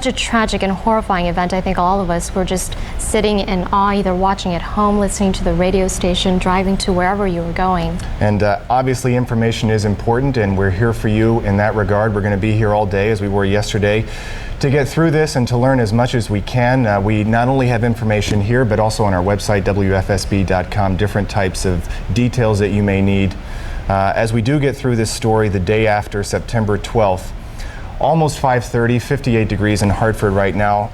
such a tragic and horrifying event. I think all of us were just sitting in awe, either watching at home, listening to the radio station, driving to wherever you were going. And obviously information is important, and we're here for you in that regard. We're going to be here all day, as we were yesterday, to get through this and to learn as much as we can. We not only have information here, but also on our website, WFSB.com, different types of details that you may need. As we do get through this story the day after, September 12th, almost 5:30, 58 degrees in Hartford right now.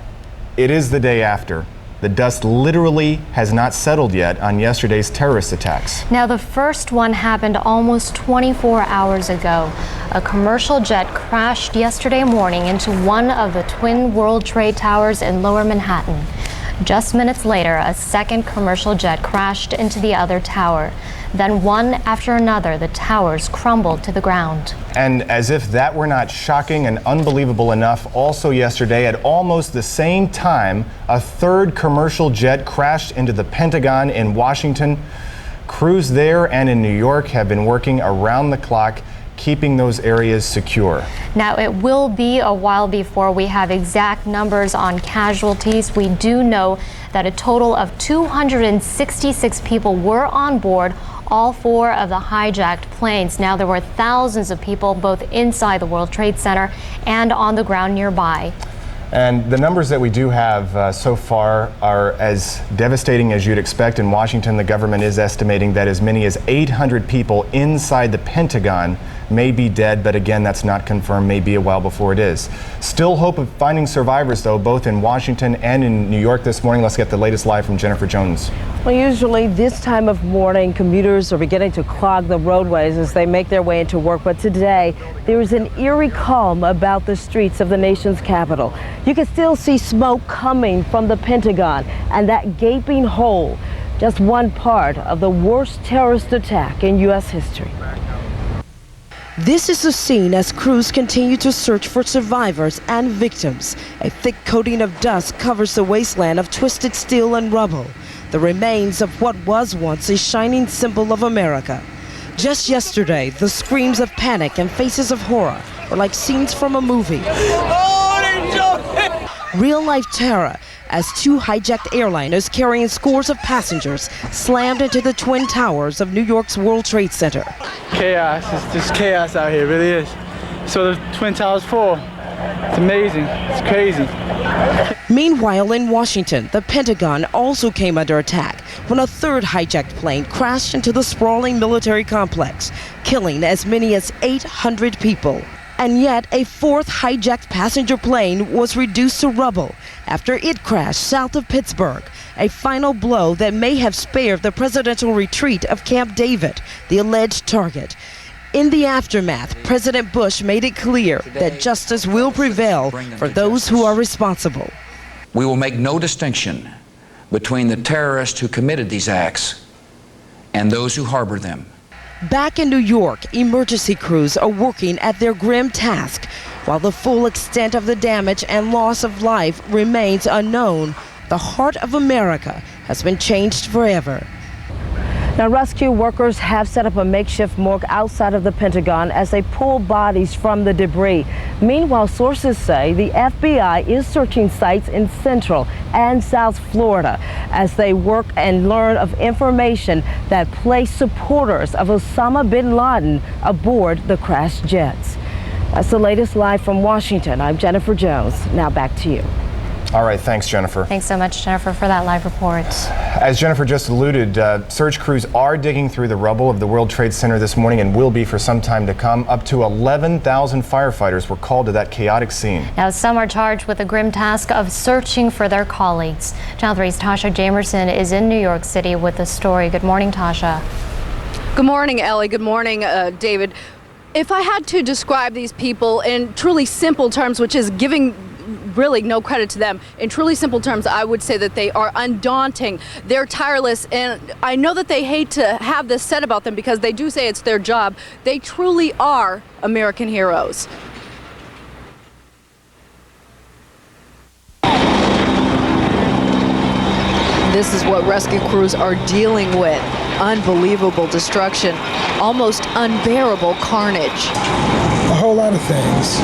It is the day after. The dust literally has not settled yet on yesterday's terrorist attacks. Now, the first one happened almost 24 hours ago. A commercial jet crashed yesterday morning into one of the twin World Trade Towers in Lower Manhattan. Just minutes later, a second commercial jet crashed into the other tower. Then one after another, the towers crumbled to the ground. And as if that were not shocking and unbelievable enough, also yesterday at almost the same time, a third commercial jet crashed into the Pentagon in Washington. Crews there and in New York have been working around the clock, keeping those areas secure. Now, it will be a while before we have exact numbers on casualties. We do know that a total of 266 people were on board all four of the hijacked planes. Now, there were thousands of people both inside the World Trade Center and on the ground nearby. And the numbers that we do have so far are as devastating as you'd expect. In Washington, the government is estimating that as many as 800 people inside the Pentagon may be dead, but again, that's not confirmed, may be a while before it is. Still hope of finding survivors, though, both in Washington and in New York this morning. Let's get the latest live from Jennifer Jones. Well, usually this time of morning, commuters are beginning to clog the roadways as they make their way into work. But today, there is an eerie calm about the streets of the nation's capital. You can still see smoke coming from the Pentagon, and that gaping hole, just one part of the worst terrorist attack in U.S. history. This is the scene as crews continue to search for survivors and victims. A thick coating of dust covers the wasteland of twisted steel and rubble, the remains of what was once a shining symbol of America. Just yesterday, the screams of panic and faces of horror were like scenes from a movie. Real-life terror as two hijacked airliners carrying scores of passengers slammed into the Twin Towers of New York's World Trade Center. Chaos. It's just chaos out here, it really is. So the Twin Towers fall. It's amazing. It's crazy. Meanwhile, in Washington, the Pentagon also came under attack when a third hijacked plane crashed into the sprawling military complex, killing as many as 800 people. And yet, a fourth hijacked passenger plane was reduced to rubble after it crashed south of Pittsburgh, a final blow that may have spared the presidential retreat of Camp David, the alleged target. In the aftermath, President Bush made it clear that justice will prevail for those who are responsible. We will make no distinction between the terrorists who committed these acts and those who harbor them. Back in New York, emergency crews are working at their grim task. While the full extent of the damage and loss of life remains unknown, the heart of America has been changed forever. Now, rescue workers have set up a makeshift morgue outside of the Pentagon as they pull bodies from the debris. Meanwhile, sources say the FBI is searching sites in Central and South Florida as they work and learn of information that placed supporters of Osama bin Laden aboard the crashed jets. That's the latest live from Washington. I'm Jennifer Jones. Now back to you. All right, thanks, Jennifer. Thanks so much, Jennifer, for that live report. As Jennifer just alluded, search crews are digging through the rubble of the World Trade Center this morning and will be for some time to come. Up to 11,000 firefighters were called to that chaotic scene. Now, some are charged with the grim task of searching for their colleagues. Channel 3's Tasha Jamerson is in New York City with the story. Good morning, Tasha. Good morning, Ellie. Good morning, David. If I had to describe these people in truly simple terms, which is giving really no credit to them, in truly simple terms, I would say that they are undaunting. They're tireless, and I know that they hate to have this said about them because they do say it's their job. They truly are American heroes. This is what rescue crews are dealing with. Unbelievable destruction, almost unbearable carnage. A whole lot of things.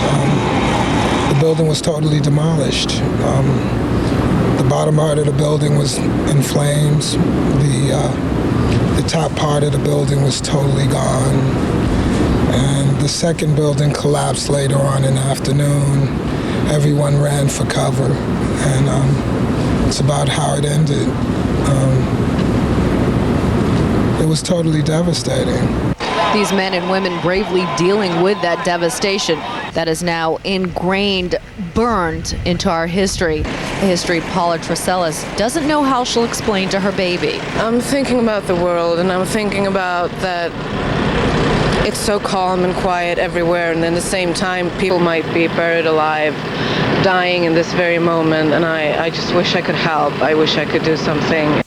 The building was totally demolished. The bottom part of the building was in flames. The top part of the building was totally gone. And the second building collapsed later on in the afternoon. Everyone ran for cover, and it's about how it ended. It was totally devastating. These men and women bravely dealing with that devastation that is now ingrained, burned into our history. The history Paula Tracelis doesn't know how she'll explain to her baby. I'm thinking about the world, and I'm thinking about that it's so calm and quiet everywhere, and then at the same time people might be buried alive, dying in this very moment, and I just wish I could help. I wish I could do something.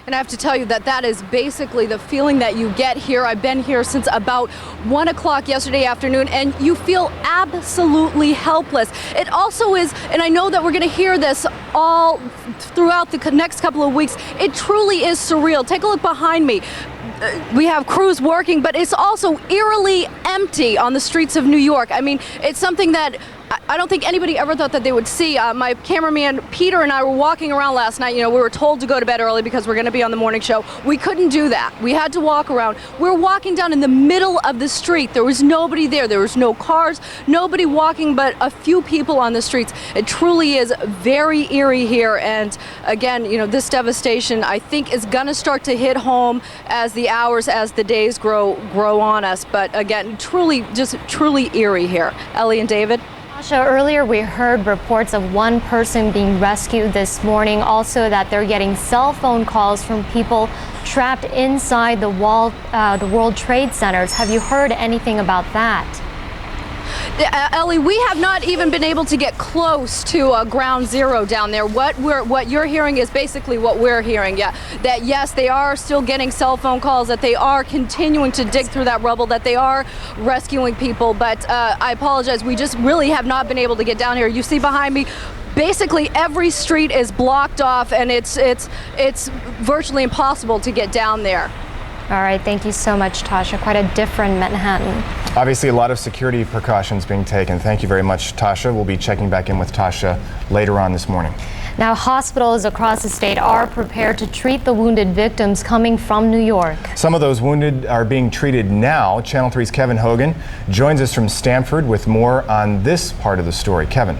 And I have to tell you that that is basically the feeling that you get here. I've been here since about 1 o'clock yesterday afternoon, and you feel absolutely helpless. It also is, and I know that we're going to hear this all throughout the next couple of weeks, it truly is surreal. Take a look behind me. We have crews working, but it's also eerily empty on the streets of New York. I mean, it's something that I don't think anybody ever thought that they would see. My cameraman Peter and I were walking around last night. You know, we were told to go to bed early because we're going to be on the morning show. We couldn't do that. We had to walk around. We're walking down in the middle of the street. There was nobody there. There was no cars, nobody walking, but a few people on the streets. It truly is very eerie here. And again, you know, this devastation, I think, is going to start to hit home as the hours, as the days grow on us. But again, truly eerie here. Ellie and David. Earlier we heard reports of one person being rescued this morning, also that they're getting cell phone calls from people trapped inside the World Trade Centers. Have you heard anything about that? Ellie, we have not even been able to get close to ground zero down there. What you're hearing is basically what we're hearing. Yeah, that yes, they are still getting cell phone calls, that they are continuing to dig through that rubble, that they are rescuing people. But I apologize, we just really have not been able to get down here. You see behind me, basically every street is blocked off, and it's virtually impossible to get down there. All right, thank you so much, Tasha. Quite a different Manhattan. Obviously, a lot of security precautions being taken. Thank you very much, Tasha. We'll be checking back in with Tasha later on this morning. Now, hospitals across the state are prepared to treat the wounded victims coming from New York. Some of those wounded are being treated now. Channel 3's Kevin Hogan joins us from Stamford with more on this part of the story. Kevin.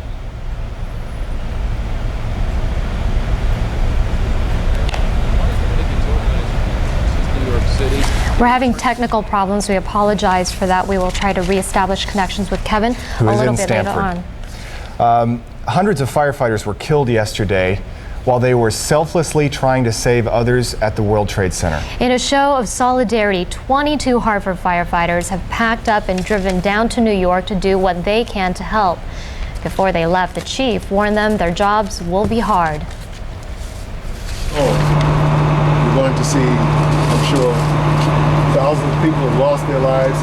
We're having technical problems. We apologize for that. We will try to reestablish connections with Kevin a little bit later on. Hundreds of firefighters were killed yesterday while they were selflessly trying to save others at the World Trade Center. In a show of solidarity, 22 Hartford firefighters have packed up and driven down to New York to do what they can to help. Before they left, the chief warned them their jobs will be hard. You're going to see, I'm sure, thousands of people have lost their lives.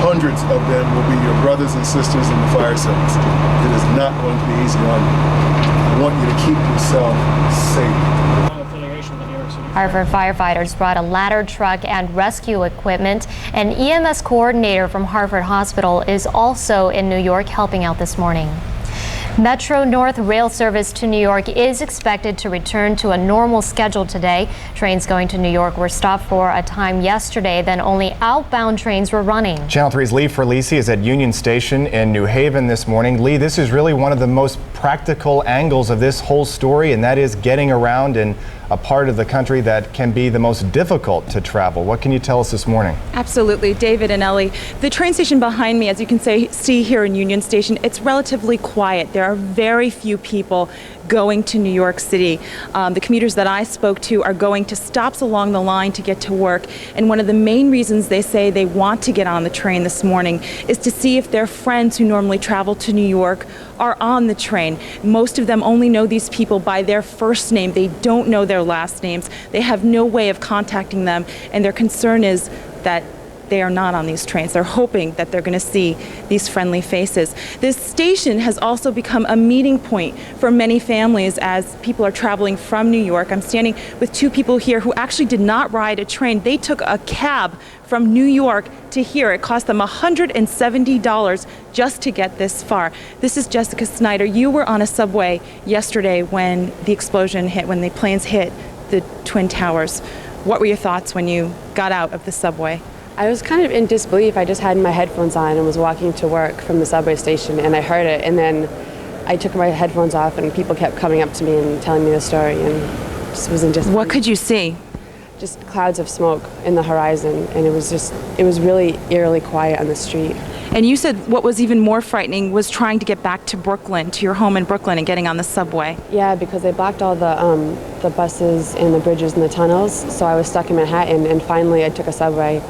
Hundreds of them will be your brothers and sisters in the fire service. It is not going to be easy on you. I want you to keep yourself safe. Hartford firefighters brought a ladder truck and rescue equipment. An EMS coordinator from Hartford Hospital is also in New York helping out this morning. Metro North rail service to New York is expected to return to a normal schedule today. Trains going to New York were stopped for a time yesterday, then only outbound trains were running. Channel 3's Lee Ferlisi is at Union Station in New Haven this morning. Lee, this is really one of the most practical angles of this whole story, and that is getting around in a part of the country that can be the most difficult to travel. What can you tell us this morning? Absolutely, David and Ellie. The train station behind me, as you can see here in Union Station, it's relatively quiet. There are very few people going to New York City. The commuters that I spoke to are going to stops along the line to get to work, and one of the main reasons they say they want to get on the train this morning is to see if their friends who normally travel to New York are on the train. Most of them only know these people by their first name. They don't know their last names. They have no way of contacting them, and their concern is that they are not on these trains. They're hoping that they're going to see these friendly faces. This station has also become a meeting point for many families as people are traveling from New York. I'm standing with two people here who actually did not ride a train. They took a cab from New York to hear it cost them $170 just to get this far. This is Jessica Snyder. You were on a subway yesterday when the explosion hit, when the planes hit the Twin Towers. What were your thoughts when you got out of the subway? I was kind of in disbelief. I just had my headphones on and was walking to work from the subway station, and I heard it, and then I took my headphones off and people kept coming up to me and telling me the story, and just was in disbelief. What could you see? Just clouds of smoke in the horizon, and it was really eerily quiet on the street. And you said what was even more frightening was trying to get back to Brooklyn, to your home in Brooklyn, and getting on the subway. Yeah, because they blocked all the buses and the bridges and the tunnels, so I was stuck in Manhattan, and finally I took a subway.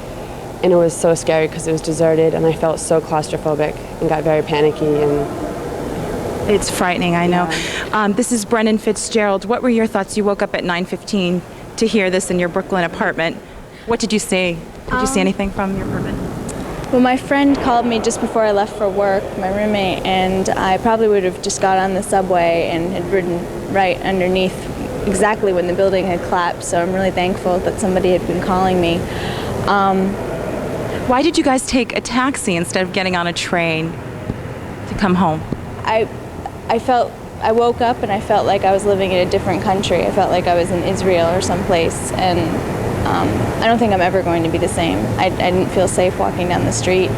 And it was so scary because it was deserted, and I felt so claustrophobic and got very panicky. And it's frightening, I know. Yeah. This is Brennan Fitzgerald. What were your thoughts? You woke up at 9:15 to hear this in your Brooklyn apartment. What did you see? Did you see anything from your apartment? Well, my friend called me just before I left for work, my roommate, and I probably would have just got on the subway and had ridden right underneath exactly when the building had collapsed. So I'm really thankful that somebody had been calling me. Why did you guys take a taxi instead of getting on a train to come home? I woke up and I felt like I was living in a different country. I felt like I was in Israel or someplace, and I don't think I'm ever going to be the same. I didn't feel safe walking down the street.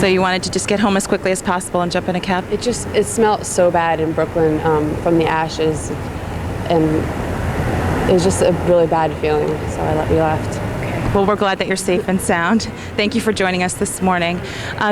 So you wanted to just get home as quickly as possible and jump in a cab? It smelled so bad in Brooklyn from the ashes, and it was just a really bad feeling, so we left. Well, we're glad that you're safe and sound. Thank you for joining us this morning.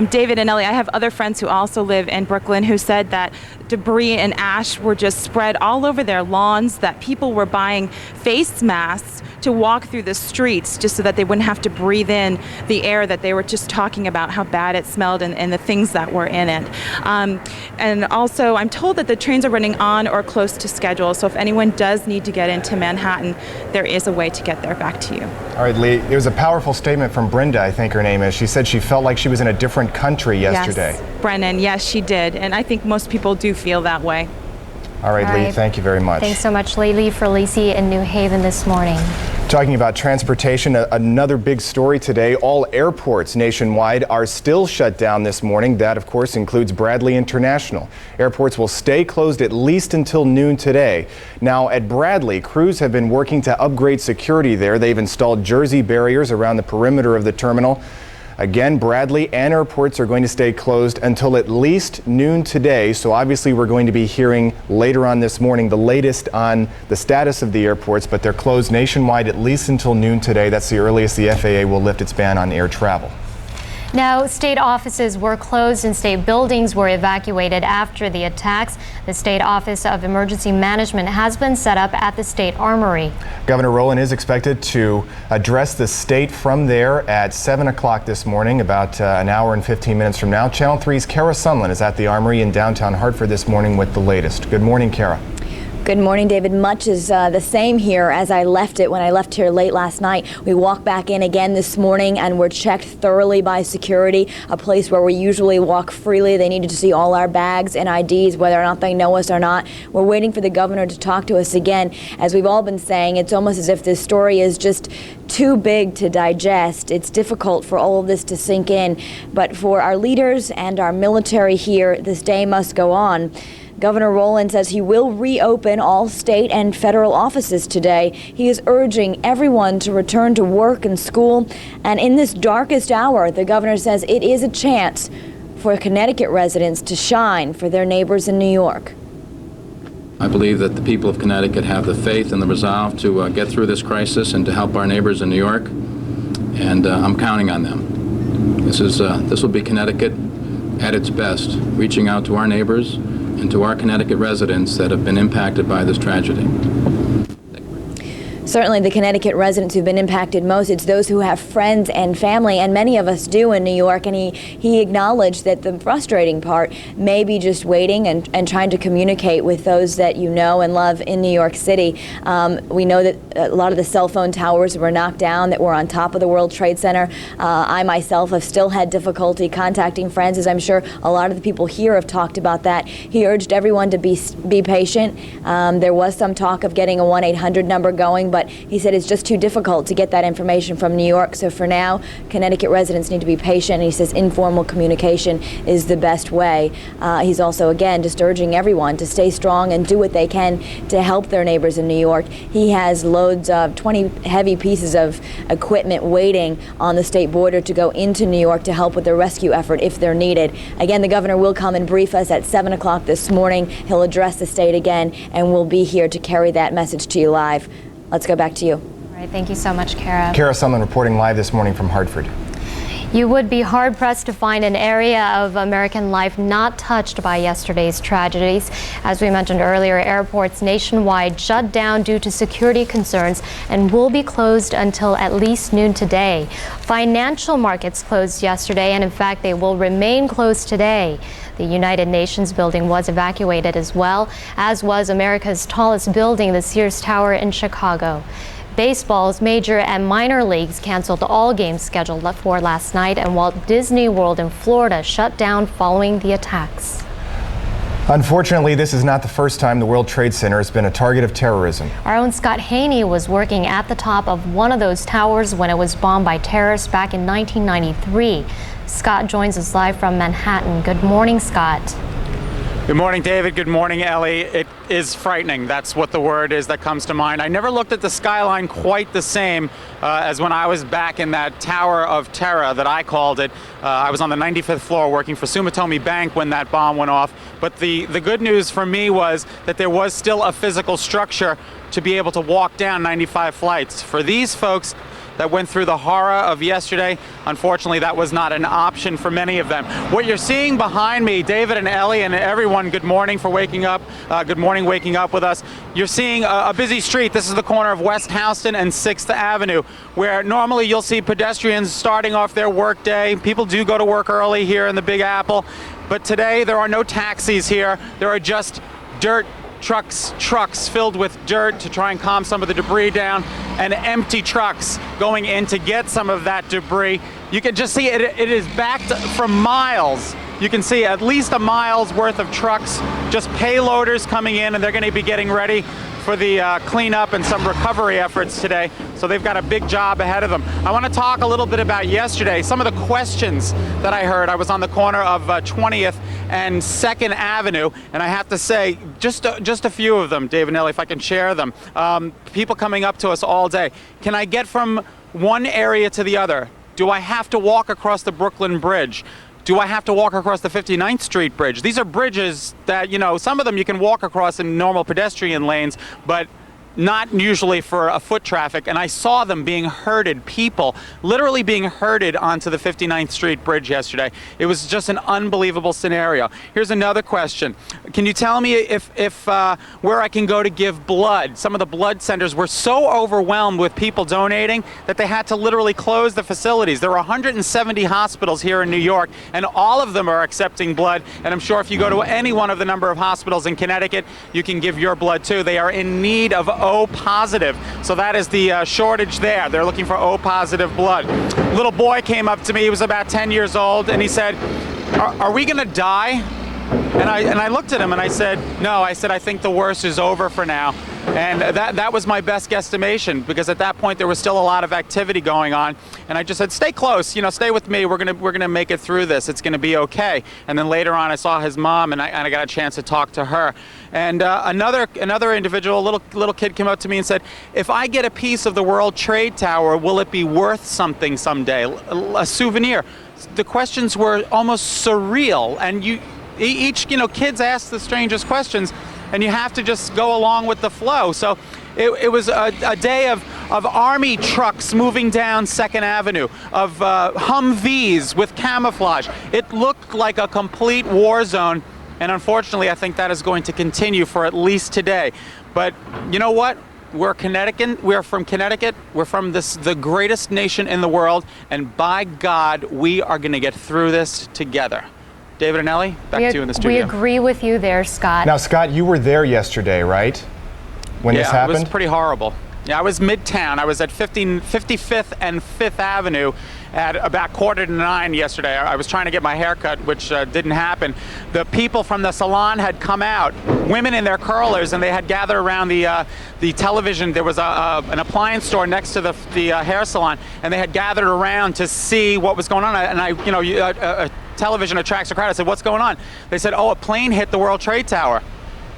David and Ellie, I have other friends who also live in Brooklyn who said that debris and ash were just spread all over their lawns, that people were buying face masks to walk through the streets just so that they wouldn't have to breathe in the air that they were just talking about, how bad it smelled and the things that were in it. And also, I'm told that the trains are running on or close to schedule, so if anyone does need to get into Manhattan, there is a way to get there. Back to you. All right, Lee, it was a powerful statement from Brenda, I think her name is. She said she felt like she was in a different country yesterday. Yes, Brennan, yes, she did. And I think most people do feel that way. All right, Lee, thank you very much. Thanks so much, Lee for Lacey in New Haven this morning. Talking about transportation, another big story today. All airports nationwide are still shut down this morning. That, of course, includes Bradley International. Airports will stay closed at least until noon today. Now, at Bradley, crews have been working to upgrade security there. They've installed jersey barriers around the perimeter of the terminal. Again, Bradley and airports are going to stay closed until at least noon today. So obviously we're going to be hearing later on this morning the latest on the status of the airports, but they're closed nationwide at least until noon today. That's the earliest the FAA will lift its ban on air travel. Now, state offices were closed and state buildings were evacuated after the attacks. The State Office of Emergency Management has been set up at the State Armory. Governor Rowland is expected to address the state from there at 7 o'clock this morning, about an hour and 15 minutes from now. Channel 3's Kara Sunland is at the Armory in downtown Hartford this morning with the latest. Good morning, Kara. Good morning, David. Much is the same here as I left it when I left here late last night. We walked back in again this morning and were checked thoroughly by security, a place where we usually walk freely. They needed to see all our bags and IDs, whether or not they know us or not. We're waiting for the governor to talk to us again. As we've all been saying, it's almost as if this story is just too big to digest. It's difficult for all of this to sink in. But for our leaders and our military here, this day must go on. Governor Rowland says he will reopen all state and federal offices today. He is urging everyone to return to work and school. And in this darkest hour, the governor says it is a chance for Connecticut residents to shine for their neighbors in New York. I believe that the people of Connecticut have the faith and the resolve to get through this crisis and to help our neighbors in New York. And I'm counting on them. This will be Connecticut at its best, reaching out to our neighbors and to our Connecticut residents that have been impacted by this tragedy. Certainly the Connecticut residents who've been impacted most, it's those who have friends and family, and many of us do in New York, and he acknowledged that the frustrating part may be just waiting and trying to communicate with those that you know and love in New York City. We know that a lot of the cell phone towers were knocked down that were on top of the World Trade Center. I myself have still had difficulty contacting friends, as I'm sure a lot of the people here have talked about that. He urged everyone to be patient. There was some talk of getting a 1-800 number going, but he said it's just too difficult to get that information from New York. So for now, Connecticut residents need to be patient. And he says informal communication is the best way. He's also, again, just urging everyone to stay strong and do what they can to help their neighbors in New York. He has loads of 20 heavy pieces of equipment waiting on the state border to go into New York to help with the rescue effort if they're needed. Again, the governor will come and brief us at 7 o'clock this morning. He'll address the state again, and we'll be here to carry that message to you live. Let's go back to you. All right, thank you so much, Kara. Kara Sumlin reporting live this morning from Hartford. You would be hard-pressed to find an area of American life not touched by yesterday's tragedies. As we mentioned earlier, airports nationwide shut down due to security concerns and will be closed until at least noon today. Financial markets closed yesterday, and in fact, they will remain closed today. The United Nations building was evacuated as well, as was America's tallest building, the Sears Tower in Chicago. Baseball's major and minor leagues canceled all games scheduled for last night, and Walt Disney World in Florida shut down following the attacks. Unfortunately, this is not the first time the World Trade Center has been a target of terrorism. Our own Scott Haney was working at the top of one of those towers when it was bombed by terrorists back in 1993. Scott joins us live from Manhattan. Good morning, Scott. Good morning, David. Good morning, Ellie. It is frightening. That's what the word is that comes to mind. I never looked at the skyline quite the same as when I was back in that Tower of Terror that I called it. I was on the 95th floor working for Sumitomo Bank when that bomb went off. But the good news for me was that there was still a physical structure to be able to walk down 95 flights. For these folks that went through the horror of yesterday, unfortunately, that was not an option for many of them. What you're seeing behind me, David and Ellie and everyone, good morning for waking up. Good morning waking up with us. You're seeing a busy street. This is the corner of West Houston and 6th Avenue, where normally you'll see pedestrians starting off their work day. People do go to work early here in the Big Apple, but today there are no taxis here. There are just dirt trucks filled with dirt to try and calm some of the debris down, and empty trucks going in to get some of that debris. You can just see it is backed from miles. You can see at least a mile's worth of trucks, just payloaders coming in, and they're going to be getting ready for the cleanup and some recovery efforts today. So they've got a big job ahead of them. I want to talk a little bit about yesterday. Some of the questions that I heard. I was on the corner of 20th and 2nd Avenue, and I have to say, just a few of them, Dave and Ellie, if I can share them. People coming up to us all day. Can I get from one area to the other? Do I have to walk across the Brooklyn Bridge? Do I have to walk across the 59th Street Bridge? These are bridges that, you know, some of them you can walk across in normal pedestrian lanes, but not usually for a foot traffic. And I saw them being herded, people literally being herded onto the 59th Street Bridge yesterday. It was just an unbelievable scenario. Here's another question. Can you tell me if where I can go to give blood? Some of the blood centers were so overwhelmed with people donating that they had to literally close the facilities. There are 170 hospitals here in New York, and all of them are accepting blood. And I'm sure if you go to any one of the number of hospitals in Connecticut, you can give your blood too. They are in need of O positive. So that is the shortage there. They're looking for O positive blood. Little boy came up to me, he was about 10 years old, and he said, are we gonna die? And I looked at him and I said, no. I said, I think the worst is over for now. And that was my best guesstimation, because at that point there was still a lot of activity going on. And I just said, stay close, you know, stay with me. We're gonna make it through this. It's gonna be okay. And then later on I saw his mom, and I got a chance to talk to her. And another individual, a little kid, came up to me and said, if I get a piece of the World Trade Tower, will it be worth something someday? A souvenir. The questions were almost surreal, and kids ask the strangest questions, and you have to just go along with the flow. So it was a day of army trucks moving down 2nd Avenue, of Humvees with camouflage. It looked like a complete war zone, and unfortunately I think that is going to continue for at least today. But you know what? We're Connecticut. We're from Connecticut. We're from the greatest nation in the world, and by God, we are going to get through this together. David and Ellie, back to you in the studio. We agree with you there, Scott. Now, Scott, you were there yesterday, right? When this happened? Yeah, it was pretty horrible. Yeah, I was midtown. I was at 55th and 5th Avenue, at about 8:45 yesterday. I was trying to get my hair cut, which didn't happen. The people from the salon had come out, women in their curlers, and they had gathered around the television. There was an appliance store next to the hair salon, and they had gathered around to see what was going on. And television attracts a crowd. I said, "What's going on?" They said, "Oh, a plane hit the World Trade Tower."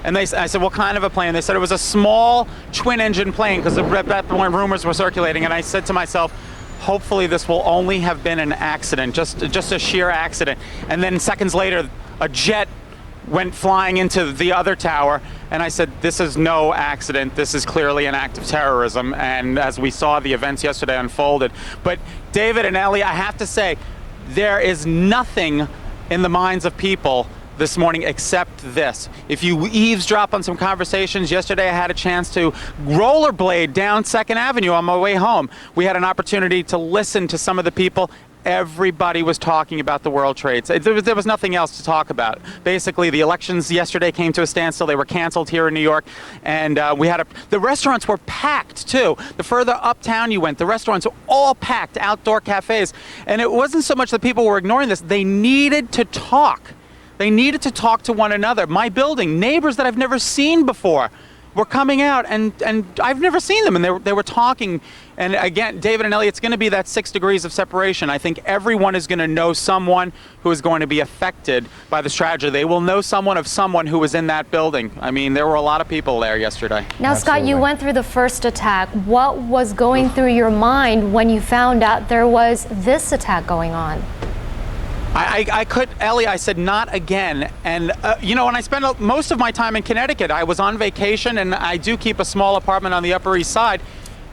And I said, "What kind of a plane?" They said it was a small twin-engine plane, because at that point rumors were circulating. And I said to myself, hopefully this will only have been an accident, just a sheer accident. And then seconds later, a jet went flying into the other tower, and I said, this is no accident. This is clearly an act of terrorism. And as we saw, the events yesterday unfolded. But David and Ellie, I have to say, there is nothing in the minds of people this morning except this. If you eavesdrop on some conversations, yesterday I had a chance to rollerblade down 2nd Avenue on my way home. We had an opportunity to listen to some of the people. Everybody was talking about the World Trade. There was nothing else to talk about. Basically, the elections yesterday came to a standstill. They were canceled here in New York, and the restaurants were packed too. The further uptown you went, the restaurants were all packed, outdoor cafes. And it wasn't so much that people were ignoring this. They needed to talk. They needed to talk to one another. My building, neighbors that I've never seen before were coming out, and I've never seen them, and they were talking. And again, David and Ellie, it's going to be that 6 degrees of separation. I think everyone is going to know someone who is going to be affected by this tragedy. They will know someone of someone who was in that building. I mean, there were a lot of people there yesterday. Now, Scott, you went through the first attack. What was going through your mind when you found out there was this attack going on? Ellie, I said, not again. And, when I spent most of my time in Connecticut, I was on vacation, and I do keep a small apartment on the Upper East Side.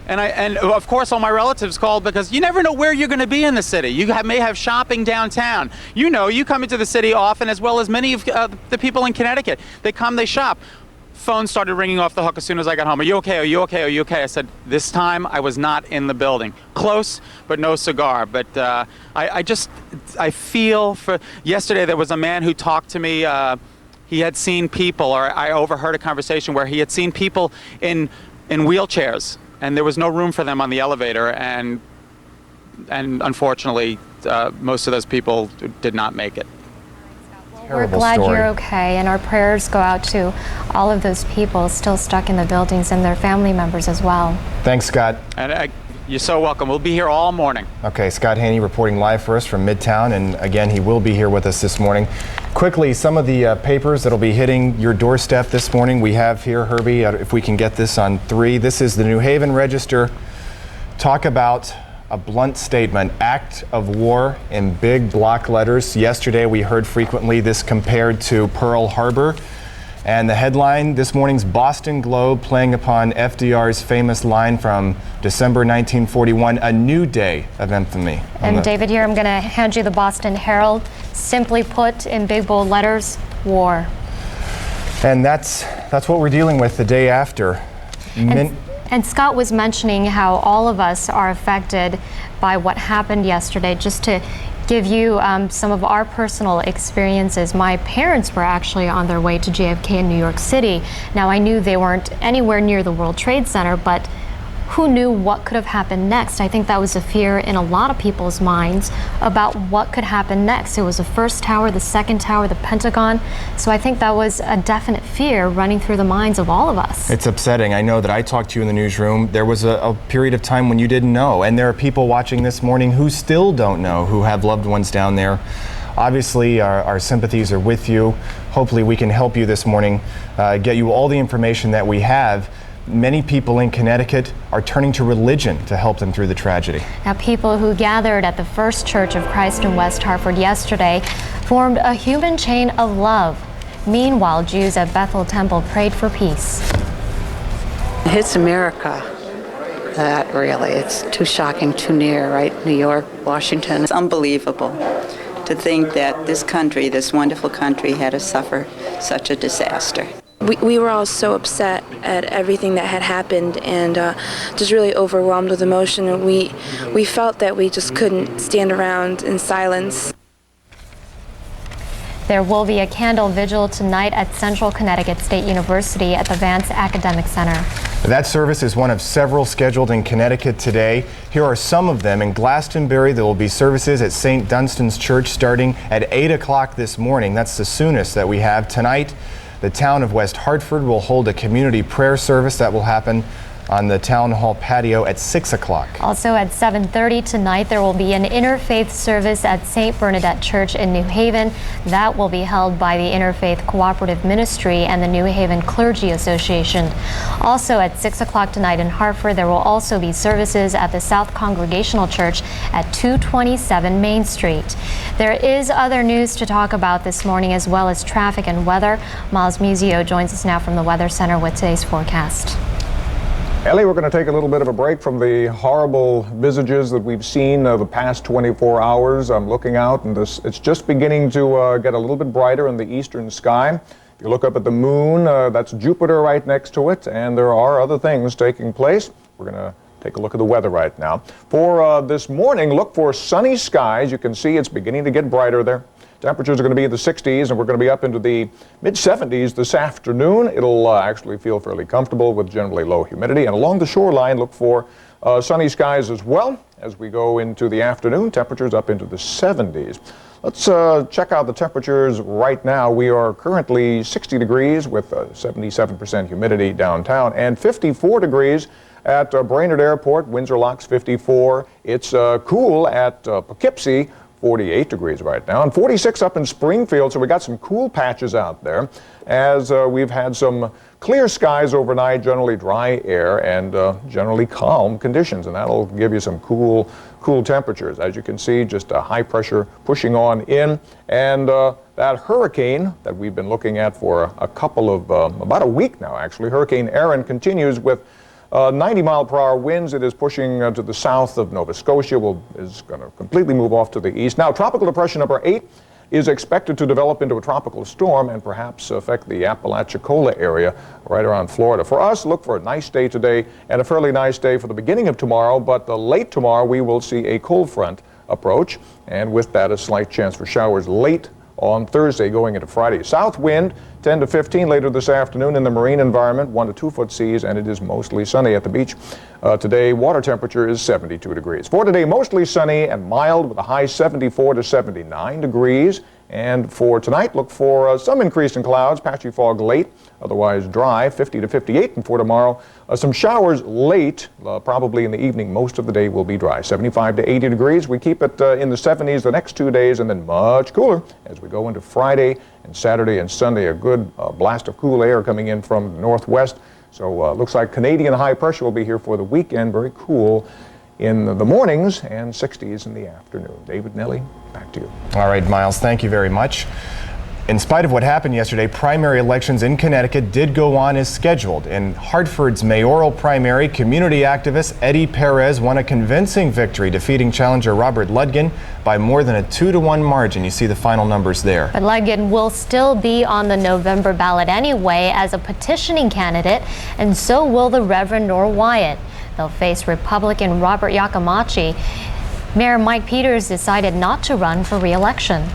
And of course, all my relatives called, because you never know where you're going to be in the city. You may have shopping downtown. You come into the city often, as well as many of the people in Connecticut. They come, they shop. Phone started ringing off the hook as soon as I got home. Are you okay? Are you okay? Are you okay? I said, this time I was not in the building. Close, but no cigar. But I feel for, yesterday there was a man who talked to me. He had seen people, or I overheard a conversation where he had seen people in wheelchairs, and there was no room for them on the elevator. And unfortunately, most of those people did not make it. We're glad you're okay, and our prayers go out to all of those people still stuck in the buildings and their family members as well. Thanks, Scott. And you're so welcome. We'll be here all morning. Okay, Scott Haney reporting live for us from Midtown, and again, he will be here with us this morning. Quickly, some of the papers that'll be hitting your doorstep this morning. We have here, Herbie, if we can get this on 3. This is the New Haven Register. Talk about a blunt statement, act of war, in big block letters. Yesterday we heard frequently this compared to Pearl Harbor. And the headline this morning's Boston Globe, playing upon FDR's famous line from December 1941, a new day of infamy. And David, here I'm going to hand you the Boston Herald. Simply put, in big bold letters, war. And that's what we're dealing with the day after. And Scott was mentioning how all of us are affected by what happened yesterday. Just to give you some of our personal experiences, my parents were actually on their way to JFK in New York City. Now, I knew they weren't anywhere near the World Trade Center, but who knew what could have happened next? I think that was a fear in a lot of people's minds about what could happen next. It was the first tower, the second tower, the Pentagon. So I think that was a definite fear running through the minds of all of us. It's upsetting. I know that I talked to you in the newsroom. There was a period of time when you didn't know. And there are people watching this morning who still don't know, who have loved ones down there. Obviously, our sympathies are with you. Hopefully we can help you this morning, get you all the information that we have. Many people in Connecticut are turning to religion to help them through the tragedy. Now, people who gathered at the First Church of Christ in West Hartford yesterday formed a human chain of love. Meanwhile, Jews at Bethel Temple prayed for peace. It's America. That really, it's too shocking, too near, right? New York, Washington. It's unbelievable to think that this country, this wonderful country, had to suffer such a disaster. We were all so upset at everything that had happened and just really overwhelmed with emotion. And we felt that we just couldn't stand around in silence. There will be a candle vigil tonight at Central Connecticut State University at the Vance Academic Center. That service is one of several scheduled in Connecticut today. Here are some of them. In Glastonbury, there will be services at St. Dunstan's Church starting at 8 o'clock this morning. That's the soonest that we have. Tonight, the town of West Hartford will hold a community prayer service that will happen on the town hall patio at 6 o'clock. Also at 7:30 tonight, there will be an interfaith service at St. Bernadette Church in New Haven. That will be held by the Interfaith Cooperative Ministry and the New Haven Clergy Association. Also at 6 o'clock tonight in Hartford, there will also be services at the South Congregational Church at 227 Main Street. There is other news to talk about this morning, as well as traffic and weather. Miles Musio joins us now from the Weather Center with today's forecast. Ellie, we're going to take a little bit of a break from the horrible visages that we've seen the past 24 hours. I'm looking out, and it's just beginning to get a little bit brighter in the eastern sky. If you look up at the moon, that's Jupiter right next to it, and there are other things taking place. We're going to take a look at the weather right now. For this morning, look for sunny skies. You can see it's beginning to get brighter there. Temperatures are going to be in the 60s, and we're going to be up into the mid-70s this afternoon. It'll actually feel fairly comfortable with generally low humidity. And along the shoreline, look for sunny skies as well as we go into the afternoon. Temperatures up into the 70s. Let's check out the temperatures right now. We are currently 60 degrees with 77% humidity downtown and 54 degrees at Brainerd Airport. Windsor Locks 54. It's cool at Poughkeepsie. 48 degrees right now, and 46 up in Springfield, so we got some cool patches out there as we've had some clear skies overnight, generally dry air, and generally calm conditions, and that'll give you some cool temperatures. As you can see, just a high pressure pushing on in, and that hurricane that we've been looking at for a couple of, about a week now actually, Hurricane Erin continues with 90-mile-per-hour winds. It is pushing to the south of Nova Scotia, is going to completely move off to the east. Now, tropical depression number 8 is expected to develop into a tropical storm and perhaps affect the Apalachicola area right around Florida. For us, look for a nice day today and a fairly nice day for the beginning of tomorrow, but late tomorrow we will see a cold front approach, and with that a slight chance for showers late on Thursday going into Friday. South wind 10 to 15 later this afternoon in the marine environment, 1 to 2 foot seas, and it is mostly sunny at the beach. Today, water temperature is 72 degrees. For today, mostly sunny and mild with a high 74 to 79 degrees. And for tonight, look for some increase in clouds, patchy fog late, otherwise dry, 50 to 58. And for tomorrow, some showers late, probably in the evening. Most of the day will be dry, 75 to 80 degrees. We keep it in the 70s the next 2 days, and then much cooler as we go into Friday and Saturday and Sunday. A good blast of cool air coming in from the northwest. So looks like Canadian high pressure will be here for the weekend, very cool in the mornings and 60s in the afternoon. David, Nellie, back to you. All right, Miles, thank you very much. In spite of what happened yesterday, primary elections in Connecticut did go on as scheduled. In Hartford's mayoral primary, community activist Eddie Perez won a convincing victory, defeating challenger Robert Ludgin by more than a 2-to-1 margin. You see the final numbers there. But Ludgin will still be on the November ballot anyway as a petitioning candidate, and so will the Reverend Nor Wyatt. They'll face Republican Robert Yakamachi. Mayor Mike Peters decided not to run for re-election.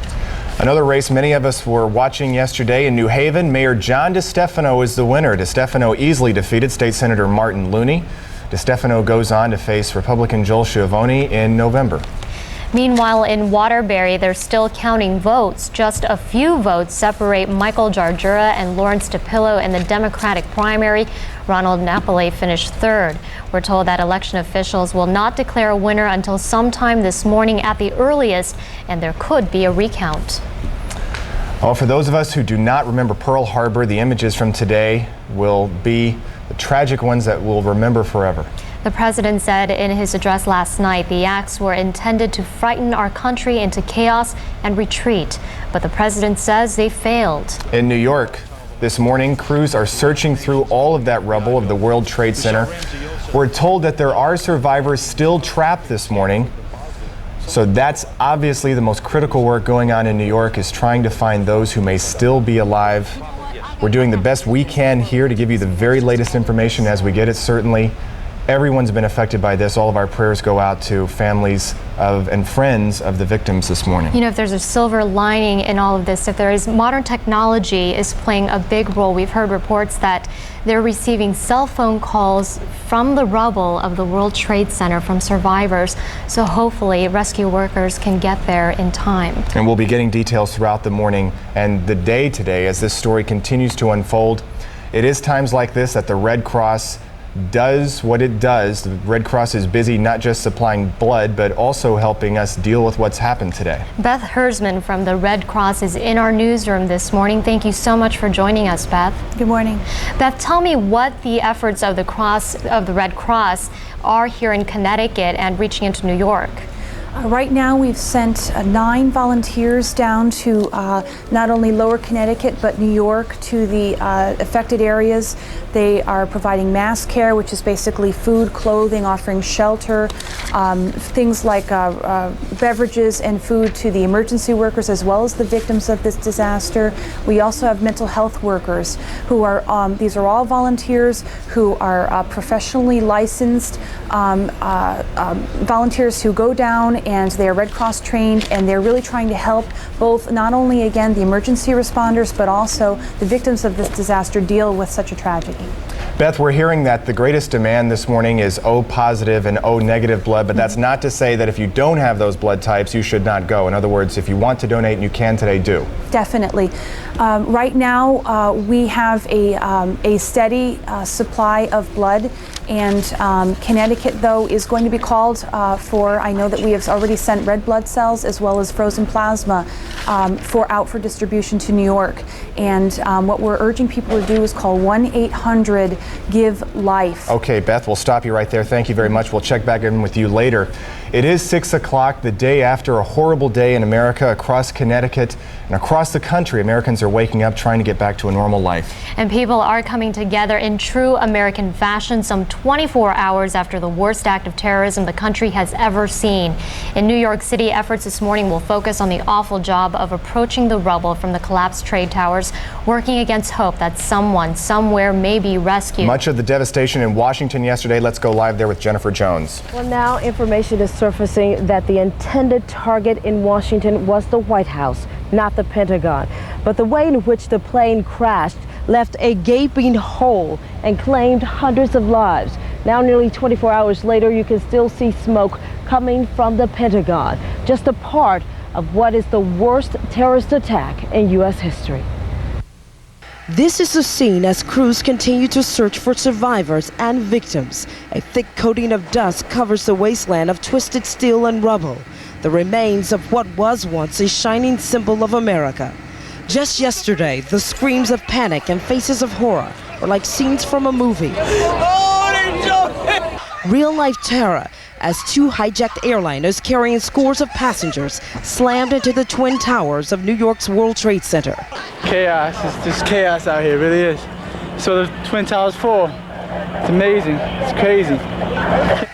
Another race many of us were watching yesterday in New Haven. Mayor John DeStefano is the winner. DeStefano easily defeated State Senator Martin Looney. DeStefano goes on to face Republican Joel Schiavone in November. Meanwhile, in Waterbury, they're still counting votes. Just a few votes separate Michael Jarjura and Lawrence DePillo in the Democratic primary. Ronald Napoli finished third. We're told that election officials will not declare a winner until sometime this morning at the earliest, and there could be a recount. Well, for those of us who do not remember Pearl Harbor, the images from today will be the tragic ones that we'll remember forever. The president said in his address last night the acts were intended to frighten our country into chaos and retreat, but the president says they failed. In New York this morning, crews are searching through all of that rubble of the World Trade Center. We're told that there are survivors still trapped this morning. So that's obviously the most critical work going on in New York, is trying to find those who may still be alive. We're doing the best we can here to give you the very latest information as we get it. Certainly Everyone's been affected by this. All of our prayers go out to families of and friends of the victims this morning. You know, if there's a silver lining in all of this, if there is, modern technology is playing a big role. We've heard reports that they're receiving cell phone calls from the rubble of the World Trade Center from survivors. So hopefully rescue workers can get there in time. And we'll be getting details throughout the morning and the day today as this story continues to unfold. It is times like this that the Red Cross does what it does. The Red Cross is busy not just supplying blood, but also helping us deal with what's happened today. Beth Hersman from the Red Cross is in our newsroom this morning. Thank you so much for joining us, Beth. Good morning. Beth, tell me what the efforts of the Red Cross are here in Connecticut and reaching into New York. Right now we've sent 9 volunteers down to not only Lower Connecticut but New York to the affected areas. They are providing mass care, which is basically food, clothing, offering shelter, things like beverages and food to the emergency workers as well as the victims of this disaster. We also have mental health workers who are, these are all volunteers who are professionally licensed volunteers who go down and they're Red Cross trained, and they're really trying to help both not only, again, the emergency responders, but also the victims of this disaster deal with such a tragedy. Beth, we're hearing that the greatest demand this morning is O positive and O negative blood, but that's not to say that if you don't have those blood types, you should not go. In other words, if you want to donate and you can today, do. Definitely. Right now, we have a steady supply of blood, and Connecticut, though, is going to be called for, I know that we have already sent red blood cells as well as frozen plasma out for distribution to New York. And what we're urging people to do is call 1-800-GIVE-LIFE. Okay, Beth, we'll stop you right there. Thank you very much. We'll check back in with you later. It is 6 o'clock, the day after a horrible day in America, across Connecticut and across the country. Americans are waking up trying to get back to a normal life. And people are coming together in true American fashion some 24 hours after the worst act of terrorism the country has ever seen. In New York City, efforts this morning will focus on the awful job of approaching the rubble from the collapsed trade towers, working against hope that someone somewhere may be rescued. Much of the devastation in Washington yesterday. Let's go live there with Jennifer Jones. Well, now information is surfacing that the intended target in Washington was the White House, not the Pentagon. But the way in which the plane crashed left a gaping hole and claimed hundreds of lives. Now, nearly 24 hours later, you can still see smoke coming from the Pentagon, just a part of what is the worst terrorist attack in U.S. history. This is the scene as crews continue to search for survivors and victims. A thick coating of dust covers the wasteland of twisted steel and rubble, the remains of what was once a shining symbol of America. Just yesterday, the screams of panic and faces of horror were like scenes from a movie. Real-life terror as 2 hijacked airliners carrying scores of passengers slammed into the Twin Towers of New York's World Trade Center. Chaos. It's just chaos out here, it really is. So the Twin Towers fall. It's amazing. It's crazy.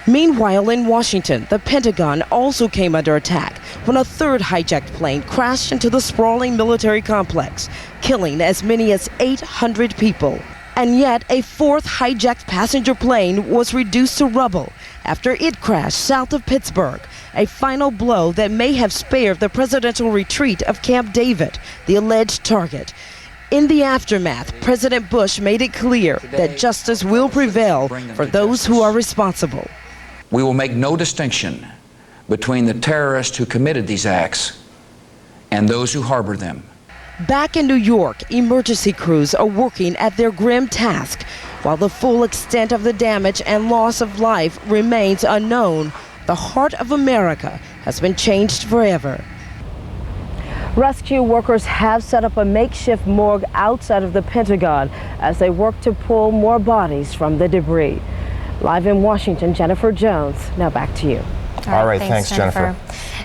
Meanwhile, in Washington, the Pentagon also came under attack when a 3rd hijacked plane crashed into the sprawling military complex, killing as many as 800 people. And yet, a 4th hijacked passenger plane was reduced to rubble after it crashed south of Pittsburgh, a final blow that may have spared the presidential retreat of Camp David, the alleged target. In the aftermath, President Bush made it clear that justice will prevail for those who are responsible. We will make no distinction between the terrorists who committed these acts and those who harbored them. Back in New York, emergency crews are working at their grim task. While the full extent of the damage and loss of life remains unknown, the heart of America has been changed forever. Rescue workers have set up a makeshift morgue outside of the Pentagon as they work to pull more bodies from the debris. Live in Washington, Jennifer Jones. Now back to you. All right, thanks, Jennifer.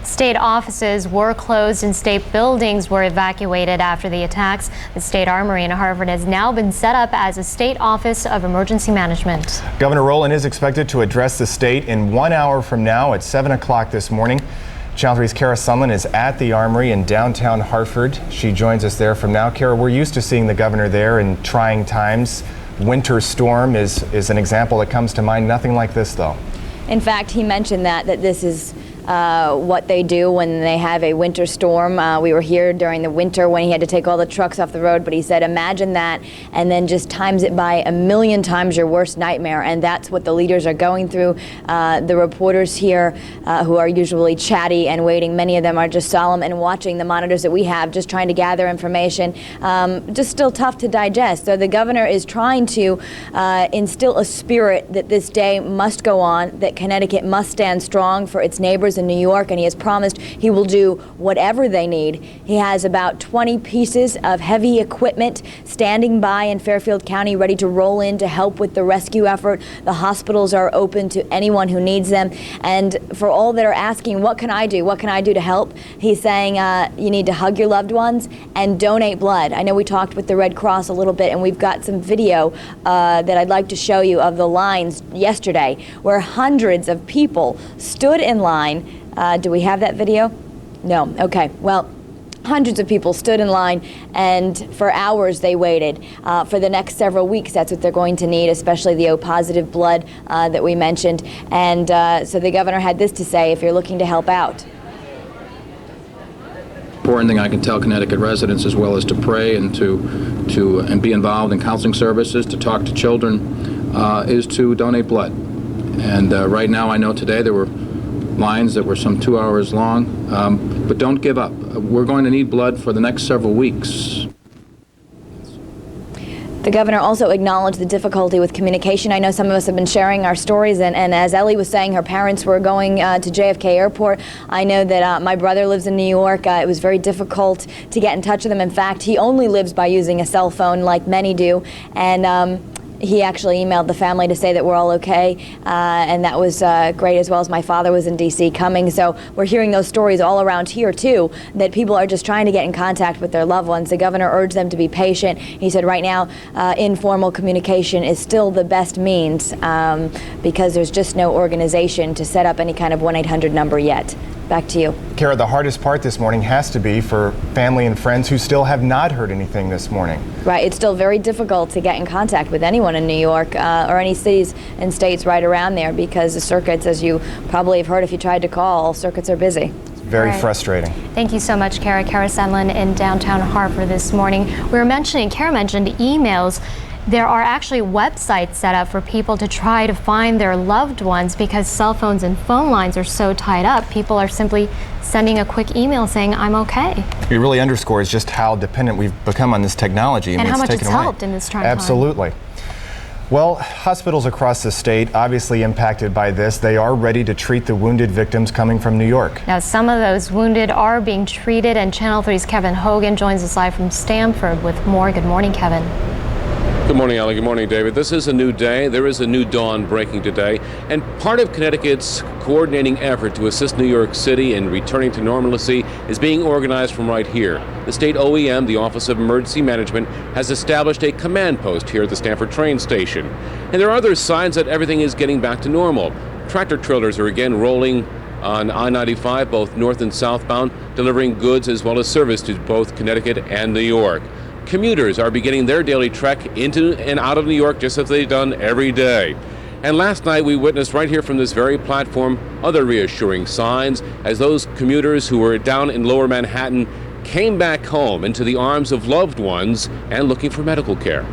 State offices were closed and state buildings were evacuated after the attacks. The State Armory in Hartford has now been set up as a state office of emergency management. Governor Rowland is expected to address the state in 1 hour from now at 7 o'clock this morning. Channel 3's Kara Sunland is at the Armory in downtown Hartford. She joins us there from now. Kara, we're used to seeing the governor there in trying times. winter storm is an example that comes to mind. Nothing like this, though. In fact, he mentioned that this is what they do when they have a winter storm. We were here during the winter when he had to take all the trucks off the road, but he said, imagine that, and then just times it by 1,000,000 times your worst nightmare, and that's what the leaders are going through. The reporters here, who are usually chatty and waiting, many of them are just solemn and watching the monitors that we have, just trying to gather information. Just still tough to digest. So the governor is trying to instill a spirit that this day must go on, that Connecticut must stand strong for its neighbors in New York, and he has promised he will do whatever they need. He has about 20 pieces of heavy equipment standing by in Fairfield County, ready to roll in to help with the rescue effort. The hospitals are open to anyone who needs them. And for all that are asking, what can I do? What can I do to help? He's saying you need to hug your loved ones and donate blood. I know we talked with the Red Cross a little bit, and we've got some video that I'd like to show you of the lines yesterday where hundreds of people stood in line. Do we have that video? No. Okay. Well, hundreds of people stood in line, and for hours they waited. For the next several weeks, that's what they're going to need, especially the O-positive blood that we mentioned. And so the governor had this to say if you're looking to help out. Important thing I can tell Connecticut residents, as well as to pray and to be involved in counseling services, to talk to children, is to donate blood. And right now, I know today there were lines that were some 2 hours long, but don't give up. We're going to need blood for the next several weeks. The governor also acknowledged the difficulty with communication. I know some of us have been sharing our stories, and as Ellie was saying, her parents were going to JFK Airport. I know that my brother lives in New York. It was very difficult to get in touch with him. In fact, he only lives by using a cell phone like many do, and he actually emailed the family to say that we're all okay, and that was great, as well as my father was in D.C. coming. So we're hearing those stories all around here, too, that people are just trying to get in contact with their loved ones. The governor urged them to be patient. He said right now informal communication is still the best means because there's just no organization to set up any kind of 1-800 number yet. Back to you. Kara, the hardest part this morning has to be for family and friends who still have not heard anything this morning. Right. It's still very difficult to get in contact with anyone in New York or any cities and states right around there because the circuits, as you probably have heard if you tried to call, all circuits are busy. It's very frustrating. Thank you so much, Kara. Kara Senlin in downtown Hartford this morning. Kara mentioned emails. There are actually websites set up for people to try to find their loved ones because cell phones and phone lines are so tied up. People are simply sending a quick email saying, I'm okay. It really underscores just how dependent we've become on this technology. And how much it's helped in this trying time. Absolutely. Well, hospitals across the state obviously impacted by this. They are ready to treat the wounded victims coming from New York. Now, some of those wounded are being treated, and Channel 3's Kevin Hogan joins us live from Stamford with more. Good morning, Kevin. Good morning, Allie. Good morning, David. This is a new day. There is a new dawn breaking today. And part of Connecticut's coordinating effort to assist New York City in returning to normalcy is being organized from right here. The state OEM, the Office of Emergency Management, has established a command post here at the Stamford train station. And there are other signs that everything is getting back to normal. Tractor trailers are again rolling on I-95, both north and southbound, delivering goods as well as service to both Connecticut and New York. Commuters are beginning their daily trek into and out of New York just as they've done every day. And last night we witnessed right here from this very platform other reassuring signs as those commuters who were down in lower Manhattan came back home into the arms of loved ones and looking for medical care.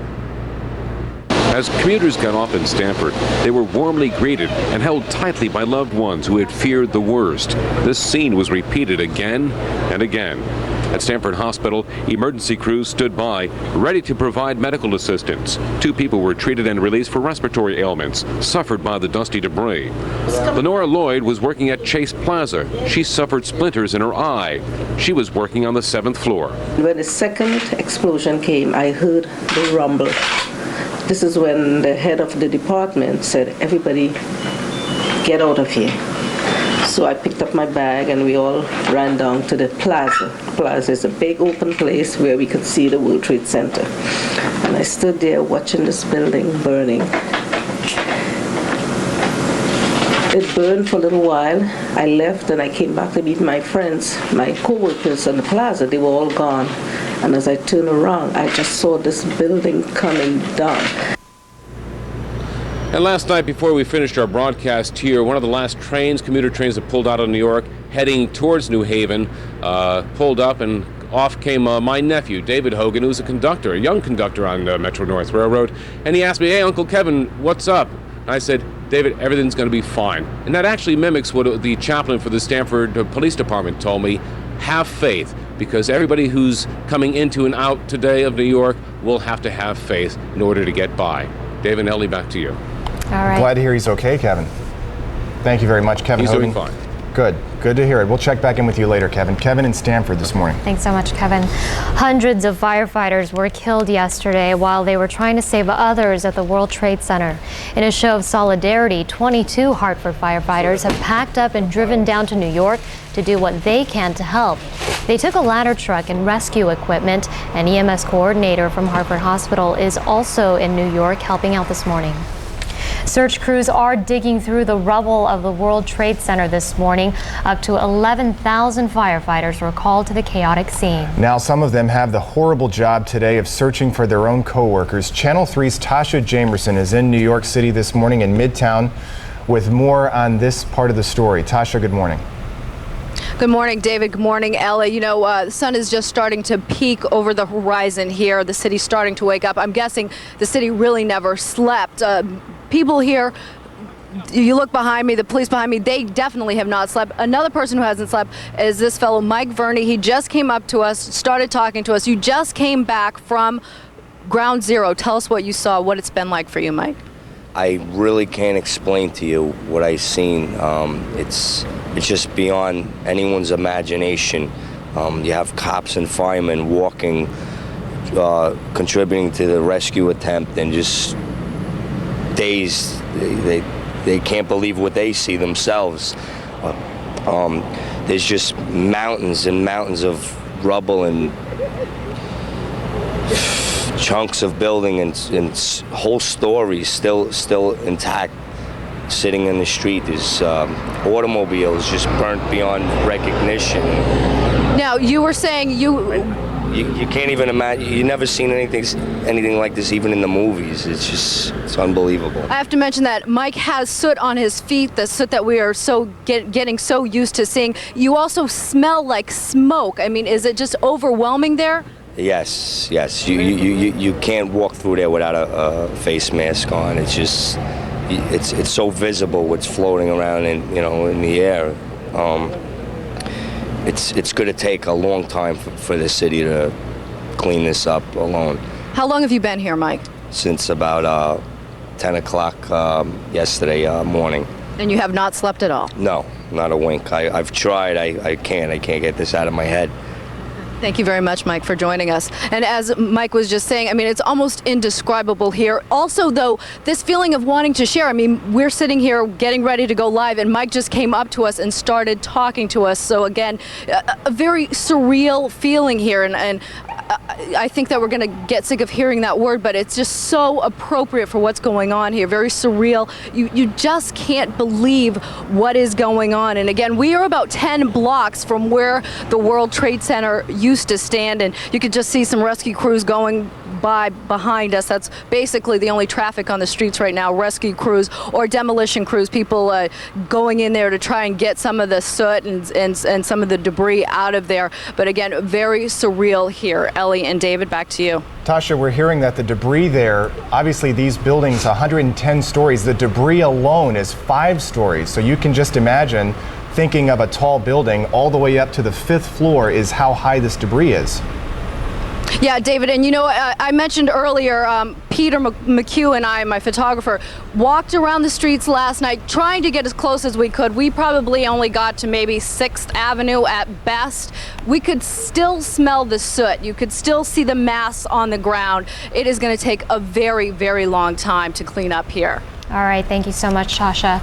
As commuters got off in Stamford, they were warmly greeted and held tightly by loved ones who had feared the worst. This scene was repeated again and again. At Stamford Hospital, emergency crews stood by, ready to provide medical assistance. 2 people were treated and released for respiratory ailments suffered by the dusty debris. Lenora Lloyd was working at Chase Plaza. She suffered splinters in her eye. She was working on the 7th floor. When the second explosion came, I heard the rumble. This is when the head of the department said, everybody get out of here. So I picked up my bag and we all ran down to the plaza. The plaza is a big open place where we could see the World Trade Center. And I stood there watching this building burning. It burned for a little while. I left and I came back to meet my friends, my co-workers on the plaza. They were all gone. And as I turned around, I just saw this building coming down. And last night, before we finished our broadcast here, one of the last trains, commuter trains that pulled out of New York, heading towards New Haven, pulled up, and off came my nephew, David Hogan, who's a young conductor on Metro North Railroad. And he asked me, "Hey, Uncle Kevin, what's up?" And I said, "David, everything's going to be fine." And that actually mimics what the chaplain for the Stamford Police Department told me. Have faith, because everybody who's coming into and out today of New York will have to have faith in order to get by. David and Ellie, back to you. All right. Glad to hear he's okay, Kevin. Thank you very much, Kevin Hogan. He's doing fine. Good to hear it. We'll check back in with you later, Kevin. Kevin in Stamford this morning. Thanks so much, Kevin. Hundreds of firefighters were killed yesterday while they were trying to save others at the World Trade Center. In a show of solidarity, 22 Hartford firefighters have packed up and driven down to New York to do what they can to help. They took a ladder truck and rescue equipment. An EMS coordinator from Hartford Hospital is also in New York helping out this morning. Search crews are digging through the rubble of the World Trade Center this morning. Up to 11,000 firefighters were called to the chaotic scene. Now, some of them have the horrible job today of searching for their own co-workers. Channel 3's Tasha Jamerson is in New York City this morning in Midtown with more on this part of the story. Tasha, good morning. Good morning, David. Good morning, Ellie. You know, the sun is just starting to peak over the horizon here. The city's starting to wake up. I'm guessing the city really never slept. People here, you look behind me, the police behind me, they definitely have not slept. Another person who hasn't slept is this fellow, Mike Verney. He just came up to us, started talking to us. You just came back from Ground Zero. Tell us what you saw, what it's been like for you, Mike. I really can't explain to you what I've seen. It's just beyond anyone's imagination. You have cops and firemen walking, contributing to the rescue attempt, and just dazed. They can't believe what they see themselves. There's just mountains and mountains of rubble and chunks of building and whole stories still intact, sitting in the street. There's automobiles just burnt beyond recognition. Now, you were saying you can't even imagine. You've never seen anything like this, even in the movies. It's unbelievable. I have to mention that Mike has soot on his feet, the soot that we are getting so used to seeing. You also smell like smoke. I mean, is it just overwhelming there? Yes. You can't walk through there without a face mask on. It's just, it's so visible what's floating around in the air. It's going to take a long time for the city to clean this up alone. How long have you been here, Mike? Since about 10 o'clock yesterday morning. And you have not slept at all? No, not a wink. I've tried. I can't get this out of my head. Thank you very much, Mike, for joining us. And as Mike was just saying, I mean, it's almost indescribable here. Also, though, this feeling of wanting to share. I mean, we're sitting here getting ready to go live, and Mike just came up to us and started talking to us. So, again, a very surreal feeling here. And I think that we're going to get sick of hearing that word, but it's just so appropriate for what's going on here. Very surreal. You just can't believe what is going on. And again, we are about 10 blocks from where the World Trade Center used to stand, and you could just see some rescue crews going by behind us. That's basically the only traffic on the streets right now, rescue crews or demolition crews, people going in there to try and get some of the soot and some of the debris out of there. But again, very surreal here. Ellie and David, back to you. Tasha, we're hearing that the debris there, obviously these buildings, 110 stories, the debris alone is 5 stories. So you can just imagine thinking of a tall building all the way up to the 5th floor is how high this debris is. Yeah, David, and you know, I mentioned earlier, Peter McHugh and I, my photographer, walked around the streets last night trying to get as close as we could. We probably only got to maybe 6th Avenue at best. We could still smell the soot. You could still see the mass on the ground. It is going to take a very, very long time to clean up here. All right, thank you so much, Tasha.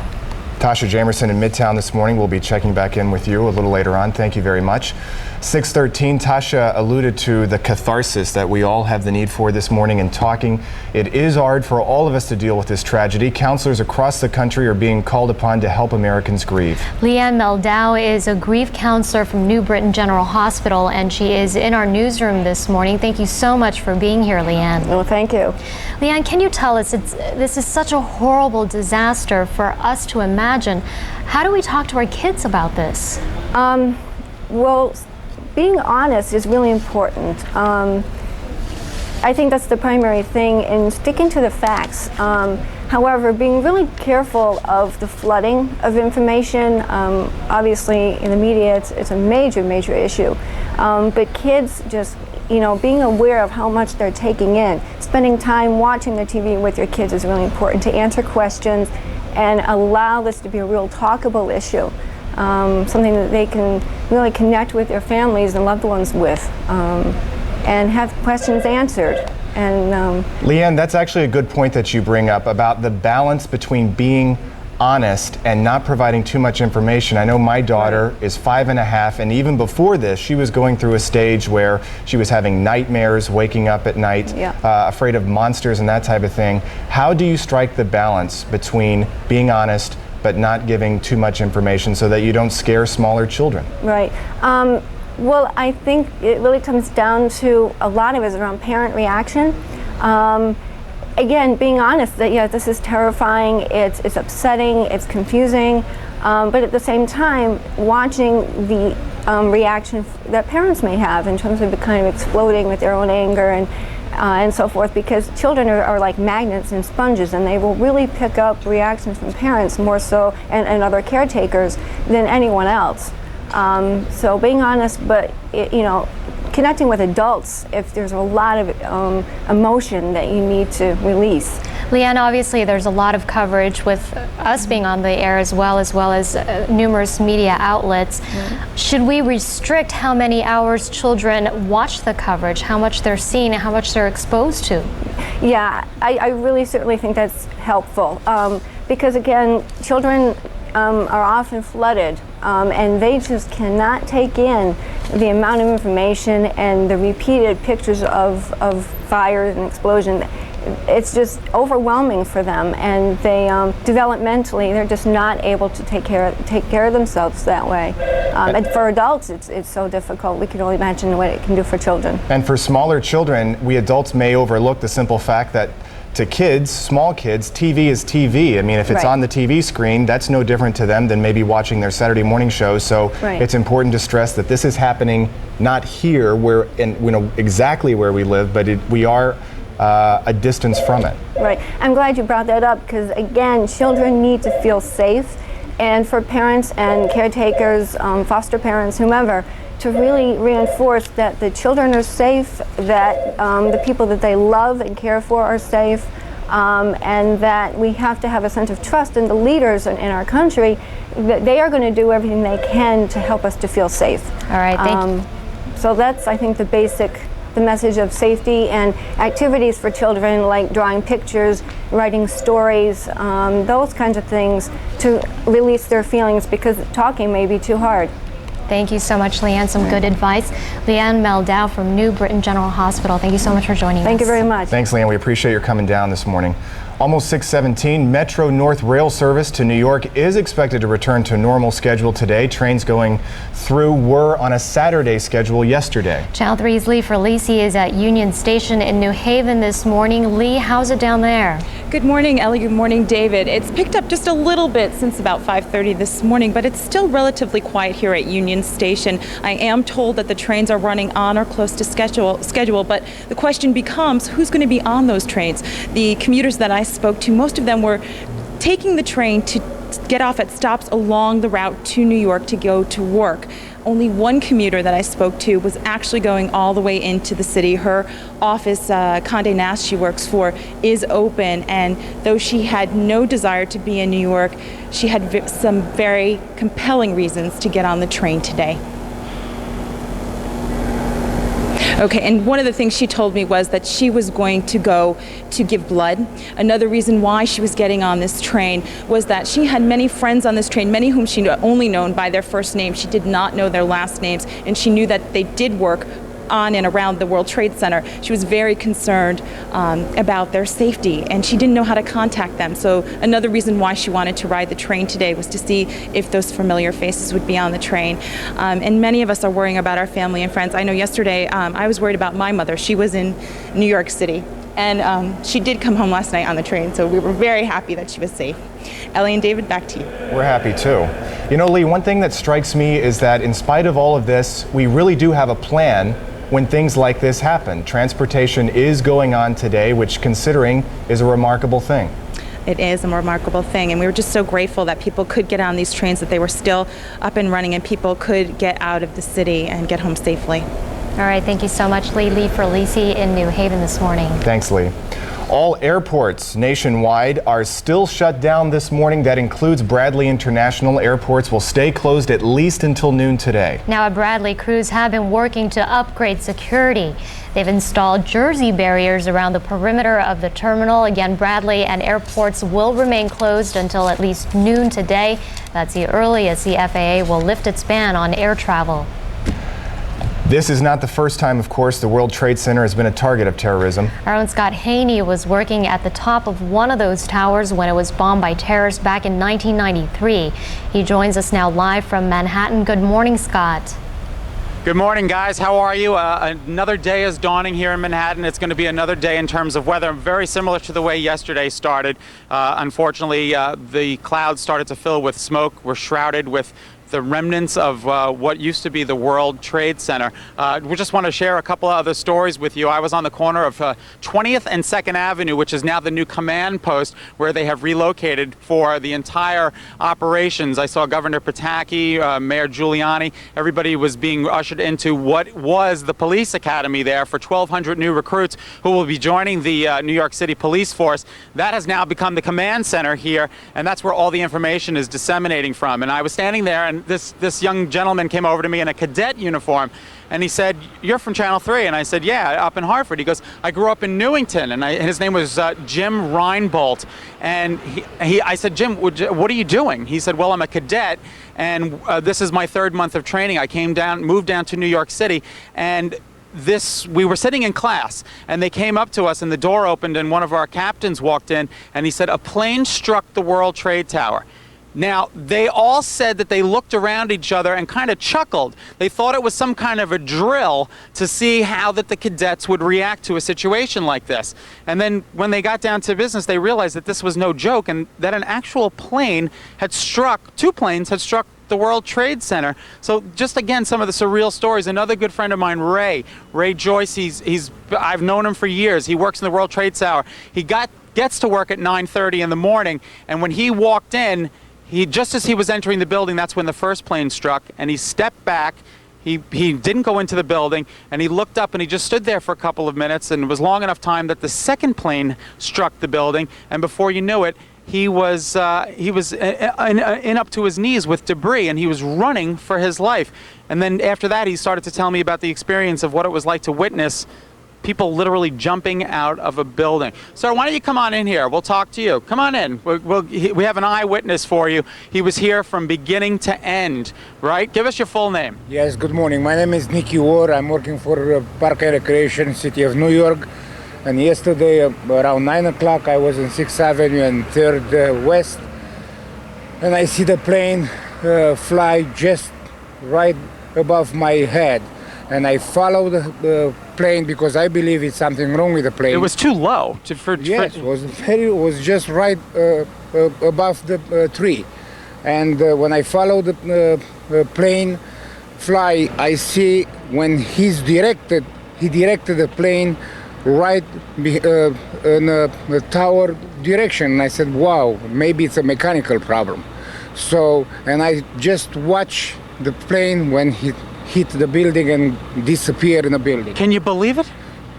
Tasha Jamerson in Midtown this morning. We'll be checking back in with you a little later on. Thank you very much. 6:13, Tasha alluded to the catharsis that we all have the need for this morning in talking. It is hard for all of us to deal with this tragedy. Counselors across the country are being called upon to help Americans grieve. Leanne Meldow is a grief counselor from New Britain General Hospital, and she is in our newsroom this morning. Thank you so much for being here, Leanne. Well, thank you. Leanne, can you tell us, this is such a horrible disaster for us to imagine. How do we talk to our kids about this? Well, being honest is really important. I think that's the primary thing in sticking to the facts. However, being really careful of the flooding of information. Obviously, in the media, it's a major, major issue. But kids just, being aware of how much they're taking in, spending time watching the TV with your kids is really important to answer questions and allow this to be a real talkable issue. Something that they can really connect with their families and loved ones with, and have questions answered. And Leanne, that's actually a good point that you bring up about the balance between being honest and not providing too much information. I know my daughter is 5.5, and even before this, she was going through a stage where she was having nightmares, waking up at night, afraid of monsters and that type of thing. How do you strike the balance between being honest but not giving too much information so that you don't scare smaller children? Right. Well, I think it really comes down to a lot of it is around parent reaction. Again, being honest that this is terrifying, it's upsetting, it's confusing, but at the same time, watching the reaction that parents may have in terms of kind of exploding with their own anger and so forth, because children are like magnets and sponges, and they will really pick up reactions from parents more so and other caretakers than anyone else. So being honest, but connecting with adults if there's a lot of emotion that you need to release. Leanne, obviously there's a lot of coverage with us being on the air as well as numerous media outlets. Should we restrict how many hours children watch the coverage, how much they're seeing, and how much they're exposed to? Yeah, I really certainly think that's helpful, because again, children are often flooded, and they just cannot take in the amount of information and the repeated pictures of fires and explosion. It's just overwhelming for them, and they developmentally they're just not able to take care of themselves that way. And for adults, it's so difficult. We can only imagine what it can do for children. And for smaller children, we adults may overlook the simple fact that to kids, small kids, TV is TV. I mean, if it's on the TV screen, that's no different to them than maybe watching their Saturday morning show. So it's important to stress that this is happening not here, where exactly where we live, but we are a distance from it. Right. I'm glad you brought that up, because again, children need to feel safe, and for parents and caretakers, foster parents, whomever, to really reinforce that the children are safe, that the people that they love and care for are safe, and that we have to have a sense of trust in the leaders in our country, that they are going to do everything they can to help us to feel safe. All right, thank you. So that's, I think, the message of safety, and activities for children like drawing pictures, writing stories, those kinds of things to release their feelings, because talking may be too hard. Thank you so much, Leanne. Some good advice. Leanne Meldow from New Britain General Hospital. Thank you so much for joining us. Thank you very much. Thanks, Leanne. We appreciate your coming down this morning. Almost 6:17, Metro North rail service to New York is expected to return to normal schedule today. Trains going through were on a Saturday schedule yesterday. Channel 3's Lee Ferlisi is at Union Station in New Haven this morning. Lee, how's it down there? Good morning, Ellie. Good morning, David. It's picked up just a little bit since about 5:30 this morning, but it's still relatively quiet here at Union Station. I am told that the trains are running on or close to schedule, but the question becomes, who's going to be on those trains? The commuters that I spoke to, most of them were taking the train to get off at stops along the route to New York to go to work. Only one commuter that I spoke to was actually going all the way into the city. Her office, Condé Nast she works for, is open, and though she had no desire to be in New York, she had some very compelling reasons to get on the train today. Okay, and one of the things she told me was that she was going to go to give blood. Another reason why she was getting on this train was that she had many friends on this train, many whom she only known by their first name. She did not know their last names, and she knew that they did work on and around the World Trade Center. She was very concerned about their safety, and she didn't know how to contact them. So another reason why she wanted to ride the train today was to see if those familiar faces would be on the train. And many of us are worrying about our family and friends. I know yesterday I was worried about my mother. She was in New York City, and she did come home last night on the train, so we were very happy that she was safe. Ellie and David, back to you. We're happy too. You know, Lee, one thing that strikes me is that in spite of all of this, we really do have a plan when things like this happen. Transportation is going on today, which, considering, is a remarkable thing. It is a remarkable thing, and we were just so grateful that people could get on these trains, that they were still up and running, and people could get out of the city and get home safely. All right, thank you so much, Lee. Lee for Lisi in New Haven this morning. Thanks, Lee. All airports nationwide are still shut down this morning. That includes Bradley International. Airports will stay closed at least until noon today. Now at Bradley, crews have been working to upgrade security. They've installed jersey barriers around the perimeter of the terminal. Again, Bradley and airports will remain closed until at least noon today. That's the earliest the FAA will lift its ban on air travel. This is not the first time, of course, the World Trade Center has been a target of terrorism. Our own Scott Haney was working at the top of one of those towers when it was bombed by terrorists back in 1993. He joins us now live from Manhattan. Good morning, Scott. Good morning, guys. How are you? Another day is dawning here in Manhattan. It's going to be another day in terms of weather, very similar to the way yesterday started. Unfortunately, the clouds started to fill with smoke. We're shrouded with the remnants of what used to be the World Trade Center. We just want to share a couple of other stories with you. I was on the corner of 20th and 2nd Avenue, which is now the new command post where they have relocated for the entire operations. I saw Governor Pataki, Mayor Giuliani. Everybody was being ushered into what was the police academy there for 1,200 new recruits who will be joining the New York City police force. That has now become the command center here, and that's where all the information is disseminating from. And I was standing there, and this young gentleman came over to me in a cadet uniform, and he said, "You're from Channel 3?" And I said, "Yeah, up in Hartford." He goes, "I grew up in Newington," and his name was Jim Reinbolt. And I said, "Jim, what are you doing?" He said, "Well, I'm a cadet, and this is my 3rd month of training. I moved down to New York City, and we were sitting in class, and they came up to us, and the door opened, and one of our captains walked in, and he said, 'A plane struck the World Trade Tower.'" Now, they all said that they looked around each other and kind of chuckled. They thought it was some kind of a drill to see how that the cadets would react to a situation like this. And then when they got down to business, they realized that this was no joke and that an actual plane had struck, 2 planes had struck the World Trade Center. So just again, some of the surreal stories. Another good friend of mine, Ray Joyce, I've known him for years. He works in the World Trade Tower. He gets to work at 9:30 in the morning, and when he walked in, just as he was entering the building, that's when the first plane struck, and he stepped back. He didn't go into the building, and he looked up, and he just stood there for a couple of minutes, and it was long enough time that the second plane struck the building, and before you knew it, he was in up to his knees with debris, and he was running for his life. And then after that, he started to tell me about the experience of what it was like to witness people literally jumping out of a building. Sir, why don't you come on in here? We'll talk to you. Come on in. We have an eyewitness for you. He was here from beginning to end, right? Give us your full name. Yes, good morning. My name is Nicky Ward. I'm working for Park and Recreation, City of New York. And yesterday, around 9 o'clock, I was on 6th Avenue and 3rd West. And I see the plane fly just right above my head. And I follow the plane because I believe it's something wrong with the plane. It was too low. Yes, it was just right above the tree. And when I follow the plane fly, I see when he directed the plane right in the tower direction. And I said, wow, maybe it's a mechanical problem. So, and I just watch the plane when he hit the building and disappear in the building. Can you believe it?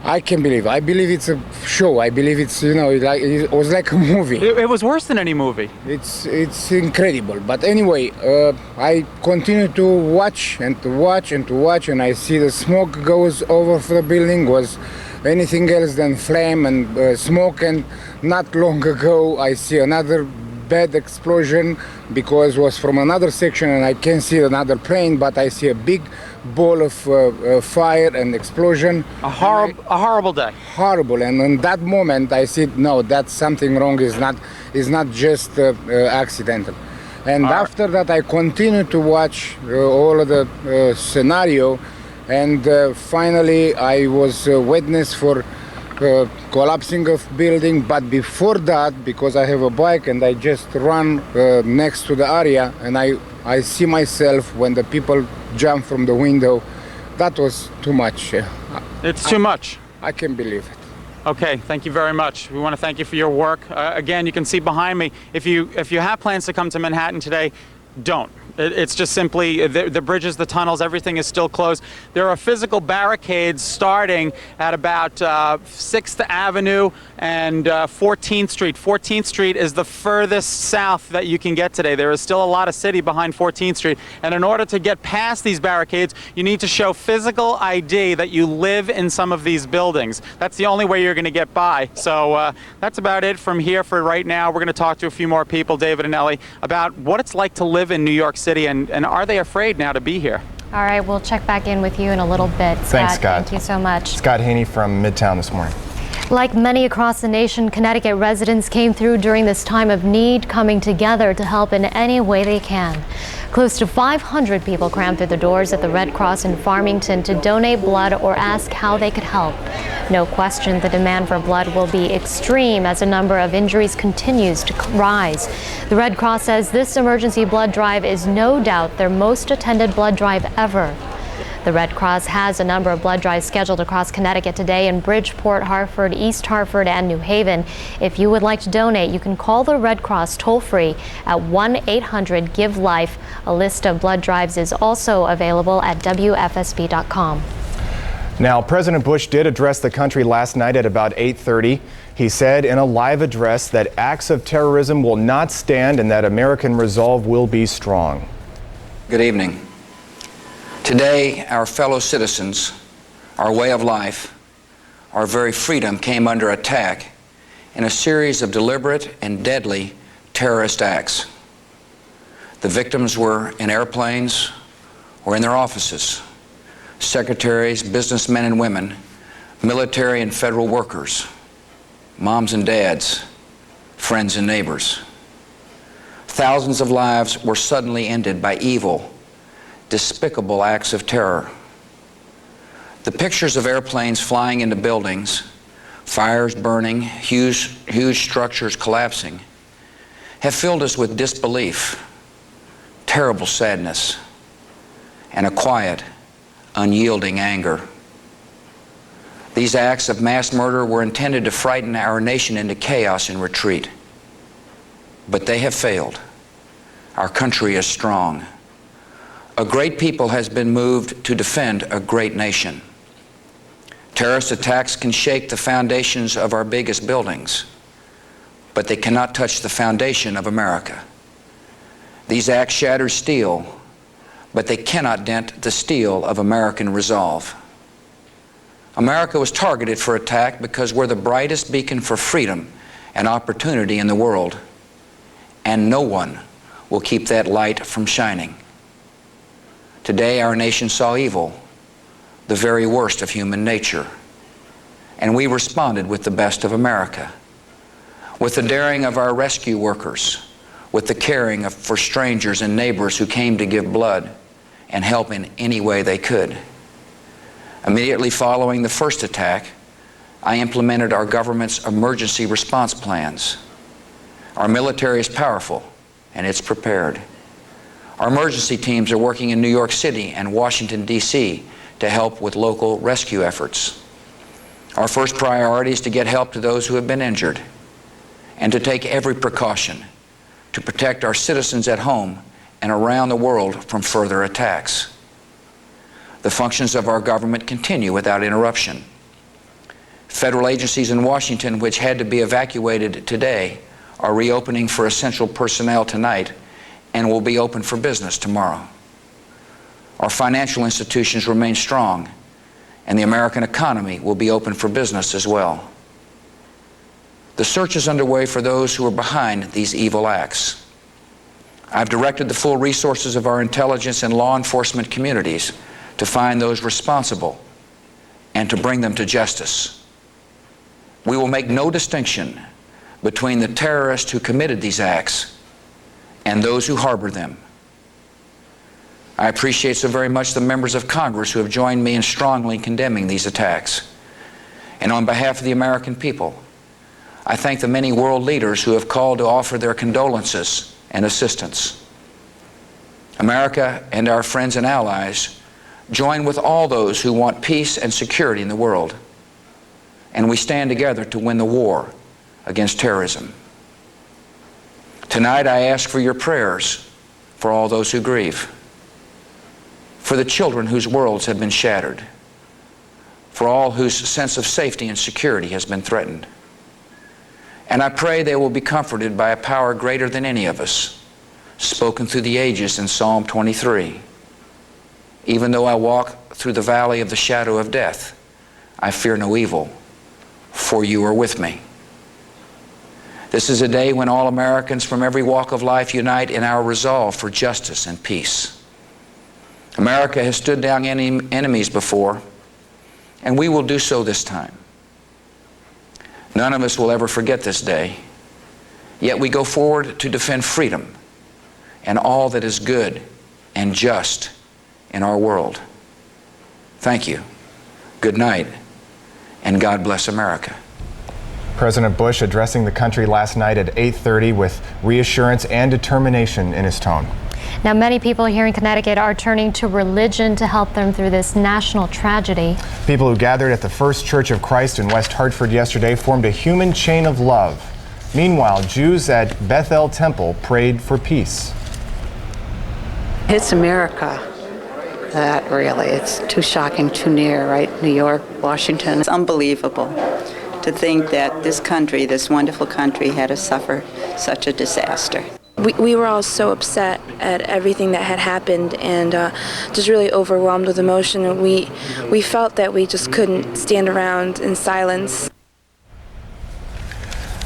I can believe. I believe it's a show. I believe it's, like it was like a movie. It was worse than any movie. It's incredible. But anyway, I continue to watch and to watch and to watch, and I see the smoke goes over for the building. Was anything else than flame and smoke. And not long ago, I see another bad explosion because it was from another section, and I can't see another plane, but I see a big ball of fire and explosion. A horrible day. Horrible. And in that moment, I said, no, that's something wrong. Is not just accidental. And after that, I continued to watch all of the scenario, and finally, I was witness for collapsing of building. But before that, because I have a bike and I just run next to the area, and I see myself when the people jump from the window. That was too much. It's too much. I can't believe it. Okay, thank you very much. We want to thank you for your work. Again, you can see behind me, if you have plans to come to Manhattan today, don't. It's just simply the bridges, the tunnels, everything is still closed. There are physical barricades starting at about 6th Avenue and 14th Street. 14th Street is the furthest south that you can get today. There is still a lot of city behind 14th Street. And in order to get past these barricades, you need to show physical ID that you live in some of these buildings. That's the only way you're going to get by. So that's about it from here for right now. We're going to talk to a few more people, David and Ellie, about what it's like to live in New York City, and are they afraid now to be here? All right, we'll check back in with you in a little bit. Thanks, Scott. Thank you so much. Scott Haney from Midtown this morning. Like many across the nation, Connecticut residents came through during this time of need, coming together to help in any way they can. Close to 500 people crammed through the doors at the Red Cross in Farmington to donate blood or ask how they could help. No question, the demand for blood will be extreme as the number of injuries continues to rise. The Red Cross says this emergency blood drive is no doubt their most attended blood drive ever. The Red Cross has a number of blood drives scheduled across Connecticut today in Bridgeport, Hartford, East Hartford, and New Haven. If you would like to donate, you can call the Red Cross toll-free at 1-800-GIVE-LIFE. A list of blood drives is also available at WFSB.com. Now, President Bush did address the country last night at about 8:30. He said in a live address that acts of terrorism will not stand and that American resolve will be strong. Good evening. Today, our fellow citizens, our way of life, our very freedom came under attack in a series of deliberate and deadly terrorist acts. The victims were in airplanes or in their offices, secretaries, businessmen and women, military and federal workers, moms and dads, friends and neighbors. Thousands of lives were suddenly ended by evil, despicable acts of terror. The pictures of airplanes flying into buildings, fires burning, huge structures collapsing, have filled us with disbelief, terrible sadness, and a quiet, unyielding anger. These acts of mass murder were intended to frighten our nation into chaos and retreat. But they have failed. Our country is strong. A great people has been moved to defend a great nation. Terrorist attacks can shake the foundations of our biggest buildings, but they cannot touch the foundation of America. These acts shatter steel, but they cannot dent the steel of American resolve. America was targeted for attack because we're the brightest beacon for freedom and opportunity in the world, and no one will keep that light from shining. Today, our nation saw evil, the very worst of human nature, and we responded with the best of America, with the daring of our rescue workers, with the caring for strangers and neighbors who came to give blood and help in any way they could. Immediately following the first attack, I implemented our government's emergency response plans. Our military is powerful and it's prepared. Our emergency teams are working in New York City and Washington, D.C. to help with local rescue efforts. Our first priority is to get help to those who have been injured and to take every precaution to protect our citizens at home and around the world from further attacks. The functions of our government continue without interruption. Federal agencies in Washington which had to be evacuated today are reopening for essential personnel tonight and will be open for business tomorrow. Our financial institutions remain strong, and the American economy will be open for business as well. The search is underway for those who are behind these evil acts. I've directed the full resources of our intelligence and law enforcement communities to find those responsible and to bring them to justice. We will make no distinction between the terrorists who committed these acts and those who harbor them. I appreciate so very much the members of Congress who have joined me in strongly condemning these attacks. And on behalf of the American people, I thank the many world leaders who have called to offer their condolences and assistance. America and our friends and allies join with all those who want peace and security in the world, and we stand together to win the war against terrorism. Tonight I ask for your prayers for all those who grieve, for the children whose worlds have been shattered, for all whose sense of safety and security has been threatened. And I pray they will be comforted by a power greater than any of us, spoken through the ages in Psalm 23. Even though I walk through the valley of the shadow of death, I fear no evil, for you are with me. This is a day when all Americans from every walk of life unite in our resolve for justice and peace. America has stood down enemies before, and we will do so this time. None of us will ever forget this day, yet we go forward to defend freedom and all that is good and just in our world. Thank you. Good night, and God bless America. President Bush addressing the country last night at 8:30 with reassurance and determination in his tone. Now, many people here in Connecticut are turning to religion to help them through this national tragedy. People who gathered at the First Church of Christ in West Hartford yesterday formed a human chain of love. Meanwhile, Jews at Bethel Temple prayed for peace. It's America. That really, it's too shocking, too near, right? New York, Washington. It's unbelievable to think that this country, this wonderful country, had to suffer such a disaster. We were all so upset at everything that had happened and just really overwhelmed with emotion. We felt that we just couldn't stand around in silence.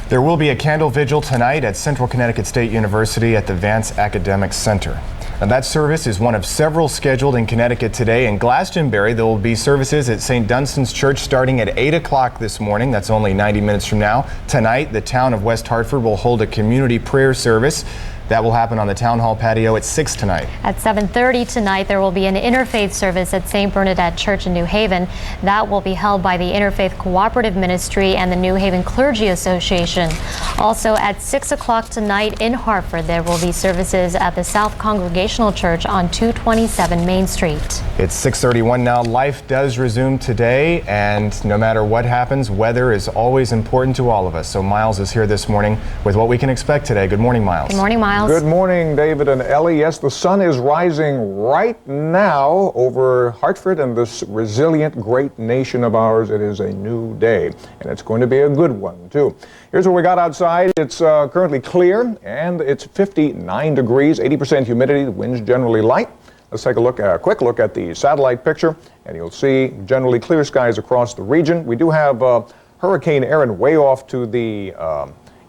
There will be a candle vigil tonight at Central Connecticut State University at the Vance Academic Center. Now, that service is one of several scheduled in Connecticut today. In Glastonbury, there will be services at St. Dunstan's Church starting at 8 o'clock this morning. That's only 90 minutes from now. Tonight, the town of West Hartford will hold a community prayer service. That will happen on the Town Hall patio at 6 tonight. At 7:30 tonight, there will be an interfaith service at St. Bernadette Church in New Haven. That will be held by the Interfaith Cooperative Ministry and the New Haven Clergy Association. Also at 6 o'clock tonight in Hartford, there will be services at the South Congregational Church on 227 Main Street. It's 6:31 now. Life does resume today, and no matter what happens, weather is always important to all of us. So Miles is here this morning with what we can expect today. Good morning, Miles. Good morning, Miles. Good morning, David and Ellie. Yes, the sun is rising right now over Hartford and this resilient, great nation of ours. It is a new day, and it's going to be a good one, too. Here's what we got outside. It's currently clear, and it's 59 degrees, 80% humidity. The wind's generally light. Let's take a quick look at the satellite picture, and you'll see generally clear skies across the region. We do have Hurricane Erin way off to the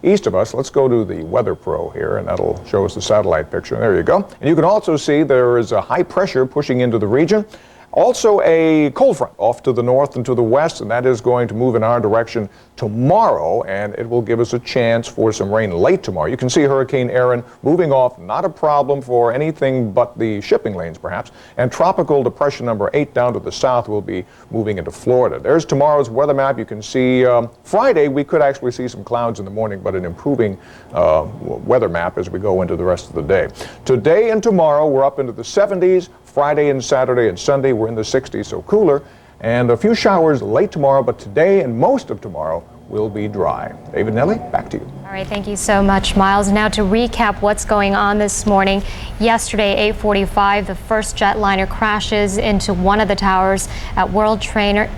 east of us. Let's go to the Weather Pro here, and that'll show us the satellite picture. There you go. And you can also see there is a high pressure pushing into the region. Also a cold front off to the north and to the west, and that is going to move in our direction tomorrow, and it will give us a chance for some rain late tomorrow. You can see Hurricane Erin moving off, not a problem for anything but the shipping lanes perhaps, and Tropical Depression number 8 down to the south will be moving into Florida. There's tomorrow's weather map. You can see Friday we could actually see some clouds in the morning, but an improving weather map as we go into the rest of the day. Today and tomorrow we're up into the 70s. Friday and Saturday and Sunday we're in the 60s, so cooler, and a few showers late tomorrow, but today and most of tomorrow will be dry. David, Nellie, back to you. All right, thank you so much, Miles. Now to recap what's going on this morning. Yesterday, 8:45, the first jetliner crashes into one of the towers at World Trade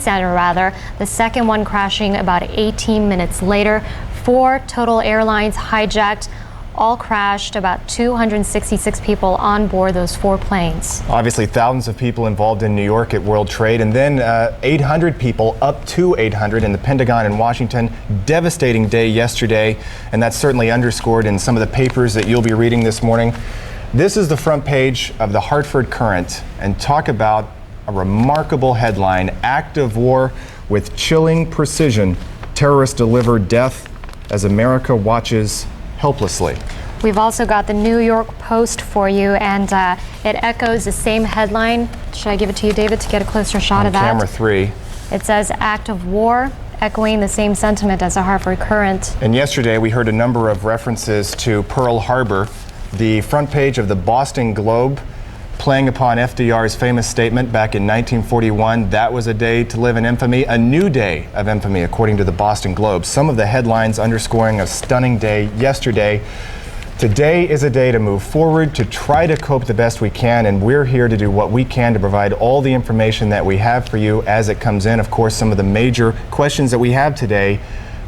Center. The second one crashing about 18 minutes later. 4 total airlines hijacked. All crashed, about 266 people on board those 4 planes. Obviously, thousands of people involved in New York at World Trade, and then 800 people, up to 800 in the Pentagon in Washington. Devastating day yesterday, and that's certainly underscored in some of the papers that you'll be reading this morning. This is the front page of the Hartford Courant, and talk about a remarkable headline: Act of War with chilling precision. Terrorists deliver death as America watches helplessly. We've also got the New York Post for you, and it echoes the same headline. Should I give it to you, David, to get a closer shot of that? Camera 3. It says Act of War, echoing the same sentiment as the Hartford Courant. And yesterday we heard a number of references to Pearl Harbor. The front page of the Boston Globe, playing upon FDR's famous statement back in 1941, that was a day to live in infamy, a new day of infamy, according to the Boston Globe. Some of the headlines underscoring a stunning day yesterday. Today is a day to move forward, to try to cope the best we can, and we're here to do what we can to provide all the information that we have for you as it comes in. Of course, some of the major questions that we have today: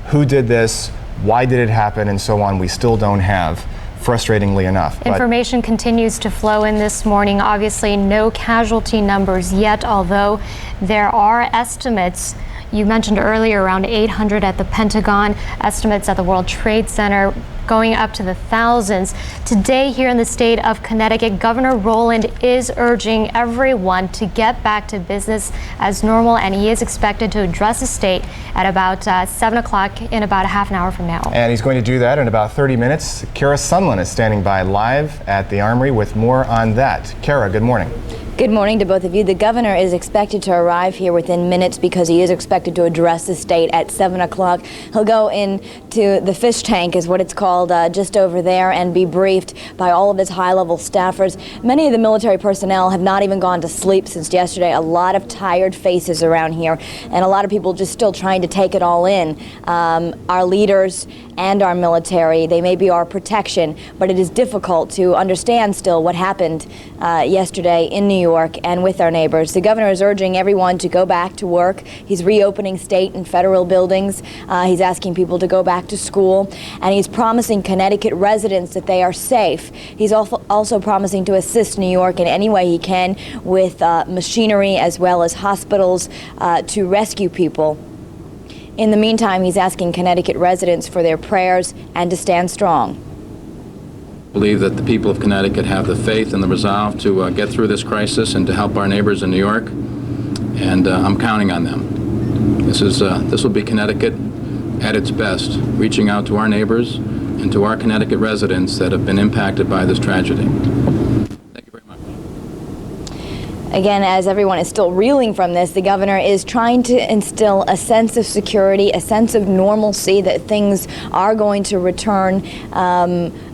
who did this, why did it happen, and so on, we still don't have, frustratingly enough. Information continues to flow in this morning. Obviously, no casualty numbers yet, although there are estimates. You mentioned earlier around 800 at the Pentagon, estimates at the World Trade Center going up to the thousands. Today here in the state of Connecticut, Governor Rowland is urging everyone to get back to business as normal, and he is expected to address the state at about 7 o'clock in about a half an hour from now. And he's going to do that in about 30 minutes. Kara Sunland is standing by live at the Armory with more on that. Kara, good morning. Good morning to both of you. The governor is expected to arrive here within minutes because he is expected to address the state at 7 o'clock. He'll go into the fish tank, is what it's called, just over there, and be briefed by all of his high-level staffers. Many of the military personnel have not even gone to sleep since yesterday. A lot of tired faces around here, and a lot of people just still trying to take it all in. Our leaders and our military, they may be our protection, but it is difficult to understand still what happened yesterday in New York and with our neighbors. The governor is urging everyone to go back to work. He's reopening state and federal buildings. He's asking people to go back to school, and he's promising Connecticut residents that they are safe. He's also promising to assist New York in any way he can with machinery as well as hospitals to rescue people. In the meantime, he's asking Connecticut residents for their prayers and to stand strong. I believe that the people of Connecticut have the faith and the resolve to get through this crisis and to help our neighbors in New York, and I'm counting on them. This will be Connecticut at its best, reaching out to our neighbors and to our Connecticut residents that have been impacted by this tragedy. Again, as everyone is still reeling from this, the governor is trying to instill a sense of security, a sense of normalcy, that things are going to return,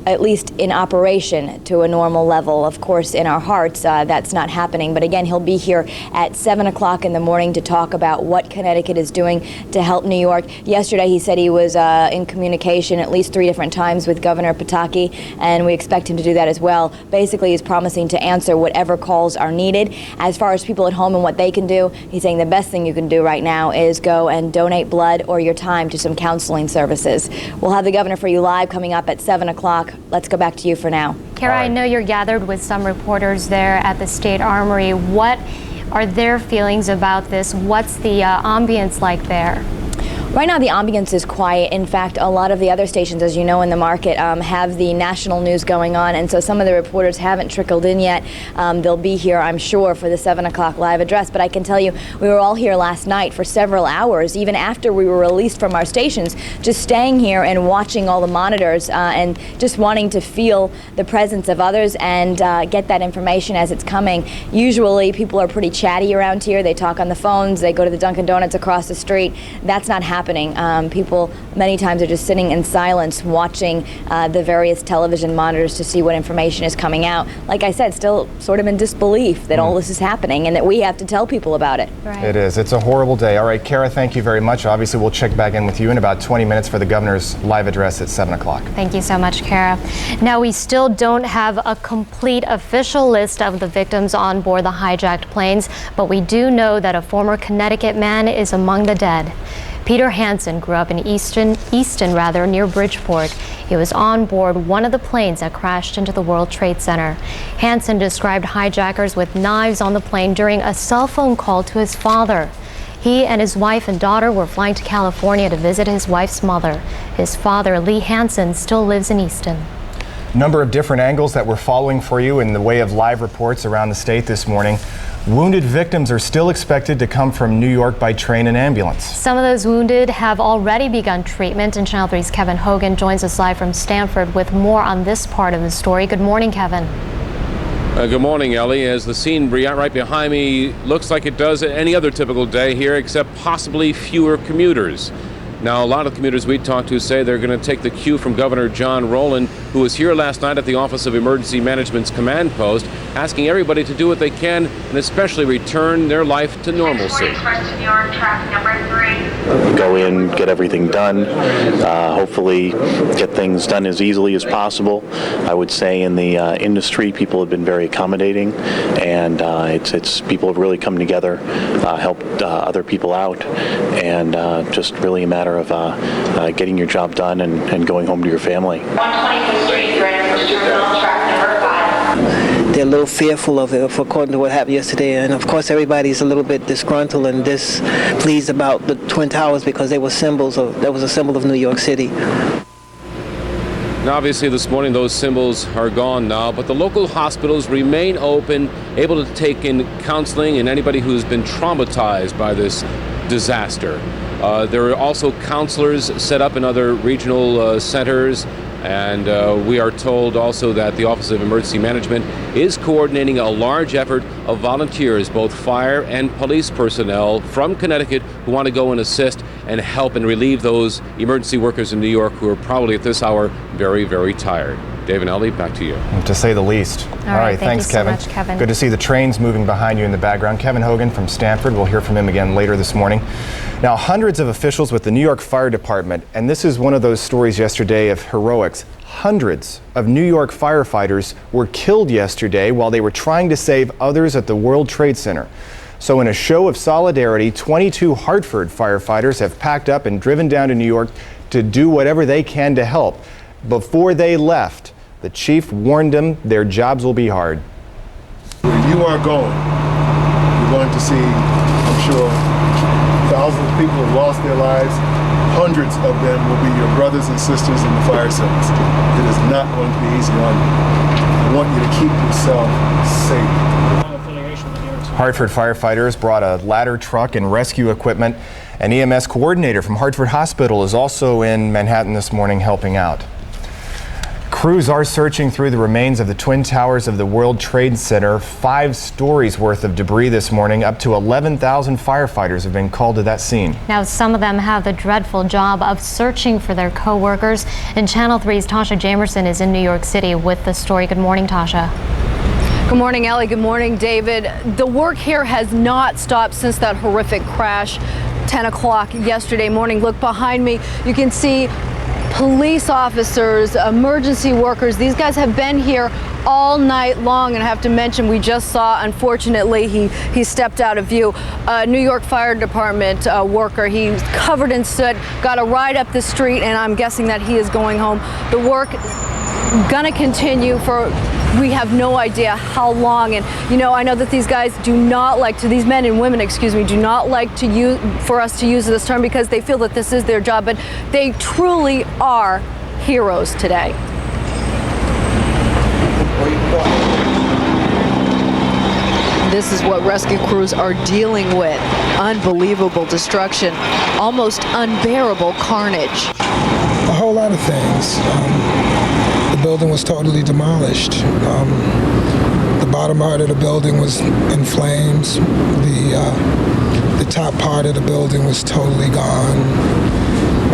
at least in operation, to a normal level. Of course, in our hearts, that's not happening. But again, he'll be here at 7 o'clock in the morning to talk about what Connecticut is doing to help New York. Yesterday, he said he was in communication at least 3 different times with Governor Pataki, and we expect him to do that as well. Basically, he's promising to answer whatever calls are needed. As far as people at home and what they can do, he's saying the best thing you can do right now is go and donate blood or your time to some counseling services. We'll have the governor for you live coming up at 7 o'clock. Let's go back to you for now. Kara, I know you're gathered with some reporters there at the State Armory. What are their feelings about this? What's the ambience like there? Right now, the ambience is quiet. In fact, a lot of the other stations, as you know, in the market have the national news going on, and so some of the reporters haven't trickled in yet. They'll be here, I'm sure, for the 7 o'clock live address. But I can tell you, we were all here last night for several hours, even after we were released from our stations, just staying here and watching all the monitors and just wanting to feel the presence of others and get that information as it's coming. Usually, people are pretty chatty around here. They talk on the phones. They go to the Dunkin' Donuts across the street. That's not happening happening. People many times are just sitting in silence watching the various television monitors to see what information is coming out. Like I said, still sort of in disbelief that all this is happening and that we have to tell people about it. Right. It is. It's a horrible day. All right, Kara, thank you very much. Obviously, we'll check back in with you in about 20 minutes for the governor's live address at 7 o'clock. Thank you so much, Kara. Now, we still don't have a complete official list of the victims on board the hijacked planes, but we do know that a former Connecticut man is among the dead. Peter Hansen grew up in Easton near Bridgeport. He was on board one of the planes that crashed into the World Trade Center. Hansen described hijackers with knives on the plane during a cell phone call to his father. He and his wife and daughter were flying to California to visit his wife's mother. His father, Lee Hansen, still lives in Easton. Number of different angles that we're following for you in the way of live reports around the state this morning. Wounded victims are still expected to come from New York by train and ambulance. Some of those wounded have already begun treatment, and Channel 3's Kevin Hogan joins us live from Stamford with more on this part of the story. Good morning, Kevin. Good morning, Ellie. As the scene right behind me looks like it does any other typical day here, except possibly fewer commuters. Now, a lot of commuters we talked to say they're going to take the cue from Governor John Rowland, who was here last night at the Office of Emergency Management's command post, asking everybody to do what they can and especially return their life to normalcy. Go in, get everything done, hopefully get things done as easily as possible. I would say in the industry, people have been very accommodating, and it's people have really come together, helped other people out, and just really a matter of getting your job done and going home to your family. 125th Street, Greenwich Terminal, track number 5. They're a little fearful of it, according to what happened yesterday, and of course everybody's a little bit disgruntled and displeased about the Twin Towers because they were that was a symbol of New York City. Now, obviously, this morning those symbols are gone now, but the local hospitals remain open, able to take in counseling and anybody who's been traumatized by this disaster. There are also counselors set up in other regional centers, and we are told also that the Office of Emergency Management is coordinating a large effort of volunteers, both fire and police personnel from Connecticut, who want to go and assist and help and relieve those emergency workers in New York who are probably at this hour very, very tired. Dave and Ellie, back to you. To say the least. All right, thanks, thank you Kevin. so much, Kevin. Good to see the trains moving behind you in the background. Kevin Hogan from Stamford. We'll hear from him again later this morning. Now, hundreds of officials with the New York Fire Department, and this is one of those stories yesterday of heroics. Hundreds of New York firefighters were killed yesterday while they were trying to save others at the World Trade Center. So in a show of solidarity, 22 Hartford firefighters have packed up and driven down to New York to do whatever they can to help. Before they left, the chief warned them their jobs will be hard. Where you are going, you're going to see, I'm sure, thousands of people have lost their lives. Hundreds of them will be your brothers and sisters in the fire service. It is not going to be easy on you. I want you to keep yourself safe. Hartford firefighters brought a ladder truck and rescue equipment. An EMS coordinator from Hartford Hospital is also in Manhattan this morning helping out. Crews are searching through the remains of the Twin Towers of the World Trade Center. 5 stories worth of debris this morning. Up to 11,000 firefighters have been called to that scene. Now, some of them have the dreadful job of searching for their co-workers. And Channel 3's Tasha Jamerson is in New York City with the story. Good morning, Tasha. Good morning, Ellie. Good morning, David. The work here has not stopped since that horrific crash 10 o'clock yesterday morning. Look behind me. You can see police officers, emergency workers. These guys have been here all night long, and I have to mention, we just saw, unfortunately, he stepped out of view. A New York Fire Department worker, he's covered in soot, got a ride up the street, and I'm guessing that he is going home. The work gonna continue for, we have no idea how long. And you know, I know that these guys do not like to, these men and women, excuse me, do not like to use, for us to use this term because they feel that this is their job, but they truly are heroes today. This is what rescue crews are dealing with. Unbelievable destruction, almost unbearable carnage. A whole lot of things. The building was totally demolished. The bottom part of the building was in flames. The The top part of the building was totally gone.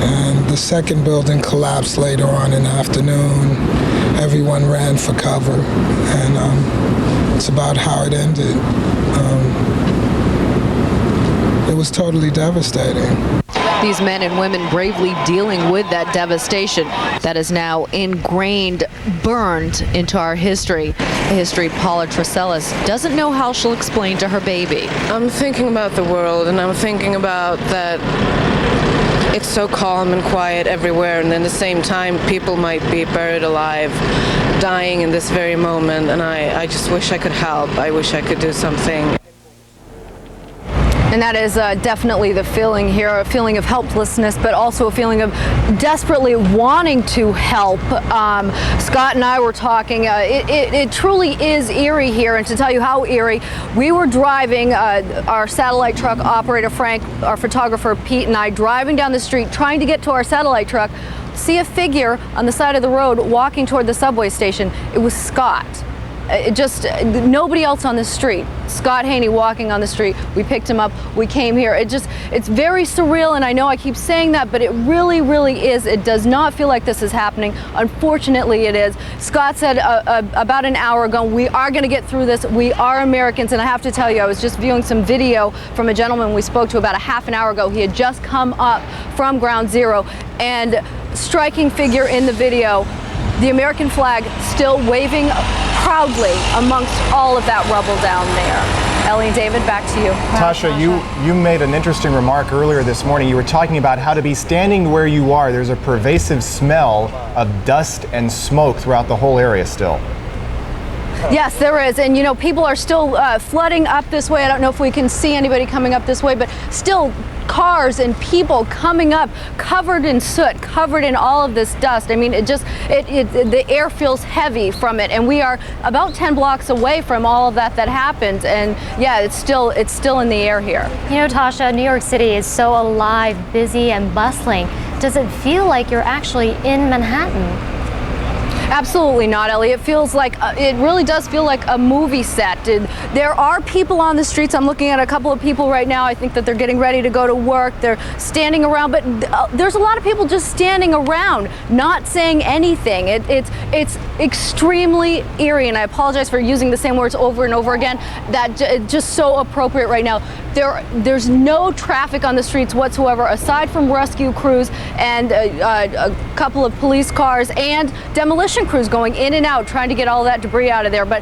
And the second building collapsed later on in the afternoon. Everyone ran for cover. And it's about how it ended. It was totally devastating. These men and women bravely dealing with that devastation that is now ingrained, burned into our history. The history Paula Tracelis doesn't know how she'll explain to her baby. I'm thinking about the world, and I'm thinking about that it's so calm and quiet everywhere, and then at the same time people might be buried alive, dying in this very moment, and I just wish I could help. I wish I could do something. And that is definitely the feeling here, a feeling of helplessness, but also a feeling of desperately wanting to help. Scott and I were talking, it truly is eerie here, and to tell you how eerie, we were driving, our satellite truck operator Frank, our photographer Pete, and I driving down the street trying to get to our satellite truck, see a figure on the side of the road walking toward the subway station. It was Scott. Nobody else on the street. Scott Haney walking on the street. We picked him up. We came here. It's very surreal, and I know I keep saying that, but it really, really is. It does not feel like this is happening. Unfortunately, it is. Scott said about an hour ago, we are going to get through this. We are Americans, and I have to tell you, I was just viewing some video from a gentleman we spoke to about a half an hour ago. He had just come up from Ground Zero, and striking figure in the video, the American flag still waving proudly amongst all of that rubble down there. Ellie and David, back to you. Tasha, you made an interesting remark earlier this morning. You were talking about how to be standing where you are. There's a pervasive smell of dust and smoke throughout the whole area still. Yes, there is. And, you know, people are still flooding up this way. I don't know if we can see anybody coming up this way, but still cars and people coming up covered in soot, covered in all of this dust. I mean, the air feels heavy from it. And we are about 10 blocks away from all of that happened. And yeah, it's still in the air here. You know, Tasha, New York City is so alive, busy, and bustling. Does it feel like you're actually in Manhattan? Absolutely not, Ellie. It feels like, it really does feel like a movie set. There are people on the streets. I'm looking at a couple of people right now. I think that they're getting ready to go to work. They're standing around, but there's a lot of people just standing around, not saying anything. It's extremely eerie, and I apologize for using the same words over and over again. That just so appropriate right now. There's no traffic on the streets whatsoever, aside from rescue crews and a couple of police cars and demolition crews going in and out trying to get all that debris out of there. But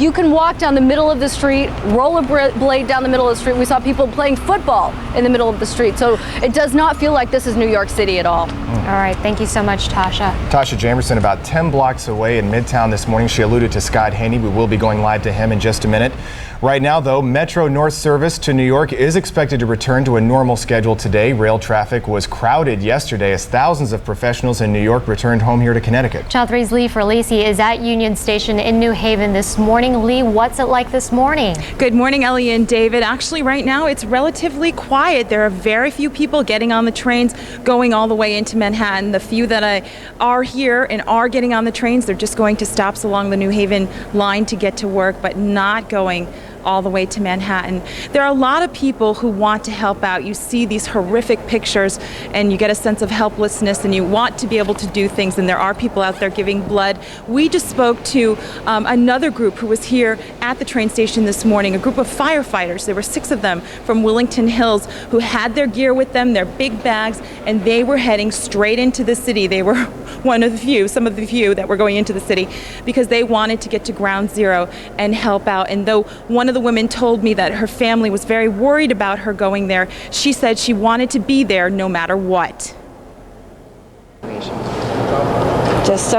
you can walk down the middle of the street, roll a blade down the middle of the street. We saw people playing football in the middle of the street. So it does not feel like this is New York City at all. All right, thank you so much, Tasha. Tasha Jamerson, about 10 blocks away in Midtown this morning. She alluded to Scott Haney. We will be going live to him in just a minute. Right now, though, Metro North service to New York is expected to return to a normal schedule today. Rail traffic was crowded yesterday as thousands of professionals in New York returned home here to Connecticut. Channel 3's Lee Lacey is at Union Station in New Haven this morning. Lee, what's it like this morning? Good morning, Ellie and David. Actually, right now, it's relatively quiet. There are very few people getting on the trains going all the way into Manhattan. The few that are here and are getting on the trains, they're just going to stops along the New Haven line to get to work, but not going all the way to Manhattan. There are a lot of people who want to help out. You see these horrific pictures and you get a sense of helplessness and you want to be able to do things, and there are people out there giving blood. We just spoke to another group who was here at the train station this morning, a group of firefighters. There were 6 of them from Willington Hills who had their gear with them, their big bags, and they were heading straight into the city. They were some of the few that were going into the city because they wanted to get to Ground Zero and help out. And though one of the women told me that her family was very worried about her going there, she said she wanted to be there no matter what. Just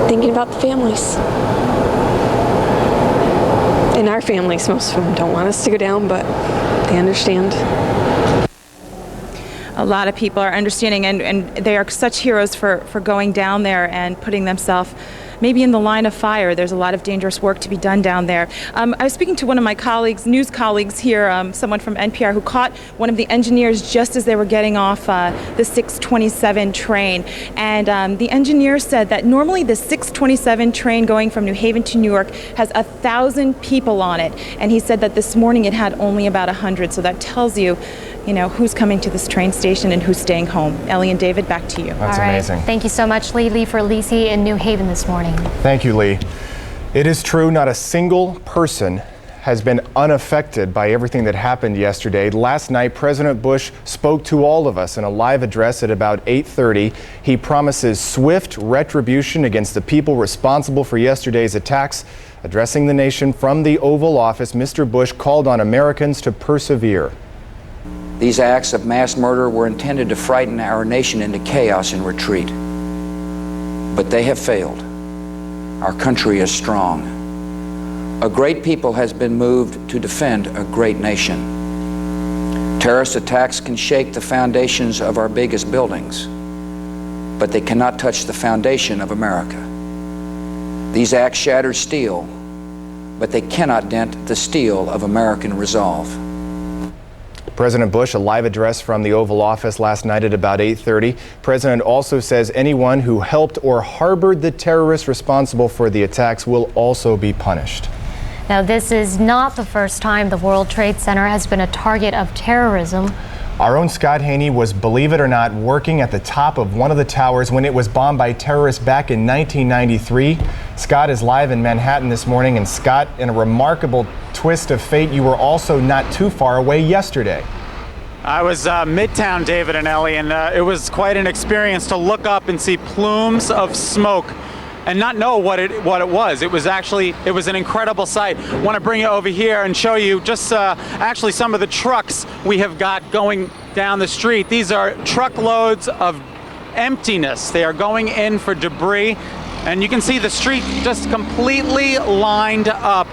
thinking about the families. And our families, most of them don't want us to go down, but they understand. A lot of people are understanding, and they are such heroes for going down there and putting themselves maybe in the line of fire. There's a lot of dangerous work to be done down there. I was speaking to one of my colleagues, news colleagues here, someone from NPR, who caught one of the engineers just as they were getting off the 627 train. And the engineer said that normally the 627 train going from New Haven to New York has 1,000 people on it. And he said that this morning it had only about 100. So that tells you, who's coming to this train station and who's staying home. Ellie and David, back to you. That's amazing. Thank you so much, Lee for Lisi in New Haven this morning. Thank you, Lee. It is true, not a single person has been unaffected by everything that happened yesterday. Last night, President Bush spoke to all of us in a live address at about 8:30. He promises swift retribution against the people responsible for yesterday's attacks. Addressing the nation from the Oval Office, Mr. Bush called on Americans to persevere. These acts of mass murder were intended to frighten our nation into chaos and retreat. But they have failed. Our country is strong. A great people has been moved to defend a great nation. Terrorist attacks can shake the foundations of our biggest buildings, but they cannot touch the foundation of America. These acts shattered steel, but they cannot dent the steel of American resolve. President Bush, a live address from the Oval Office last night at about 8:30. President also says anyone who helped or harbored the terrorists responsible for the attacks will also be punished. Now, this is not the first time the World Trade Center has been a target of terrorism. Our own Scott Haney was, believe it or not, working at the top of one of the towers when it was bombed by terrorists back in 1993. Scott is live in Manhattan this morning. And Scott, in a remarkable twist of fate, you were also not too far away yesterday. I was midtown, David and Ellie, and it was quite an experience to look up and see plumes of smoke and not know what it was. It was an incredible sight. I want to bring you over here and show you just actually some of the trucks we have got going down the street. These are truckloads of emptiness. They are going in for debris, and you can see the street just completely lined up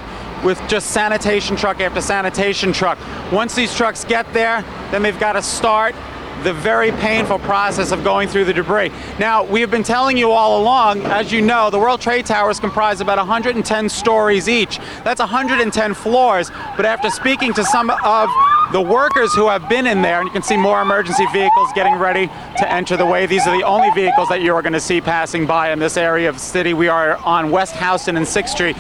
with just sanitation truck after sanitation truck. Once these trucks get there, then they've got to start the very painful process of going through the debris. Now, we have been telling you all along, as you know, the World Trade Towers comprise about 110 stories each. That's 110 floors, but after speaking to some of the workers who have been in there, and you can see more emergency vehicles getting ready to enter the way. These are the only vehicles that you are going to see passing by in this area of the city. We are on West Houston and 6th Street.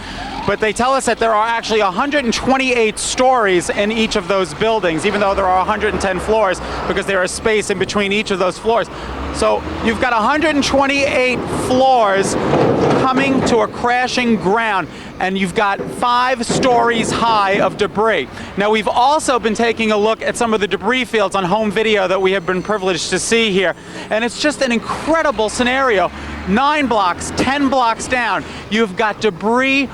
But they tell us that there are actually 128 stories in each of those buildings, even though there are 110 floors, because there is space in between each of those floors. So you've got 128 floors coming to a crashing ground, and you've got 5 stories high of debris. Now, we've also been taking a look at some of the debris fields on home video that we have been privileged to see here, and it's just an incredible scenario. 9 blocks, 10 blocks down, you've got debris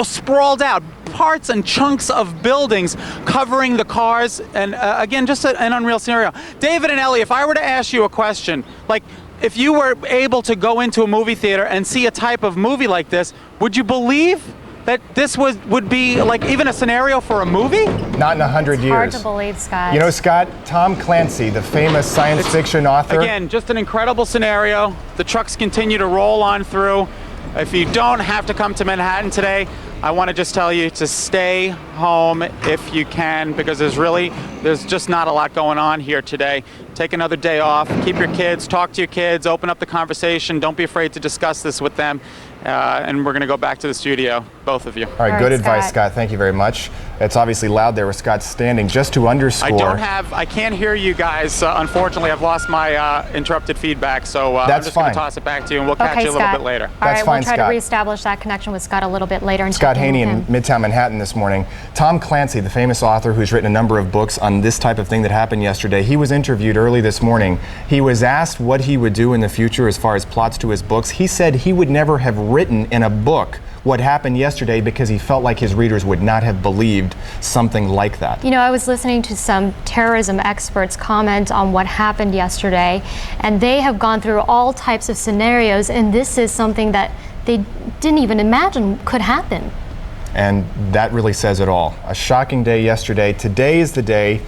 sprawled out, parts and chunks of buildings covering the cars, and again, just an unreal scenario. David and Ellie, if I were to ask you a question, like if you were able to go into a movie theater and see a type of movie like this, would you believe that this would be like even a scenario for a movie? Not in 100 years. Hard to believe, Scott. You know, Scott, Tom Clancy, the famous science fiction author. Again, just an incredible scenario. The trucks continue to roll on through. If you don't have to come to Manhattan today, I want to just tell you to stay home if you can, because there's just not a lot going on here today. Take another day off, keep your kids, talk to your kids, open up the conversation. Don't be afraid to discuss this with them. And we're going to go back to the studio, both of you. All right, good advice, Scott. Thank you very much. It's obviously loud there with Scott standing. Just to underscore, I can't hear you guys. Unfortunately, I've lost my interrupted feedback, so I'm just going to toss it back to you, and we'll catch you a little bit later. All right, we'll try to reestablish that connection with Scott a little bit later. Scott Haney in Midtown Manhattan this morning. Tom Clancy, the famous author who's written a number of books on this type of thing that happened yesterday, he was interviewed early this morning. He was asked what he would do in the future as far as plots to his books. He said he would never have written in a book what happened yesterday because he felt like his readers would not have believed something like that. You know, I was listening to some terrorism experts comment on what happened yesterday, and they have gone through all types of scenarios, and this is something that they didn't even imagine could happen. And that really says it all. A shocking day yesterday. Today is the day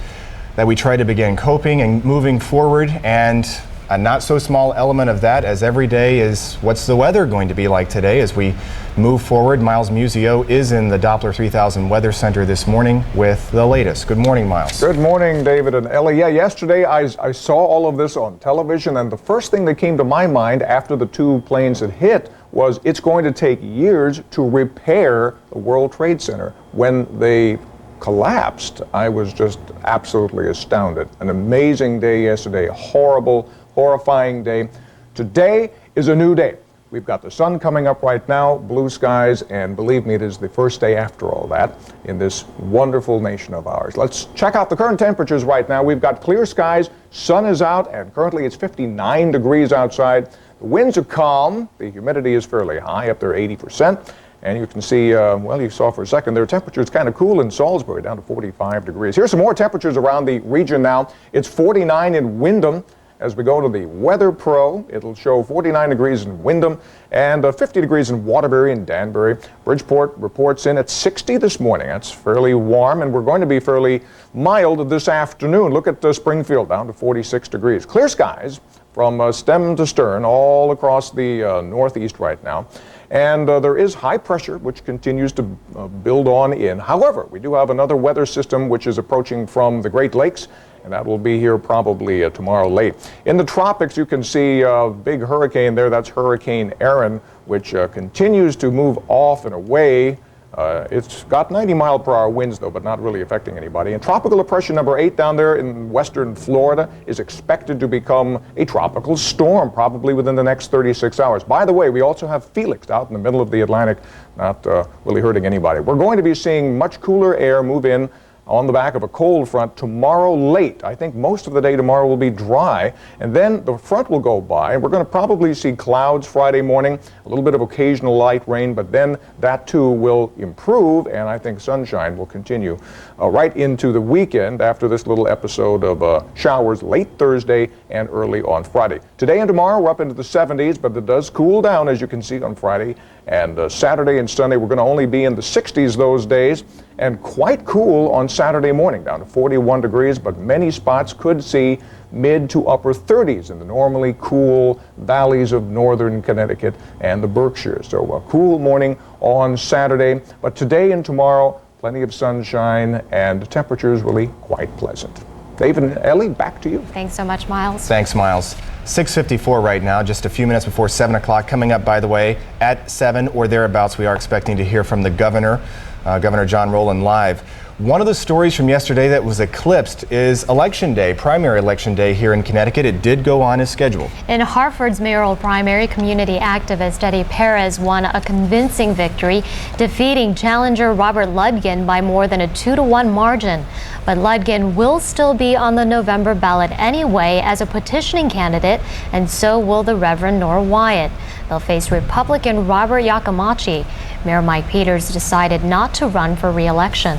that we try to begin coping and moving forward, and a not so small element of that, as every day is what's the weather going to be like today as we move forward. Miles Musio is in the Doppler 3000 Weather Center this morning with the latest. Good morning, Miles. Good morning, David and Ellie. Yeah, yesterday I saw all of this on television, and the first thing that came to my mind after the two planes had hit was it's going to take years to repair the World Trade Center. When they collapsed, I was just absolutely astounded. An amazing day yesterday, a horrible, horrifying day. Today is a new day. We've got the sun coming up right now, blue skies, and believe me, it is the first day after all that in this wonderful nation of ours. Let's check out the current temperatures right now. We've got clear skies, sun is out, and currently it's 59 degrees outside. The winds are calm, the humidity is fairly high, up there 80%. And you can see, well, you saw for a second there, temperature is kind of cool in Salisbury, down to 45 degrees. Here's some more temperatures around the region now. It's 49 in Windham. As we go to the Weather Pro, it'll show 49 degrees in Windham and 50 degrees in Waterbury and Danbury. Bridgeport reports in at 60 this morning. That's fairly warm, and we're going to be fairly mild this afternoon. Look at Springfield, down to 46 degrees. Clear skies from stem to stern all across the northeast right now. And there is high pressure, which continues to build on in. However, we do have another weather system which is approaching from the Great Lakes, and that will be here probably tomorrow late. In the tropics, you can see a big hurricane there. That's Hurricane Erin, which continues to move off and away. It's got 90-mile-per-hour winds, though, but not really affecting anybody. And tropical depression number 8 down there in western Florida is expected to become a tropical storm, probably within the next 36 hours. By the way, we also have Felix out in the middle of the Atlantic, not really hurting anybody. We're going to be seeing much cooler air move in on the back of a cold front tomorrow late. I think most of the day tomorrow will be dry, and then the front will go by, and we're going to probably see clouds Friday morning, a little bit of occasional light rain, but then that too will improve, and I think sunshine will continue right into the weekend after this little episode of showers late Thursday and early on Friday. Today and tomorrow we're up into the 70s, but it does cool down, as you can see, on Friday. And Saturday and Sunday, we're going to only be in the 60s those days, and quite cool on Saturday morning, down to 41 degrees, but many spots could see mid to upper 30s in the normally cool valleys of northern Connecticut and the Berkshires. So a cool morning on Saturday, but today and tomorrow, plenty of sunshine, and the temperatures really quite pleasant. David and Ellie, back to you. Thanks so much, Miles. Thanks, Miles. 6:54 right now, just a few minutes before 7 o'clock. Coming up, by the way, at 7 or thereabouts, we are expecting to hear from the governor, Governor John Rowland, live. One of the stories from yesterday that was eclipsed is Election Day, primary election day here in Connecticut. It did go on as scheduled. In Hartford's mayoral primary, community activist Eddie Perez won a convincing victory, defeating challenger Robert Ludgen by more than a 2-to-1 margin. But Ludgen will still be on the November ballot anyway as a petitioning candidate, and so will the Reverend Nora Wyatt. They'll face Republican Robert Yakamachi. Mayor Mike Peters decided not to run for re-election.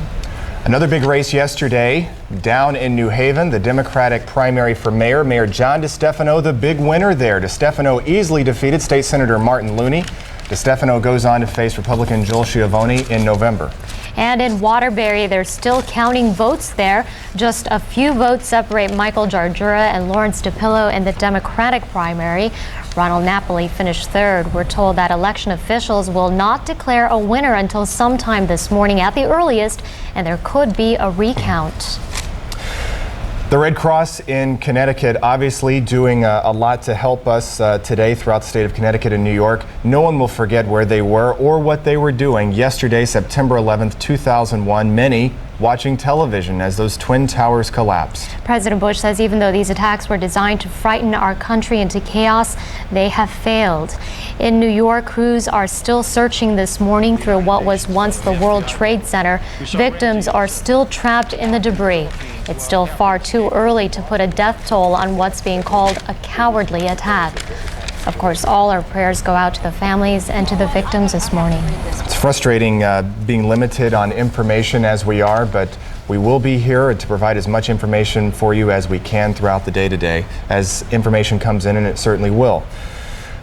Another big race yesterday down in New Haven, the Democratic primary for mayor. Mayor John DeStefano, the big winner there. DeStefano easily defeated State Senator Martin Looney. DeStefano goes on to face Republican Joel Schiavone in November. And in Waterbury, they're still counting votes there. Just a few votes separate Michael Jarjura and Lawrence DePillo in the Democratic primary. Ronald Napoli finished third. We're told that election officials will not declare a winner until sometime this morning at the earliest, and there could be a recount. The Red Cross in Connecticut obviously doing a lot to help us today throughout the state of Connecticut and New York. No one will forget where they were or what they were doing yesterday, September 11th, 2001. Many watching television as those Twin Towers collapsed. President Bush says even though these attacks were designed to frighten our country into chaos, they have failed. In New York, crews are still searching this morning through what was once the World Trade Center. Victims are still trapped in the debris. It's still far too early to put a death toll on what's being called a cowardly attack. Of course, all our prayers go out to the families and to the victims this morning. It's frustrating being limited on information as we are, but we will be here to provide as much information for you as we can throughout the day today as information comes in, and it certainly will.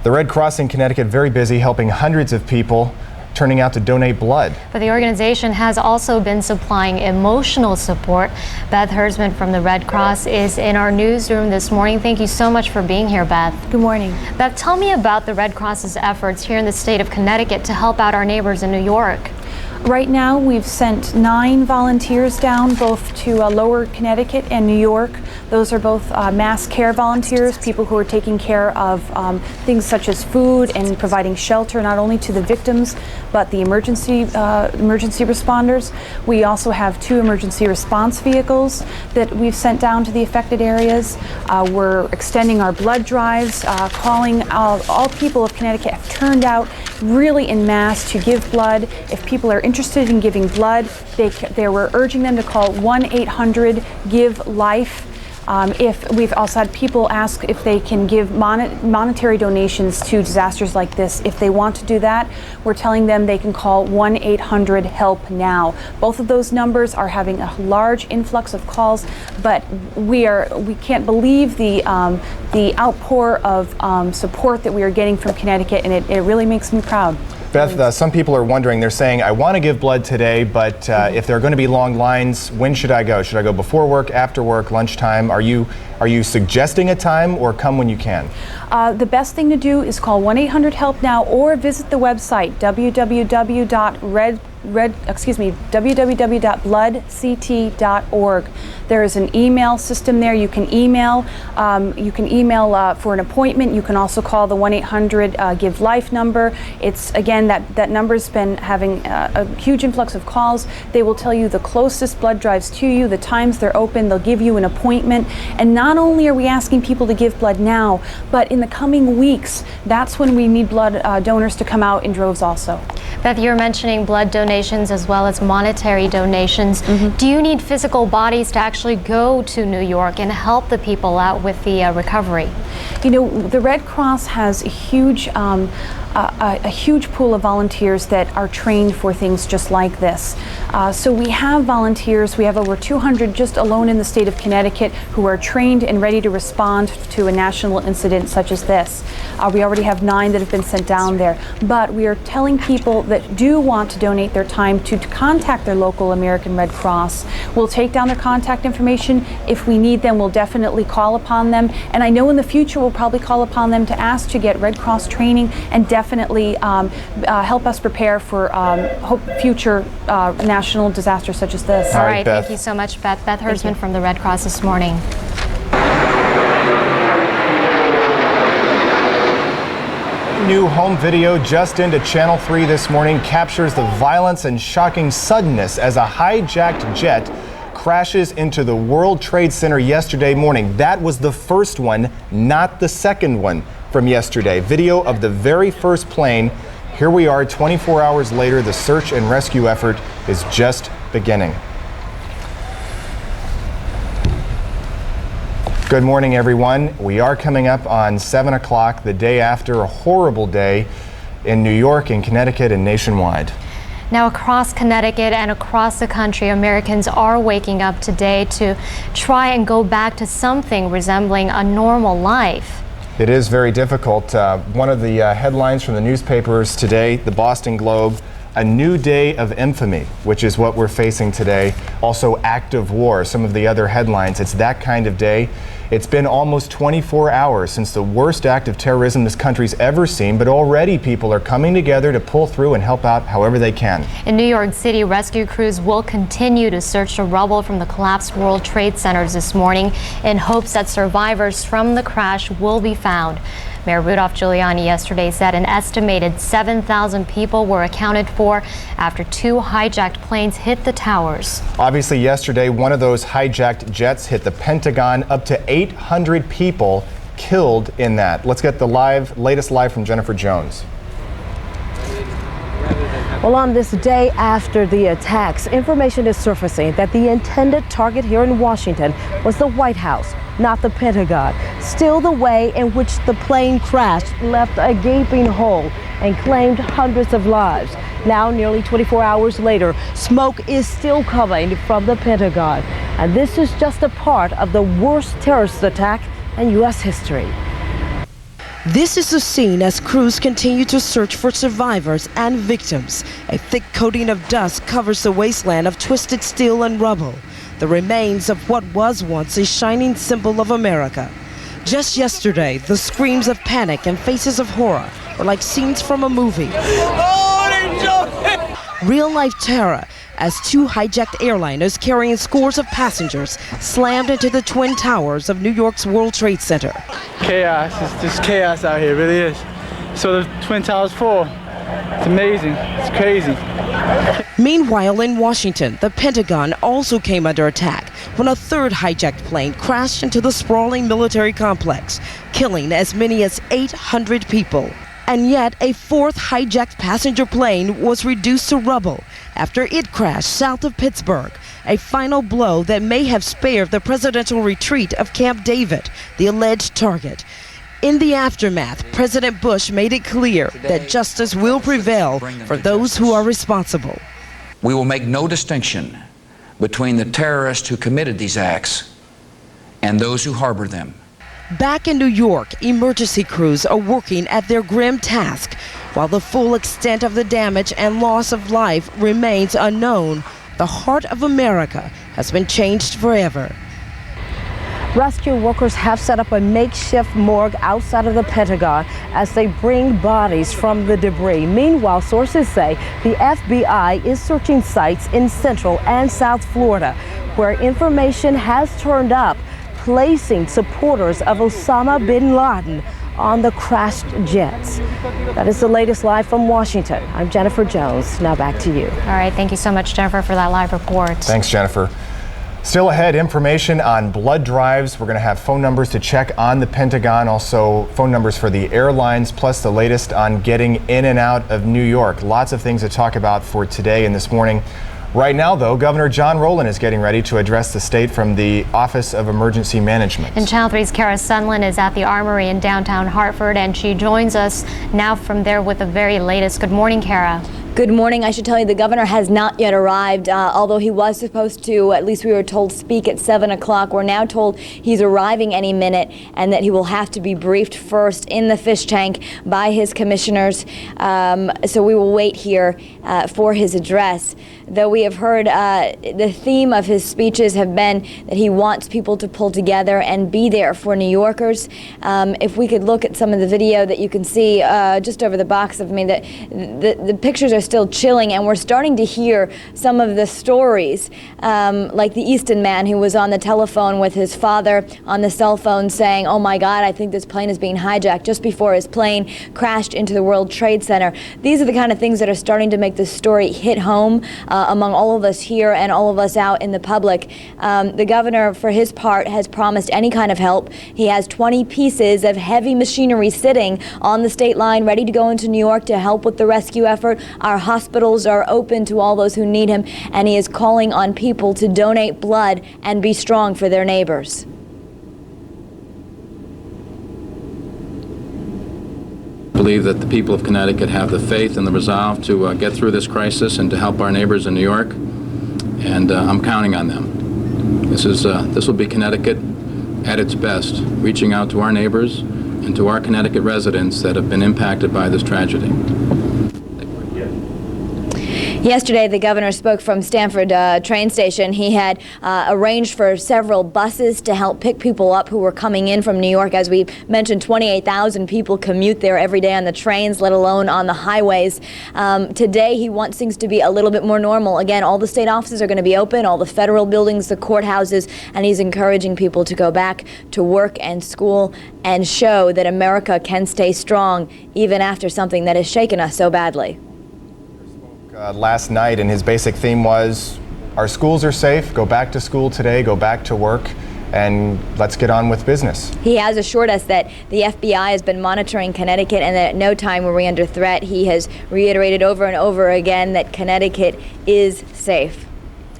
The Red Cross in Connecticut very busy helping hundreds of people turning out to donate blood. But the organization has also been supplying emotional support. Beth Hersman from the Red Cross is in our newsroom this morning. Thank you so much for being here, Beth. Good morning. Beth, tell me about the Red Cross's efforts here in the state of Connecticut to help out our neighbors in New York. Right now, we've sent 9 volunteers down, both to Lower Connecticut and New York. Those are both mass care volunteers, people who are taking care of things such as food and providing shelter not only to the victims, but the emergency responders. We also have 2 emergency response vehicles that we've sent down to the affected areas. We're extending our blood drives, calling all people of Connecticut have turned out really en masse to give blood. If people are interested in giving blood, we're urging them to call 1-800-GIVE-LIFE. If we've also had people ask if they can give monetary donations to disasters like this. If they want to do that, we're telling them they can call 1-800-HELP-NOW. Both of those numbers are having a large influx of calls, but we can't believe the outpour of support that we are getting from Connecticut, and it really makes me proud. Beth, some people are wondering, they're saying, I want to give blood today, but if there are going to be long lines, when should I go? Should I go before work, after work, lunchtime? Are you suggesting a time, or come when you can? The best thing to do is call 1-800-HELP-NOW or visit the website www.bloodct.org. There is an email system there. You can email for an appointment. You can also call the 1-800-GIVE-LIFE number. It's, again, that number's been having a huge influx of calls. They will tell you the closest blood drives to you, the times they're open. They'll give you an appointment. And not only are we asking people to give blood now, but in the coming weeks, that's when we need blood donors to come out in droves also. Beth, you're mentioning blood donations as well as monetary donations. Do you need physical bodies to actually go to New York and help the people out with the recovery? You know, the Red Cross has a huge pool of volunteers that are trained for things just like this. So we have volunteers. We have over 200 just alone in the state of Connecticut who are trained and ready to respond to a national incident such as this. We already have 9 that have been sent down there. But we are telling people that do want to donate their time to contact their local American Red Cross. We'll take down their contact information. If we need them, we'll definitely call upon them. And I know in the future we'll probably call upon them to ask to get Red Cross training and definitely help us prepare for future national disasters such as this. All right, thank you so much, Beth. Beth Hersman from the Red Cross this morning. New home video just into Channel 3 this morning captures the violence and shocking suddenness as a hijacked jet crashes into the World Trade Center yesterday morning. That was the first one, not the second one from yesterday. Video of the very first plane. Here we are 24 hours later. The search and rescue effort is just beginning. Good morning, everyone. We are coming up on 7 o'clock, the day after a horrible day in New York and Connecticut and nationwide. Now, across Connecticut and across the country, Americans are waking up today to try and go back to something resembling a normal life. It is very difficult. One of the headlines from the newspapers today, the Boston Globe, a new day of infamy, which is what we're facing today. Also, act of war, some of the other headlines. It's that kind of day. It's been almost 24 hours since the worst act of terrorism this country's ever seen, but already people are coming together to pull through and help out however they can. In New York City, rescue crews will continue to search the rubble from the collapsed World Trade Centers this morning in hopes that survivors from the crash will be found. Mayor Rudolph Giuliani yesterday said an estimated 7,000 people were accounted for after 2 hijacked planes hit the towers. Obviously, yesterday, one of those hijacked jets hit the Pentagon. Up to 800 people killed in that. Let's get the latest live from Jennifer Jones. Well, on this day after the attacks, information is surfacing that the intended target here in Washington was the White House, not the Pentagon. Still, the way in which the plane crashed left a gaping hole and claimed hundreds of lives. Now, nearly 24 hours later, smoke is still coming from the Pentagon. And this is just a part of the worst terrorist attack in U.S. history. This is the scene as crews continue to search for survivors and victims. A thick coating of dust covers the wasteland of twisted steel and rubble, the remains of what was once a shining symbol of America. Just yesterday, the screams of panic and faces of horror were like scenes from a movie. Real-life terror as two hijacked airliners carrying scores of passengers slammed into the Twin Towers of New York's World Trade Center. Chaos. It's just chaos out here, it really is. So the Twin Towers fall. It's amazing. It's crazy. Meanwhile, in Washington, the Pentagon also came under attack when a third hijacked plane crashed into the sprawling military complex, killing as many as 800 people. And yet, a fourth hijacked passenger plane was reduced to rubble after it crashed south of Pittsburgh, a final blow that may have spared the presidential retreat of Camp David, the alleged target. In the aftermath, President Bush made it clear that justice will prevail for those who are responsible. We will make no distinction between the terrorists who committed these acts and those who harbor them. Back in New York, emergency crews are working at their grim task, while the full extent of the damage and loss of life remains unknown. The heart of America has been changed forever. Rescue workers have set up a makeshift morgue outside of the Pentagon as they bring bodies from the debris. Meanwhile, sources say the FBI is searching sites in Central and South Florida where information has turned up, placing supporters of Osama bin Laden on the crashed jets. That is the latest live from Washington. I'm Jennifer Jones. Now back to you. All right, thank you so much, Jennifer, for that live report. Thanks, Jennifer. Still ahead, information on blood drives. We're going to have phone numbers to check on the Pentagon, also phone numbers for the airlines, plus the latest on getting in and out of New York. Lots of things to talk about for today and this morning. Right now, though, Governor John Rowland is getting ready to address the state from the Office of Emergency Management. And Channel 3's Kara Sunland is at the Armory in downtown Hartford, and she joins us now from there with the very latest. Good morning, Kara. Good morning. I should tell you the governor has not yet arrived, although he was supposed to, at least we were told, speak at 7 o'clock. We're now told he's arriving any minute and that he will have to be briefed first in the fish tank by his commissioners. So we will wait here for his address. Though we have heard the theme of his speeches have been that he wants people to pull together and be there for New Yorkers. If we could look at some of the video that you can see just over the box of me, the pictures are still chilling, and we're starting to hear some of the stories, like the Easton man who was on the telephone with his father on the cell phone saying, "Oh my God, I think this plane is being hijacked," just before his plane crashed into the World Trade Center. These are the kind of things that are starting to make this story hit home among all of us here and all of us out in the public. The governor, for his part, has promised any kind of help. He has 20 pieces of heavy machinery sitting on the state line ready to go into New York to help with the rescue effort. Our hospitals are open to all those who need him, and he is calling on people to donate blood and be strong for their neighbors. I believe that the people of Connecticut have the faith and the resolve to get through this crisis and to help our neighbors in New York, and I'm counting on them. This will be Connecticut at its best, reaching out to our neighbors and to our Connecticut residents that have been impacted by this tragedy. Yesterday, the governor spoke from Stamford train station. He had arranged for several buses to help pick people up who were coming in from New York. As we mentioned, 28,000 people commute there every day on the trains, let alone on the highways. Today, he wants things to be a little bit more normal. Again, all the state offices are going to be open, all the federal buildings, the courthouses, and he's encouraging people to go back to work and school and show that America can stay strong even after something that has shaken us so badly. Last night, and his basic theme was, our schools are safe, go back to school today, go back to work, and let's get on with business. He has assured us that the FBI has been monitoring Connecticut and that at no time were we under threat. He has reiterated over and over again that Connecticut is safe.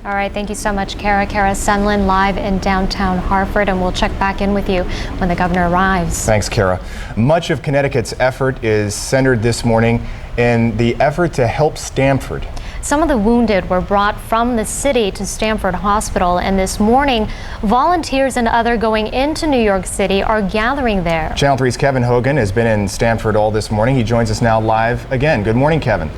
All right, thank you so much, Kara. Kara Sunland, live in downtown Hartford, and we'll check back in with you when the governor arrives. Thanks, Kara. Much of Connecticut's effort is centered this morning in the effort to help Stamford. Some of the wounded were brought from the city to Stamford Hospital, and this morning, volunteers and others going into New York City are gathering there. Channel 3's Kevin Hogan has been in Stamford all this morning. He joins us now live again. Good morning, Kevin.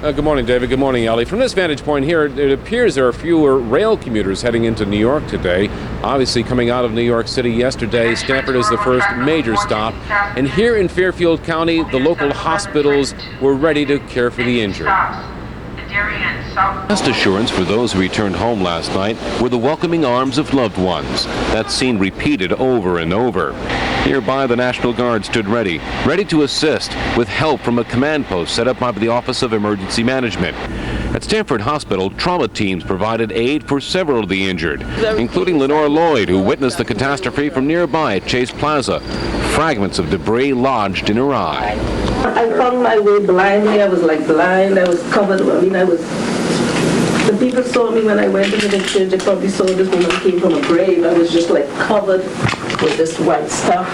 Good morning, David. Good morning, Ellie. From this vantage point here, it appears there are fewer rail commuters heading into New York today. Obviously, coming out of New York City yesterday, Stamford is the first major stop. And here in Fairfield County, the local hospitals were ready to care for the injured. Best assurance for those who returned home last night were the welcoming arms of loved ones. That scene repeated over and over. Nearby, the National Guard stood ready to assist with help from a command post set up by the Office of Emergency Management. At Stamford Hospital, trauma teams provided aid for several of the injured, including Lenore Lloyd, who witnessed the catastrophe from nearby at Chase Plaza. Fragments of debris lodged in her eye. I found my way blindly. I was like blind. I was covered. The people saw me when I went into the church. They probably saw this woman came from a grave. I was just like covered with this white stuff.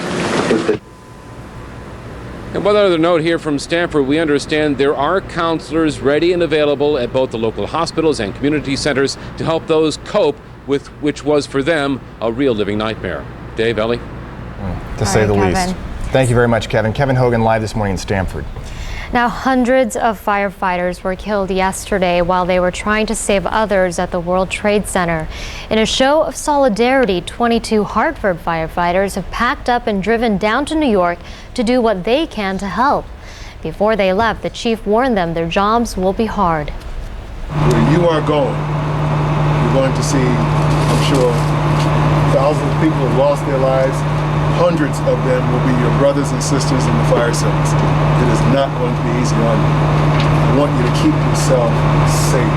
And one other note here from Stamford, we understand there are counselors ready and available at both the local hospitals and community centers to help those cope with which was for them a real living nightmare. Dave, Ellie? To say the least. Thank you very much, Kevin. Kevin Hogan live this morning in Stamford. Now, hundreds of firefighters were killed yesterday while they were trying to save others at the World Trade Center. In a show of solidarity, 22 Hartford firefighters have packed up and driven down to New York to do what they can to help. Before they left, the chief warned them their jobs will be hard. Where you are going, you're going to see, I'm sure, thousands of people have lost their lives. Hundreds of them will be your brothers and sisters in the fire service. It is not going to be easy on you. I want you to keep yourself safe.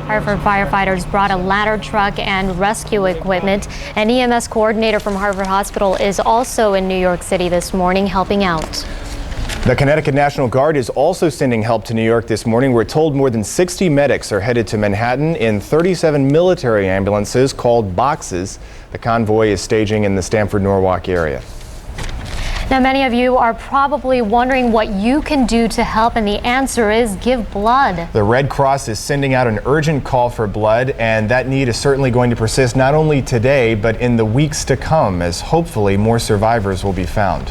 Hartford firefighters brought a ladder truck and rescue equipment. An EMS coordinator from Hartford Hospital is also in New York City this morning helping out. The Connecticut National Guard is also sending help to New York this morning. We're told more than 60 medics are headed to Manhattan in 37 military ambulances called boxes. The convoy is staging in the Stamford-Norwalk area. Now, many of you are probably wondering what you can do to help, and the answer is give blood. The Red Cross is sending out an urgent call for blood, and that need is certainly going to persist not only today, but in the weeks to come, as hopefully more survivors will be found.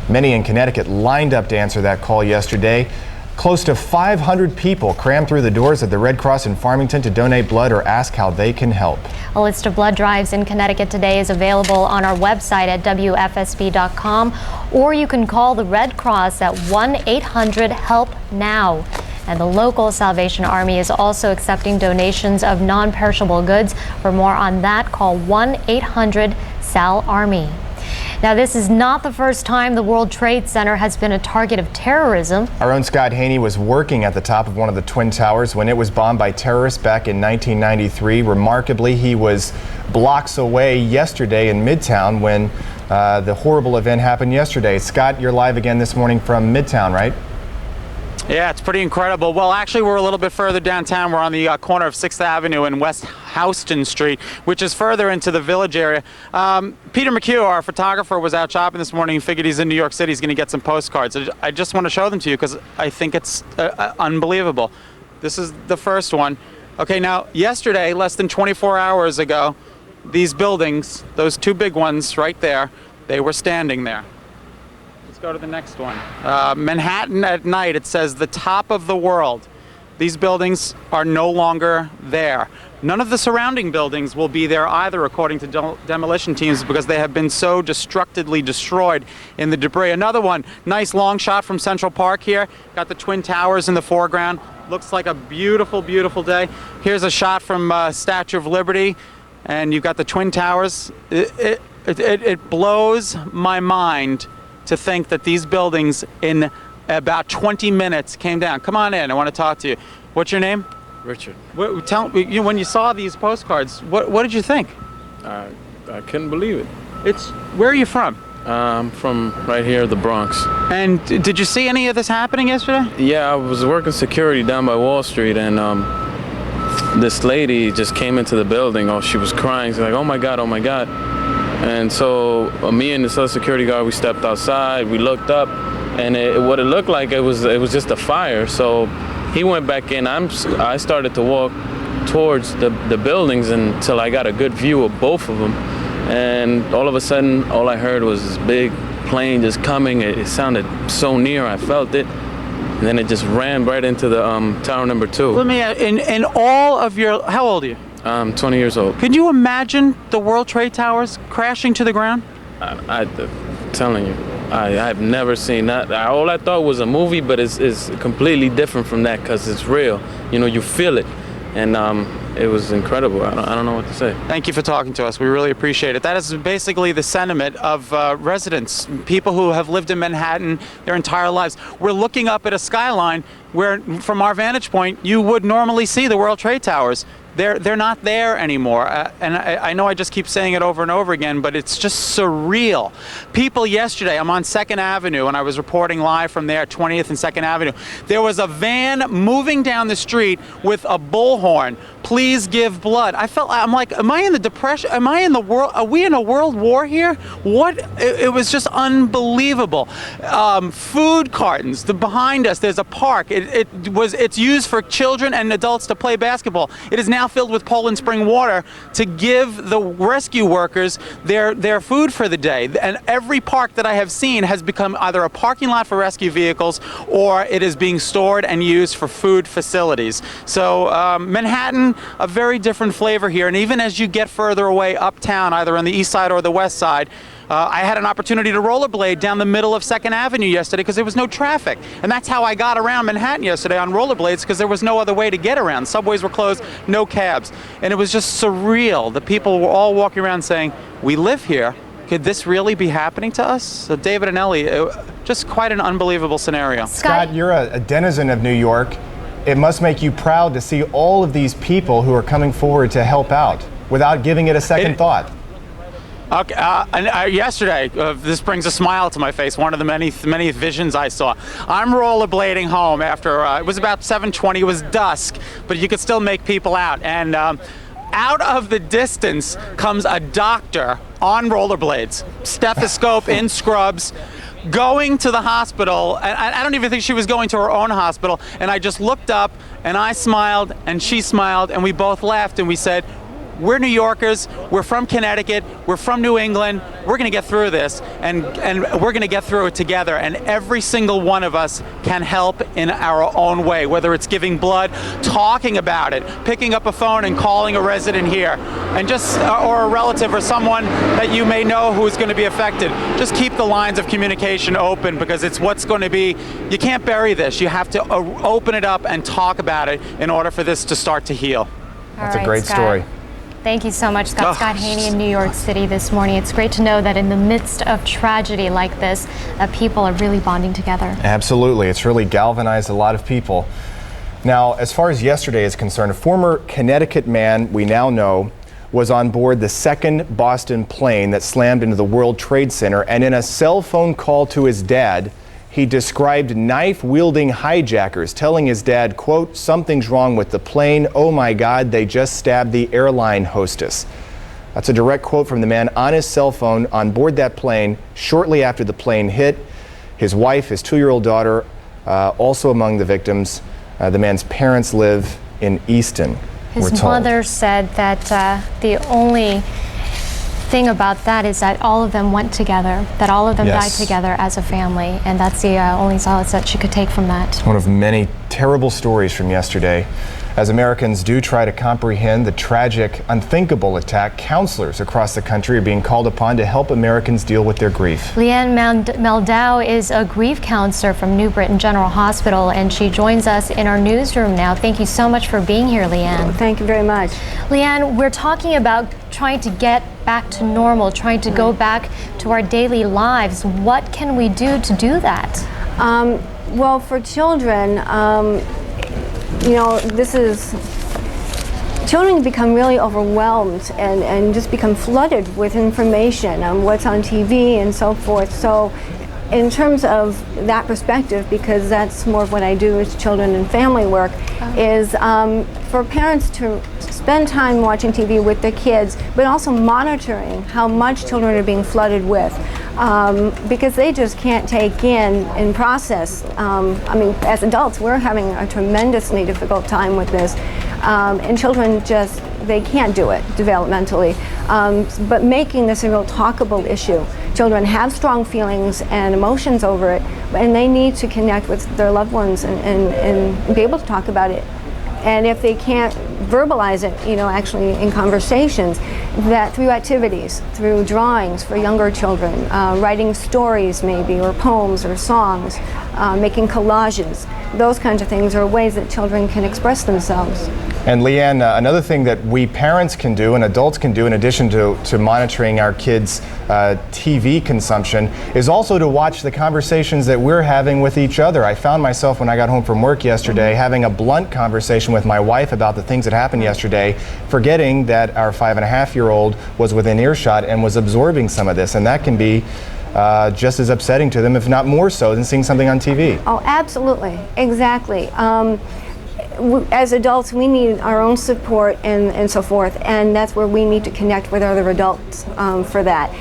Many in Connecticut lined up to answer that call yesterday. Close to 500 people crammed through the doors of the Red Cross in Farmington to donate blood or ask how they can help. A list of blood drives in Connecticut today is available on our website at WFSB.com, or you can call the Red Cross at 1-800-HELP-NOW. And the local Salvation Army is also accepting donations of non-perishable goods. For more on that, call 1-800-SAL-ARMY. Now, this is not the first time the World Trade Center has been a target of terrorism. Our own Scott Haney was working at the top of one of the Twin Towers when it was bombed by terrorists back in 1993. Remarkably, he was blocks away yesterday in Midtown when the horrible event happened yesterday. Scott, you're live again this morning from Midtown, right? Yeah, it's pretty incredible. Well, actually, we're a little bit further downtown. We're on the corner of 6th Avenue and West Houston Street, which is further into the Village area. Peter McHugh, our photographer, was out shopping this morning. He figured he's in New York City. He's going to get some postcards. I just want to show them to you because I think it's unbelievable. This is the first one. Okay, now, yesterday, less than 24 hours ago, these buildings, those two big ones right there, they were standing there. Go to the next one. Manhattan at night, it says the top of the world. These buildings are no longer there. None of the surrounding buildings will be there either, according to demolition teams, because they have been so destructively destroyed in the debris. Another one, nice long shot from Central Park here. Got the Twin Towers in the foreground. Looks like a beautiful, beautiful day. Here's a shot from Statue of Liberty, and you've got the Twin Towers. It blows my mind to think that these buildings in about 20 minutes came down. Come on in, I want to talk to you. What's your name? Richard. Tell me, when you saw these postcards, what did you think? I couldn't believe it. Where are you from? I'm from right here, the Bronx. And did you see any of this happening yesterday? Yeah, I was working security down by Wall Street, and this lady just came into the building. Oh, she was crying. She's like, oh my God, oh my God. And so me and this other security guard, we stepped outside, we looked up, and what it looked like, it was just a fire. So he went back in. I started to walk towards the buildings until I got a good view of both of them. And all of a sudden, all I heard was this big plane just coming. It sounded so near. I felt it. And then it just ran right into the tower number 2. Let me, in all of your, how old are you? I'm 20 years old. Can you imagine the World Trade Towers crashing to the ground? I'm telling you, I've never seen that. All I thought was a movie, but it's completely different from that because it's real. You know, you feel it. And it was incredible. I don't know what to say. Thank you for talking to us. We really appreciate it. That is basically the sentiment of residents, people who have lived in Manhattan their entire lives. We're looking up at a skyline where, from our vantage point, you would normally see the World Trade Towers. They're not there anymore. And I know I just keep saying it over and over again, but it's just surreal. People yesterday, I'm on 2nd Avenue, and I was reporting live from there, 20th and 2nd Avenue. There was a van moving down the street with a bullhorn. Please give blood. I'm like, am I in the Depression? Am I in the world? Are we in a world war here? What? It was just unbelievable. Food cartons. Behind us, there's a park. It's used for children and adults to play basketball. It is now filled with Poland Spring water to give the rescue workers their food for the day. And every park that I have seen has become either a parking lot for rescue vehicles or it is being stored and used for food facilities. So Manhattan, a very different flavor here. And even as you get further away uptown, either on the east side or the west side, I had an opportunity to rollerblade down the middle of 2nd Avenue yesterday because there was no traffic. And that's how I got around Manhattan yesterday on rollerblades, because there was no other way to get around. Subways were closed, no cabs. And it was just surreal. The people were all walking around saying, we live here. Could this really be happening to us? So David and Ellie, just quite an unbelievable scenario. Scott, you're a denizen of New York. It must make you proud to see all of these people who are coming forward to help out without giving it a second thought. Okay, yesterday, this brings a smile to my face, one of the many visions I saw. I'm rollerblading home after, it was about 7:20, it was dusk, but you could still make people out. And out of the distance comes a doctor on rollerblades, stethoscope in scrubs, going to the hospital. And I don't even think she was going to her own hospital. And I just looked up and I smiled and she smiled and we both laughed and we said, we're New Yorkers, we're from Connecticut, we're from New England, we're gonna get through this, and we're gonna get through it together, and every single one of us can help in our own way, whether it's giving blood, talking about it, picking up a phone and calling a resident here, and or a relative or someone that you may know who is gonna be affected. Just keep the lines of communication open, because it's what's gonna be, you can't bury this, you have to open it up and talk about it in order for this to start to heal. That's a great story. Thank you so much, Scott. Scott Haney in New York City this morning. It's great to know that in the midst of tragedy like this, people are really bonding together. Absolutely. It's really galvanized a lot of people. Now, as far as yesterday is concerned, a former Connecticut man we now know was on board the 2nd Boston plane that slammed into the World Trade Center, and in a cell phone call to his dad, he described knife-wielding hijackers, telling his dad, quote, "Something's wrong with the plane. Oh my God, they just stabbed the airline hostess." That's a direct quote from the man on his cell phone on board that plane shortly after the plane hit. His wife, his 2-year-old daughter, also among the victims. The man's parents live in Easton, we're His told. mother said that the only thing about that is that all of them went together, that all of them died together as a family, and that's the only solace that she could take from that. One of many terrible stories from yesterday. As Americans do try to comprehend the tragic, unthinkable attack, counselors across the country are being called upon to help Americans deal with their grief. Leanne Meldow is a grief counselor from New Britain General Hospital, and she joins us in our newsroom now. Thank you so much for being here, Leanne. Thank you very much. Leanne, we're talking about trying to get back to normal, trying to go back to our daily lives. What can we do to do that? Well, for children, you know, children become really overwhelmed and just become flooded with information on what's on TV and so forth. So in terms of that perspective, because that's more of what I do is children and family work, is for parents to spend time watching TV with their kids, but also monitoring how much children are being flooded with. because they just can't take in and process. I mean, as adults, we're having a tremendously difficult time with this, and children just, they can't do it developmentally. But making this a real talkable issue. Children have strong feelings and emotions over it, and they need to connect with their loved ones and be able to talk about it. And if they can't verbalize it, you know, actually in conversations, that through activities, through drawings for younger children, writing stories maybe, or poems or songs, making collages, those kinds of things are ways that children can express themselves. And Leanne, another thing that we parents can do and adults can do in addition to monitoring our kids' TV consumption is also to watch the conversations that we're having with each other. I found myself when I got home from work yesterday having a blunt conversation with my wife about the things that happened yesterday, forgetting that our 5.5-year-old was within earshot and was absorbing some of this, and that can be just as upsetting to them, if not more so, than seeing something on TV. Oh, absolutely, exactly. As adults, we need our own support and so forth, and that's where we need to connect with other adults for that.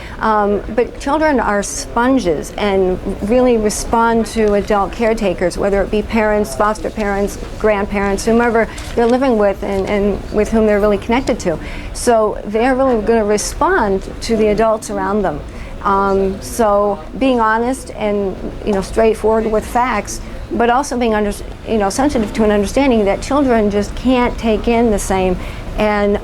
But children are sponges and really respond to adult caretakers, whether it be parents, foster parents, grandparents, whomever they're living with and with whom they're really connected to. So they're really going to respond to the adults around them. So being honest and, you know, straightforward with facts, but also being sensitive to an understanding that children just can't take in the same, and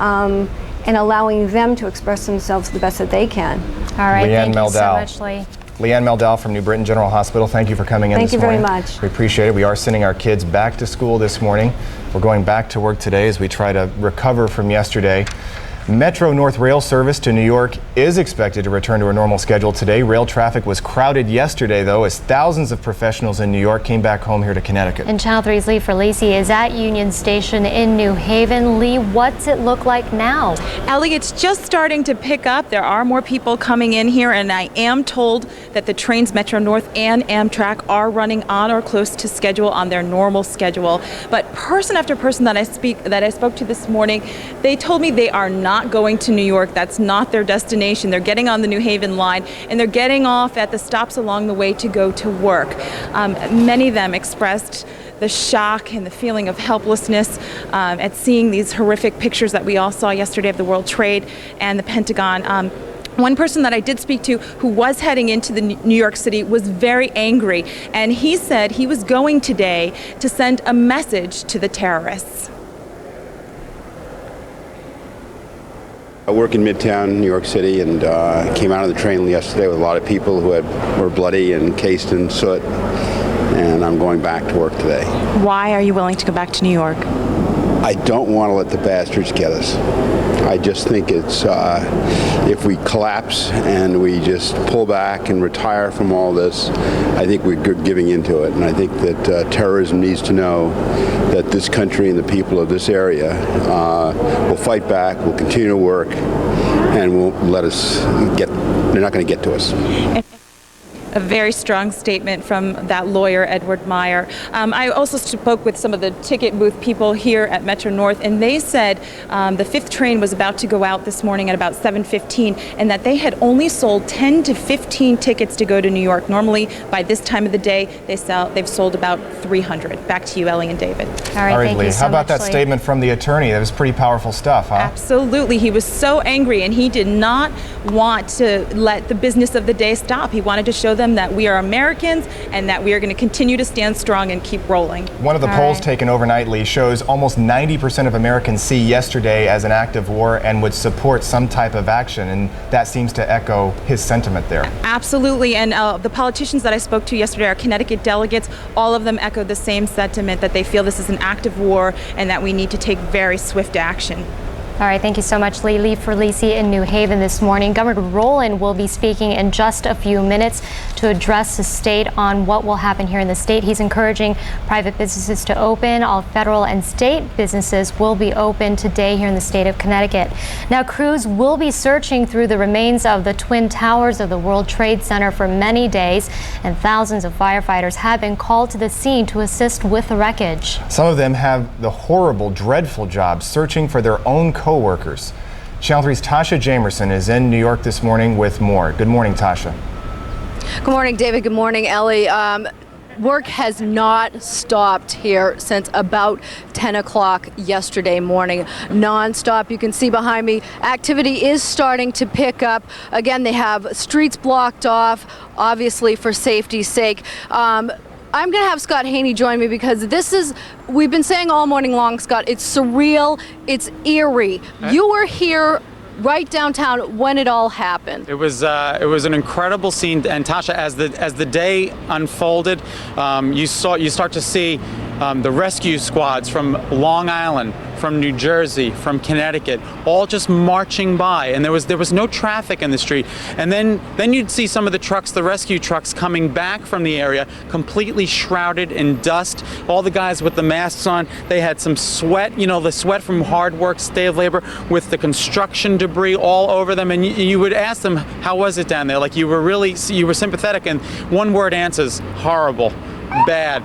allowing them to express themselves the best that they can. All right, thank you so much, Lee. Leanne Meldau from New Britain General Hospital, thank you for coming in this morning. Thank you very much. We appreciate it. We are sending our kids back to school this morning. We're going back to work today as we try to recover from yesterday. Metro North rail service to New York is expected to return to a normal schedule today. Rail traffic was crowded yesterday, though, as thousands of professionals in New York came back home here to Connecticut. And Channel 3's Lee Lacey is at Union Station in New Haven. Lee, what's it look like now? Ellie, it's just starting to pick up. There are more people coming in here, and I am told that the trains, Metro North and Amtrak, are running on or close to schedule on their normal schedule. But person after person that I spoke to this morning, they told me they are not going to New York. That's not their destination. They're getting on the New Haven line, and they're getting off at the stops along the way to go to work. Many of them expressed the shock and the feeling of helplessness at seeing these horrific pictures that we all saw yesterday of the World Trade and the Pentagon. One person that I did speak to who was heading into the New York City was very angry, and he said he was going today to send a message to the terrorists. I work in Midtown, New York City, and came out of the train yesterday with a lot of people who were bloody and encased in soot, and I'm going back to work today. Why are you willing to go back to New York? I don't want to let the bastards get us. I just think it's, if we collapse and we just pull back and retire from all this, I think we're giving into it. And I think that terrorism needs to know that this country and the people of this area will fight back, will continue to work, and won't let us they're not going to get to us. A very strong statement from that lawyer, Edward Meyer. I also spoke with some of the ticket booth people here at Metro North, and they said the 5th train was about to go out this morning at about 7:15, and that they had only sold 10 to 15 tickets to go to New York. Normally, by this time of the day, they've sold about 300. Back to you, Ellie and David. All right, thank Lee. you so How about much, that Lee. statement from the attorney? That was pretty powerful stuff, huh? Absolutely. He was so angry, and he did not want to let the business of the day stop. He wanted to show them that we are Americans and that we are going to continue to stand strong and keep rolling. One of the polls taken overnight, Lee, shows almost 90% of Americans see yesterday as an act of war and would support some type of action, and that seems to echo his sentiment there. Absolutely, and the politicians that I spoke to yesterday, our Connecticut delegates, all of them echoed the same sentiment, that they feel this is an act of war and that we need to take very swift action. All right, thank you so much, Lee. Lee Lacey in New Haven this morning. Governor Rowland will be speaking in just a few minutes to address the state on what will happen here in the state. He's encouraging private businesses to open. All federal and state businesses will be open today here in the state of Connecticut. Now, crews will be searching through the remains of the Twin Towers of the World Trade Center for many days, and thousands of firefighters have been called to the scene to assist with the wreckage. Some of them have the horrible, dreadful job searching for their own co-workers. Channel 3's Tasha Jamerson is in New York this morning with more. Good morning, Tasha. Good morning, David. Good morning, Ellie. Work has not stopped here since about 10 o'clock yesterday morning. Non-stop. You can see behind me, activity is starting to pick up. Again, they have streets blocked off, obviously for safety's sake. I'm going to have Scott Haney join me because we've been saying all morning long, Scott, it's surreal, it's eerie. You were here right downtown when it all happened. It was an incredible scene, and Tasha, as the day unfolded, you start to see the rescue squads from Long Island, from New Jersey, from Connecticut, all just marching by, and there was no traffic in the street. And then you'd see some of the trucks, the rescue trucks, coming back from the area, completely shrouded in dust. All the guys with the masks on, they had some sweat, the sweat from hard work, slave labor, with the construction debris all over them. And you would ask them, how was it down there? Like you were sympathetic, and one word answers: horrible, bad.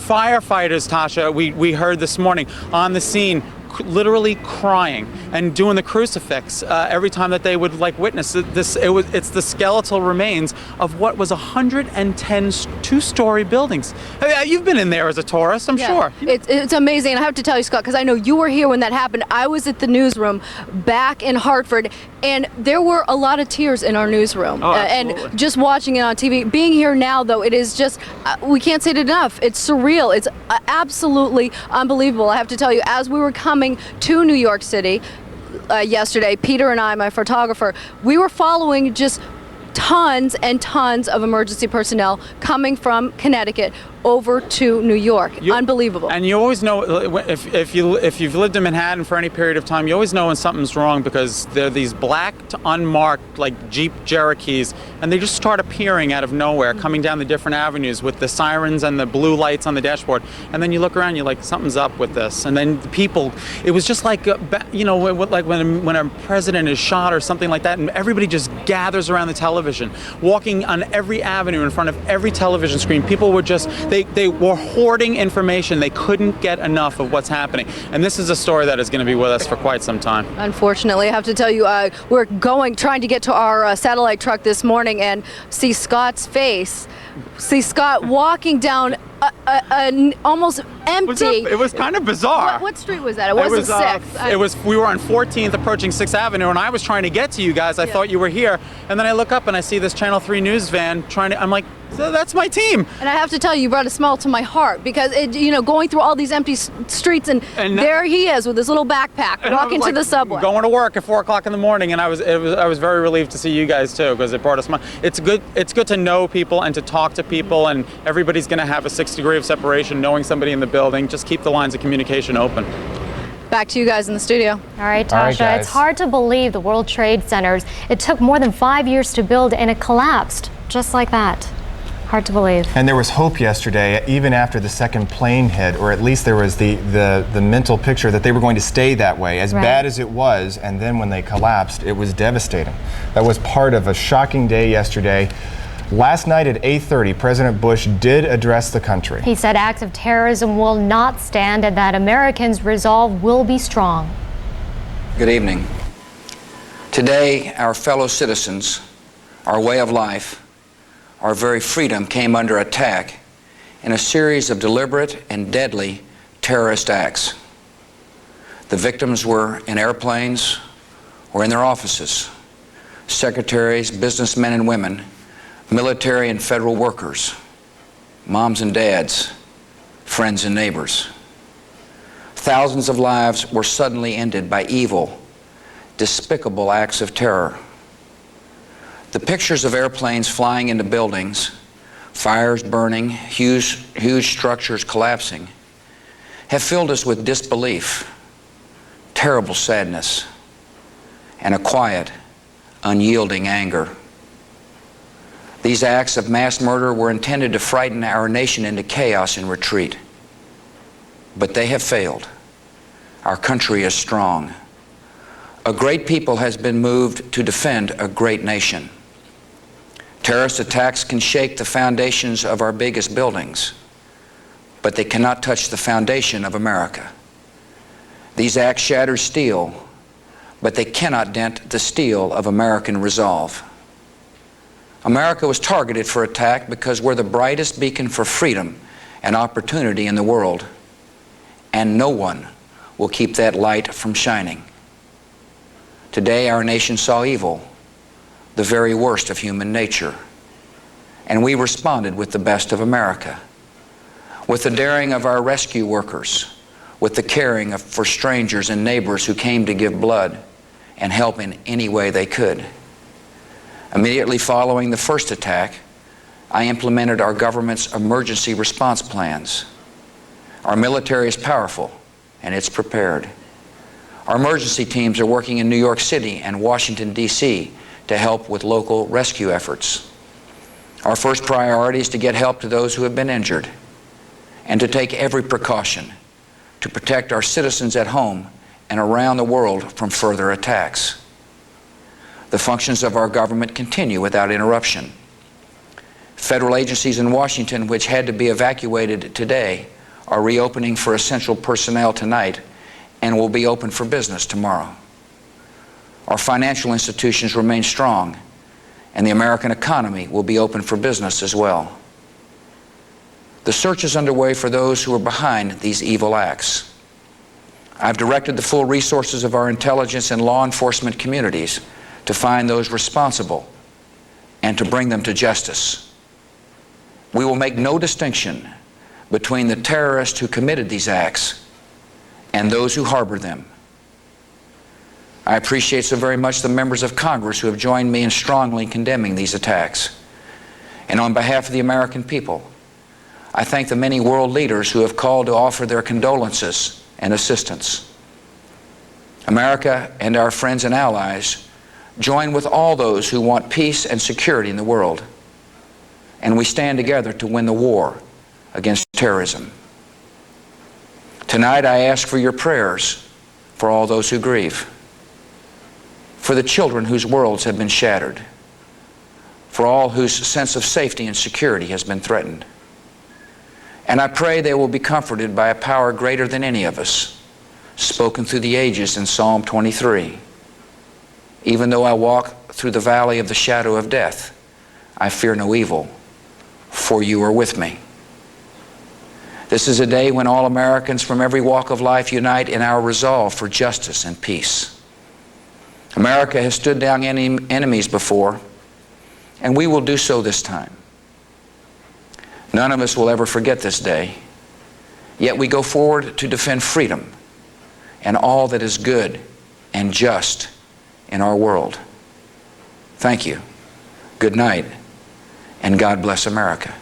Firefighters, Tasha, we heard this morning on the scene, literally crying and doing the crucifix every time that they would witness this. It's the skeletal remains of what was 110 two-story buildings. You've been in there as a tourist, I'm sure. It's amazing. I have to tell you, Scott, because I know you were here when that happened. I was at the newsroom back in Hartford, and there were a lot of tears in our newsroom. And just watching it on TV. Being here now, though, it is just, we can't say it enough. It's surreal. It's absolutely unbelievable. I have to tell you, as we were coming to New York City yesterday, Peter and I, my photographer, we were following just tons and tons of emergency personnel coming from Connecticut over to New York. Unbelievable. And you always know, if you've lived in Manhattan for any period of time, you always know when something's wrong, because they're these black to unmarked Jeep Cherokees, and they just start appearing out of nowhere, coming down the different avenues with the sirens and the blue lights on the dashboard. And then you look around, you're like, something's up with this. And then the people, it was just like when a president is shot or something like that, and everybody just gathers around the television, walking on every avenue in front of every television screen. People were just, they were hoarding information. They couldn't get enough of what's happening. And this is a story that is going to be with us for quite some time. Unfortunately, I have to tell you, we're trying to get to our satellite truck this morning and see Scott's face. See Scott walking down almost empty. It was kind of bizarre. What street was that? It wasn't 6th. We were on 14th approaching 6th Avenue, and I was trying to get to you guys. I thought you were here, and then I look up and I see this Channel 3 news van I'm like, so that's my team. And I have to tell you brought a smile to my heart, because going through all these empty streets, and there he is with his little backpack walking to the subway. Going to work at 4 o'clock in the morning, and I was very relieved to see you guys too, because it brought a smile. It's good to know people and to talk to people, and everybody's going to have a 6 degree of separation, knowing somebody in the building. Just keep the lines of communication open. Back to you guys in the studio. All right, Tasha, it's hard to believe the World Trade Centers, it took more than 5 years to build, and it collapsed just like that. Hard to believe. And there was hope yesterday, even after the second plane hit, or at least there was the mental picture that they were going to stay that way, as bad as it was. And then when they collapsed, it was devastating. That was part of a shocking day yesterday. Last night at 8:30, President Bush did address the country. He said acts of terrorism will not stand and that Americans' resolve will be strong. Good evening. Today, our fellow citizens, our way of life, our very freedom came under attack in a series of deliberate and deadly terrorist acts. The victims were in airplanes or in their offices, secretaries, businessmen and women, military and federal workers, moms and dads, friends and neighbors. Thousands of lives were suddenly ended by evil, despicable acts of terror. The pictures of airplanes flying into buildings, fires burning, huge structures collapsing, have filled us with disbelief, terrible sadness, and a quiet, unyielding anger. These acts of mass murder were intended to frighten our nation into chaos and retreat. But they have failed. Our country is strong. A great people has been moved to defend a great nation. Terrorist attacks can shake the foundations of our biggest buildings, but they cannot touch the foundation of America. These acts shatter steel, but they cannot dent the steel of American resolve. America was targeted for attack because we're the brightest beacon for freedom and opportunity in the world, and no one will keep that light from shining. Today, our nation saw evil, the very worst of human nature, and we responded with the best of America, with the daring of our rescue workers, with the caring for strangers and neighbors who came to give blood and help in any way they could. Immediately following the first attack, I implemented our government's emergency response plans. Our military is powerful, and it's prepared. Our emergency teams are working in New York City and Washington, D.C. to help with local rescue efforts. Our first priority is to get help to those who have been injured and to take every precaution to protect our citizens at home and around the world from further attacks. The functions of our government continue without interruption. Federal agencies in Washington, which had to be evacuated today, are reopening for essential personnel tonight and will be open for business tomorrow. Our financial institutions remain strong, and the American economy will be open for business as well. The search is underway for those who are behind these evil acts. I've directed the full resources of our intelligence and law enforcement communities to find those responsible and to bring them to justice. We will make no distinction between the terrorists who committed these acts and those who harbor them. I appreciate so very much the members of Congress who have joined me in strongly condemning these attacks. And on behalf of the American people, I thank the many world leaders who have called to offer their condolences and assistance. America and our friends and allies join with all those who want peace and security in the world, and we stand together to win the war against terrorism. Tonight I ask for your prayers for all those who grieve, for the children whose worlds have been shattered, for all whose sense of safety and security has been threatened. And I pray they will be comforted by a power greater than any of us, spoken through the ages in Psalm 23. Even though I walk through the valley of the shadow of death, I fear no evil, for you are with me. This is a day when all Americans from every walk of life unite in our resolve for justice and peace. America has stood down enemies before, and we will do so this time. None of us will ever forget this day, yet we go forward to defend freedom and all that is good and just in our world. Thank you. Good night, and God bless America.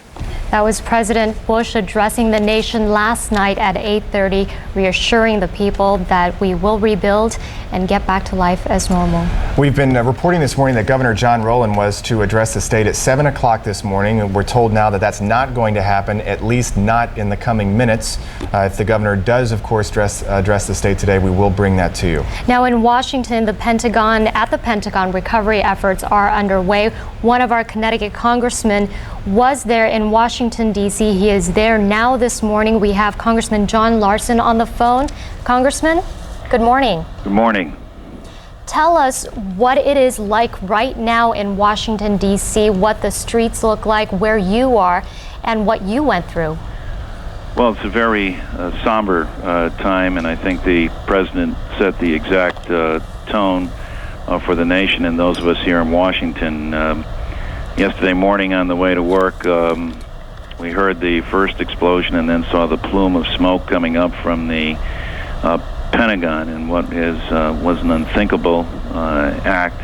That was President Bush addressing the nation last night at 8:30, reassuring the people that we will rebuild and get back to life as normal. We've been reporting this morning that Governor John Rowland was to address the state at 7 o'clock this morning, and we're told now that that's not going to happen, at least not in the coming minutes. If the governor does, of course, address the state today, we will bring that to you. Now in Washington, the Pentagon, recovery efforts are underway. One of our Connecticut congressmen was there in Washington, D.C. He is there now this morning. We have Congressman John Larson on the phone. Congressman, good morning. Good morning. Tell us what it is like right now in Washington, D.C., what the streets look like, where you are, and what you went through. Well, it's a very somber time, and I think the president set the exact tone for the nation and those of us here in Washington. Yesterday morning on the way to work, we heard the first explosion and then saw the plume of smoke coming up from the Pentagon in what was an unthinkable act.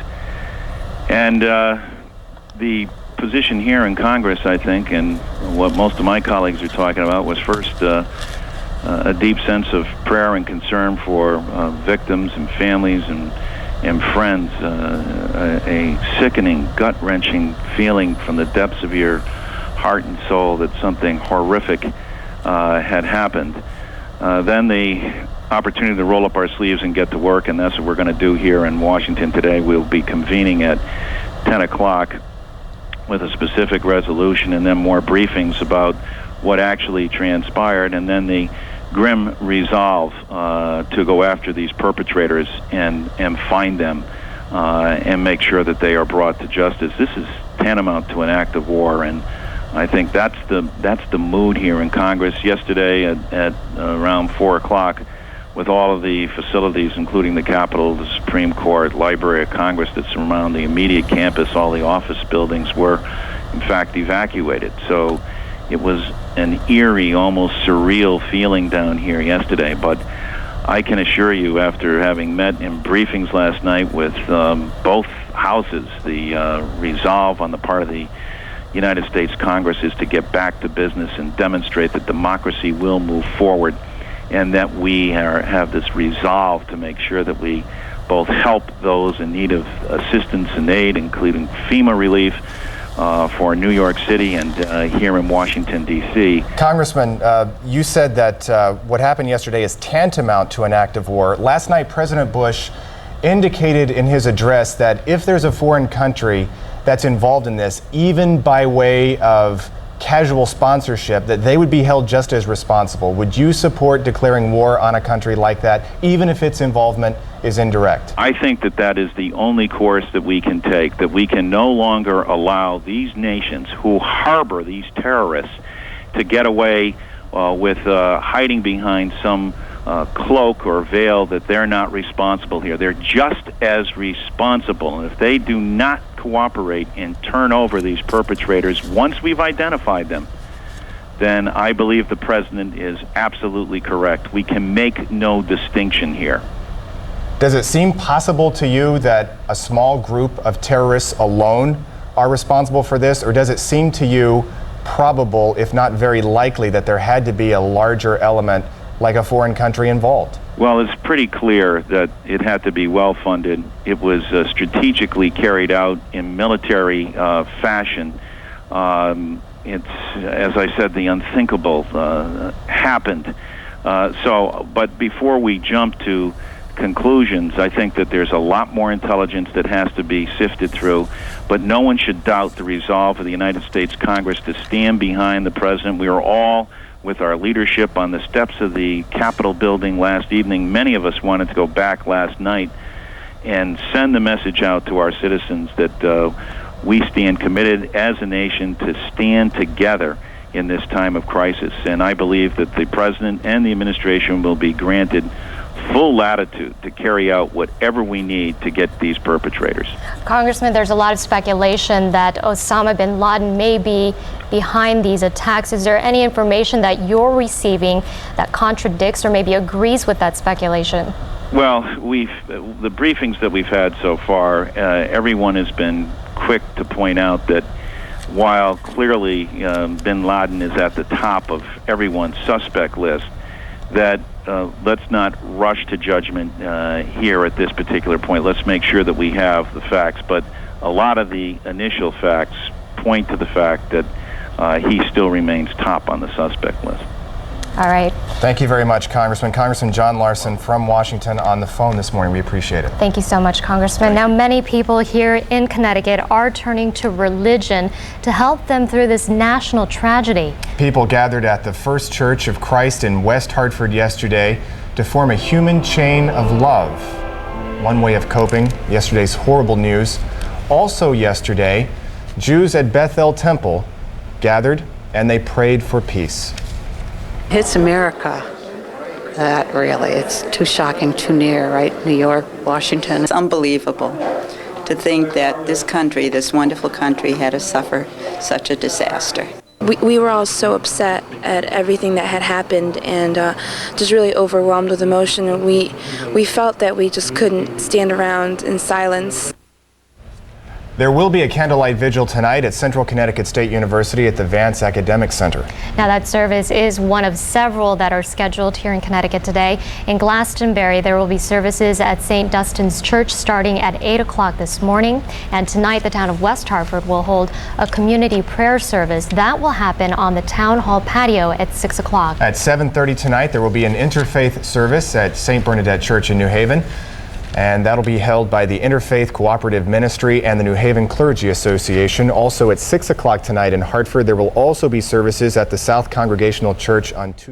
And the position here in Congress, I think, and what most of my colleagues are talking about, was first a deep sense of prayer and concern for victims and families and friends, a sickening, gut-wrenching feeling from the depths of your heart and soul that something horrific had happened. Then the opportunity to roll up our sleeves and get to work, and that's what we're going to do here in Washington today. We'll be convening at 10 o'clock with a specific resolution and then more briefings about what actually transpired, and then the grim resolve to go after these perpetrators and find them and make sure that they are brought to justice. This is tantamount to an act of war, and I think that's the mood here in Congress. Yesterday at around 4 o'clock, with all of the facilities, including the Capitol, the Supreme Court, Library of Congress that surround the immediate campus, all the office buildings were, in fact, evacuated. So it was an eerie, almost surreal feeling down here yesterday. But I can assure you, after having met in briefings last night with both houses, the resolve on the part of the United States Congress is to get back to business and demonstrate that democracy will move forward, and that we have this resolve to make sure that we both help those in need of assistance and aid, including FEMA relief for New York City and here in Washington, D.C. Congressman, you said that what happened yesterday is tantamount to an act of war. Last night, President Bush indicated in his address that if there's a foreign country that's involved in this, even by way of casual sponsorship, that they would be held just as responsible. Would you support declaring war on a country like that, even if its involvement is indirect? I think that is the only course that we can take, that we can no longer allow these nations who harbor these terrorists to get away with hiding behind some cloak or veil that they're not responsible here. They're just as responsible, and if they do not cooperate and turn over these perpetrators once we've identified them, then I believe the president is absolutely correct. We can make no distinction here. Does it seem possible to you that a small group of terrorists alone are responsible for this, or does it seem to you probable, if not very likely, that there had to be a larger element like a foreign country involved? Well, it's pretty clear that it had to be well-funded. It was strategically carried out in military fashion. It's, as I said, the unthinkable happened. But before we jump to conclusions, I think that there's a lot more intelligence that has to be sifted through, but no one should doubt the resolve of the United States Congress to stand behind the president. We are all with our leadership on the steps of the Capitol building last evening. Many of us wanted to go back last night and send the message out to our citizens that we stand committed as a nation to stand together in this time of crisis. And I believe that the president and the administration will be granted full latitude to carry out whatever we need to get these perpetrators. Congressman, there's a lot of speculation that Osama bin Laden may be behind these attacks. Is there any information that you're receiving that contradicts or maybe agrees with that speculation? Well, the briefings that we've had so far, everyone has been quick to point out that while clearly bin Laden is at the top of everyone's suspect list, that let's not rush to judgment here at this particular point. Let's make sure that we have the facts. But a lot of the initial facts point to the fact that he still remains top on the suspect list. All right. Thank you very much, Congressman. Congressman John Larson from Washington on the phone this morning. We appreciate it. Thank you so much, Congressman. Now, many people here in Connecticut are turning to religion to help them through this national tragedy. People gathered at the First Church of Christ in West Hartford yesterday to form a human chain of love. One way of coping, yesterday's horrible news. Also yesterday, Jews at Bethel Temple gathered and they prayed for peace. It's America. That really, it's too shocking, too near, right? New York, Washington. It's unbelievable to think that this country, this wonderful country, had to suffer such a disaster. We were all so upset at everything that had happened and just really overwhelmed with emotion. And we felt that we just couldn't stand around in silence. There will be a candlelight vigil tonight at Central Connecticut State University at the Vance Academic Center. Now, that service is one of several that are scheduled here in Connecticut today. In Glastonbury, there will be services at St. Dunstan's Church starting at 8 o'clock this morning. And tonight, the town of West Hartford will hold a community prayer service. That will happen on the town hall patio at 6 o'clock. At 7:30 tonight, there will be an interfaith service at St. Bernadette Church in New Haven. And that'll be held by the Interfaith Cooperative Ministry and the New Haven Clergy Association. Also at 6 o'clock tonight in Hartford, there will also be services at the South Congregational Church on Tuesday.